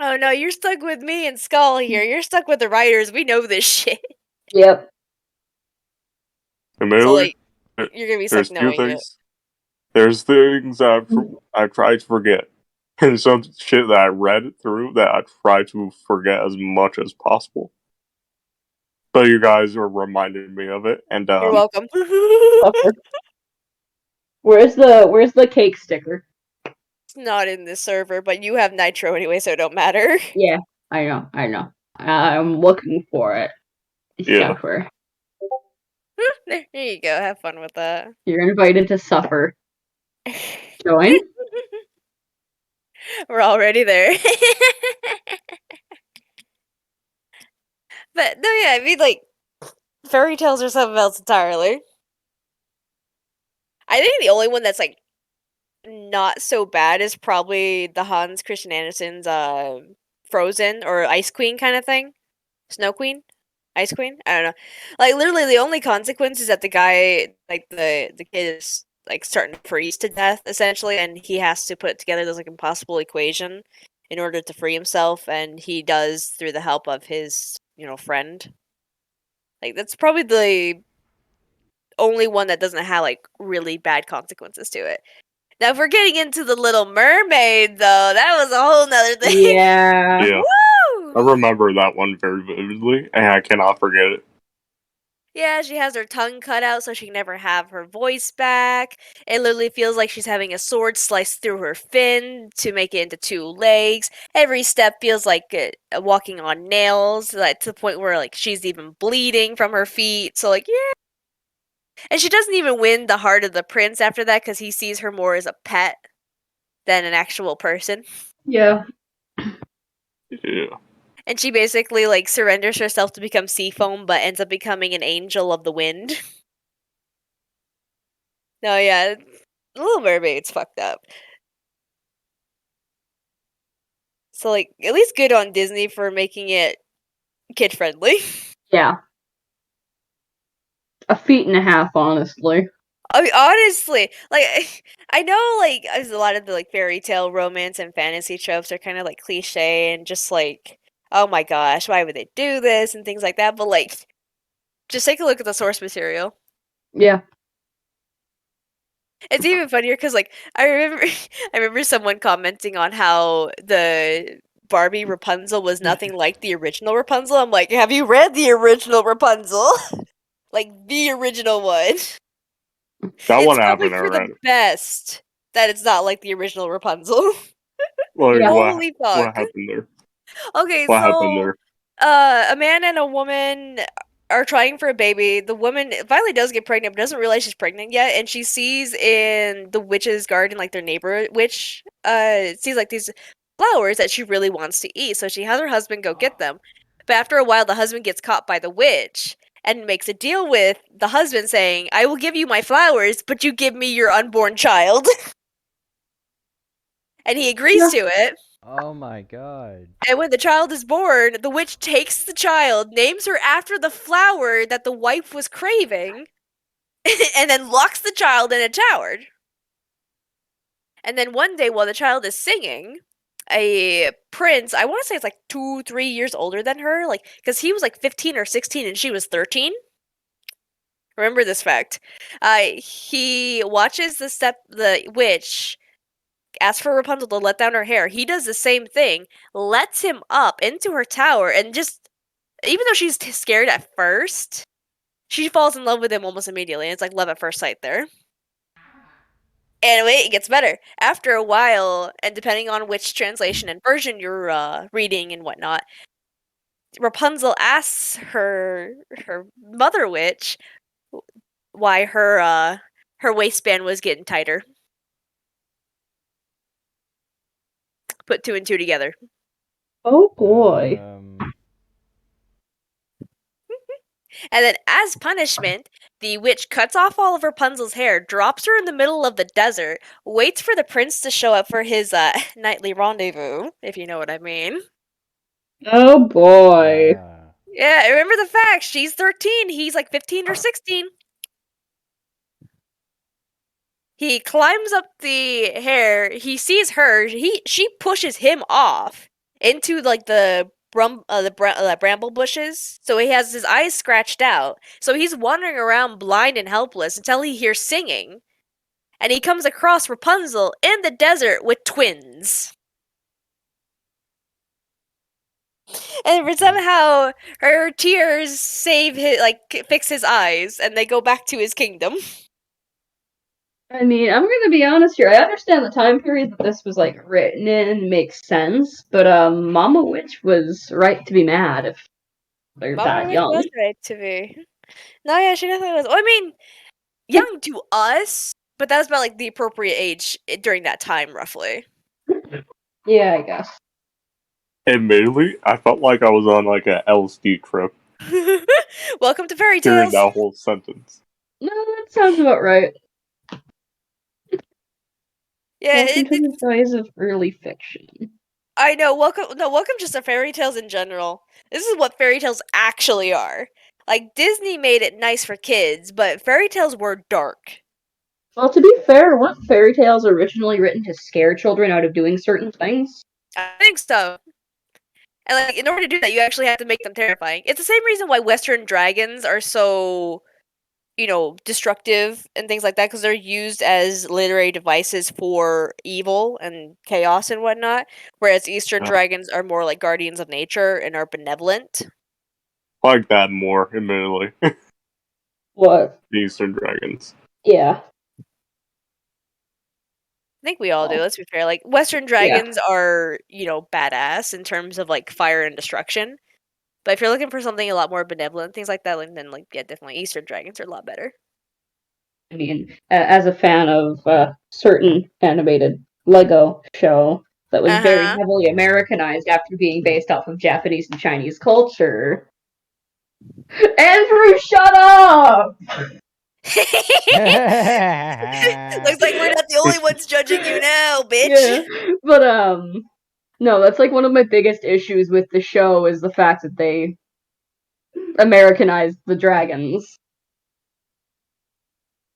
Oh no, you're stuck with me and Skull here. You're stuck with the writers. We know this shit. Yep. So Admittedly, like, you're gonna be stuck there's few knowing it. things. There's things I try to forget, and some shit that I read through that I try to forget as much as possible. But you guys are reminding me of it, and You're welcome. Suffer. Where's the cake sticker? It's not in this server, but you have Nitro anyway, so it don't matter. Yeah, I know. I'm looking for it. yeah, Suffer. There you go. Have fun with that. You're invited to suffer. Join? We're already there. But no, yeah, I mean, like, fairy tales are something else entirely. I think the only one that's like not so bad is probably the Hans Christian Andersen's Frozen or Ice Queen kind of thing. Snow Queen? Ice Queen? I don't know. Like literally the only consequence is that the guy like the kid is like starting to freeze to death essentially and he has to put together this like impossible equation in order to free himself and he does through the help of his, friend. Like that's probably the only one that doesn't have like really bad consequences to it. Now, if we're getting into the Little Mermaid, though, that was a whole nother thing. Yeah. yeah. I Woo! remember that one very vividly, and I cannot forget it. Yeah, she has her tongue cut out so she can never have her voice back. It literally feels like she's having a sword sliced through her fin to make it into two legs. Every step feels like walking on nails, like to the point where like she's even bleeding from her feet. So like, yeah. And she doesn't even win the heart of the prince after that because he sees her more as a pet than an actual person. Yeah. Yeah. And she basically like surrenders herself to become sea foam, but ends up becoming an angel of the wind. No, yeah, Little Mermaid's fucked up. So like, at least good on Disney for making it kid friendly. Yeah. 1.5 feet, honestly. I mean, honestly, like I know, like there's a lot of the like fairy tale romance and fantasy tropes are kind of like cliche and just like, oh my gosh, why would they do this and things like that. But like, just take a look at the source material. Yeah. It's even funnier because like I remember, I remember someone commenting on how the Barbie Rapunzel was nothing like the original Rapunzel. I'm like, have you read the original Rapunzel? Like the original one. That It's one probably happened for the already. best that it's not like the original Rapunzel. Like Yeah. Holy what fuck. happened there? Okay, What happened so there? a man and a woman are trying for a baby. The woman finally does get pregnant, but doesn't realize she's pregnant yet, and she sees in the witch's garden, like their neighbor witch, sees like these flowers that she really wants to eat. So she has her husband go get them. But after a while, the husband gets caught by the witch and makes a deal with the husband saying, I will give you my flowers, but you give me your unborn child. And he agrees Yeah. to it. Oh my god. And when the child is born, the witch takes the child, names her after the flower that the wife was craving, and then locks the child in a tower. And then one day, while the child is singing, a prince, I want to say it's like 2, 3 years older than her, like, because he was like 15 or 16 and she was 13. Remember this fact. He watches the witch asks for Rapunzel to let down her hair. He does the same thing, lets him up into her tower, and just even though she's scared at first, she falls in love with him almost immediately. And it's like love at first sight there. And wait, it gets better. After a while, and depending on which translation and version you're reading and whatnot, Rapunzel asks her mother witch why her waistband was getting tighter. Put two and two together. Oh boy. And then, as punishment, the witch cuts off all of Rapunzel's hair, drops her in the middle of the desert, waits for the prince to show up for his nightly rendezvous, if you know what I mean. Oh boy. Yeah, remember the fact, she's 13, he's like 15 or 16. He climbs up the hair, he sees her, she pushes him off into like the bramble bushes. So he has his eyes scratched out. So he's wandering around blind and helpless until he hears singing. And he comes across Rapunzel in the desert with twins. And somehow her tears fix his eyes and they go back to his kingdom. I mean, I'm gonna be honest here. I understand the time period that this was like written in makes sense, but Mama Witch was right to be mad if they're Mama that Witch young. was right to be. No, yeah, she definitely was. Well, I mean, young to us, but that was about like the appropriate age during that time, roughly. Yeah, I guess. Admittedly, I felt like I was on like a LSD trip Welcome to fairy hearing tales. that whole sentence. No, that sounds about right. Yeah, Welcome to the joys of early fiction. I know. Welcome just to fairy tales in general. This is what fairy tales actually are. Like Disney made it nice for kids, but fairy tales were dark. Well, to be fair, weren't fairy tales originally written to scare children out of doing certain things? I think so. And like in order to do that, you actually have to make them terrifying. It's the same reason why Western dragons are so, destructive and things like that, because they're used as literary devices for evil and chaos and whatnot. Whereas Eastern dragons are more like guardians of nature and are benevolent. I like that more, admittedly. What? The Eastern Dragons. Yeah. I think we all do. Let's be fair. Like Western dragons are, badass in terms of like fire and destruction. But if you're looking for something a lot more benevolent, things like that, then like yeah, definitely Eastern dragons are a lot better. I mean, as a fan of a certain animated Lego show that was very heavily Americanized after being based off of Japanese and Chinese culture. Andrew, shut up! Looks like we're not the only ones judging you now, bitch. Yeah, but no, that's like one of my biggest issues with the show is the fact that they Americanized the dragons.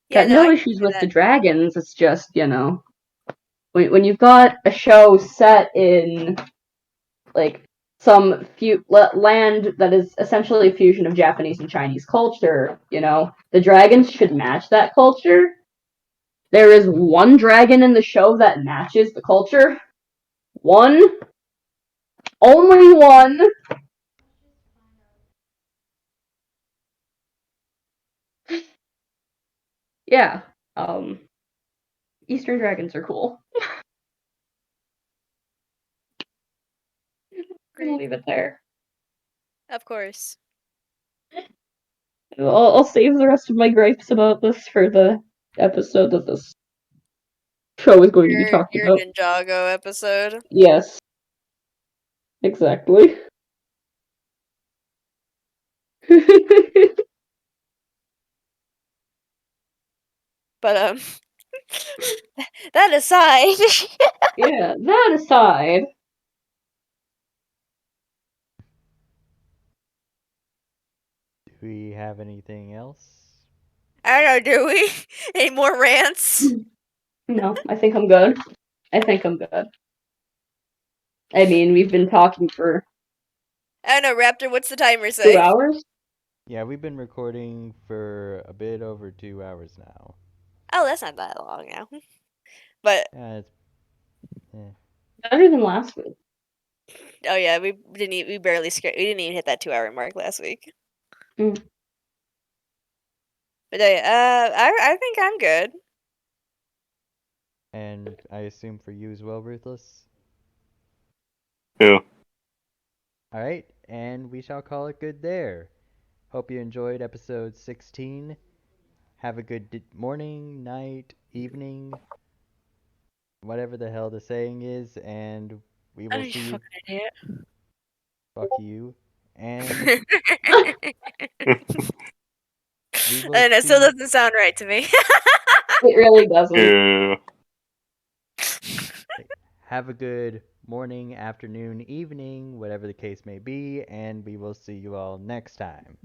Yeah, Got no, I no can issues see with the that. dragons. It's just, when you've got a show set in like some land that is essentially a fusion of Japanese and Chinese culture, the dragons should match that culture. There is one dragon in the show that matches the culture. One. Only one. Yeah. Eastern dragons are cool. I'm gonna Great. leave it there. Of course. I'll save the rest of my gripes about this for the episode that this show is going to be talked Your about. Ninjago episode. Yes, exactly. But that aside, Yeah, that aside, Do we have anything else? I don't know, do we? Any more rants? no, I think I'm good. I think I'm good. I mean, we've been talking for I don't know, Raptor, what's the timer 2 say? hours. Yeah, we've been recording for a bit over 2 hours now. Oh, that's not that long now. But Yeah, it's eh. Better than last week. oh yeah, we didn't even hit that 2 hour mark last week. Mm. But I think I'm good. And I assume for you as well, Ruthless. Yeah. All right, and we shall call it good there. Hope you enjoyed episode 16. Have a good morning, night, evening, whatever the hell the saying is, and we will Oh, you see you. fucking idiot. Fuck you. And I we will don't know, still see. doesn't sound right to me. It really doesn't. Yeah. Have a good morning, afternoon, evening, whatever the case may be, and we will see you all next time.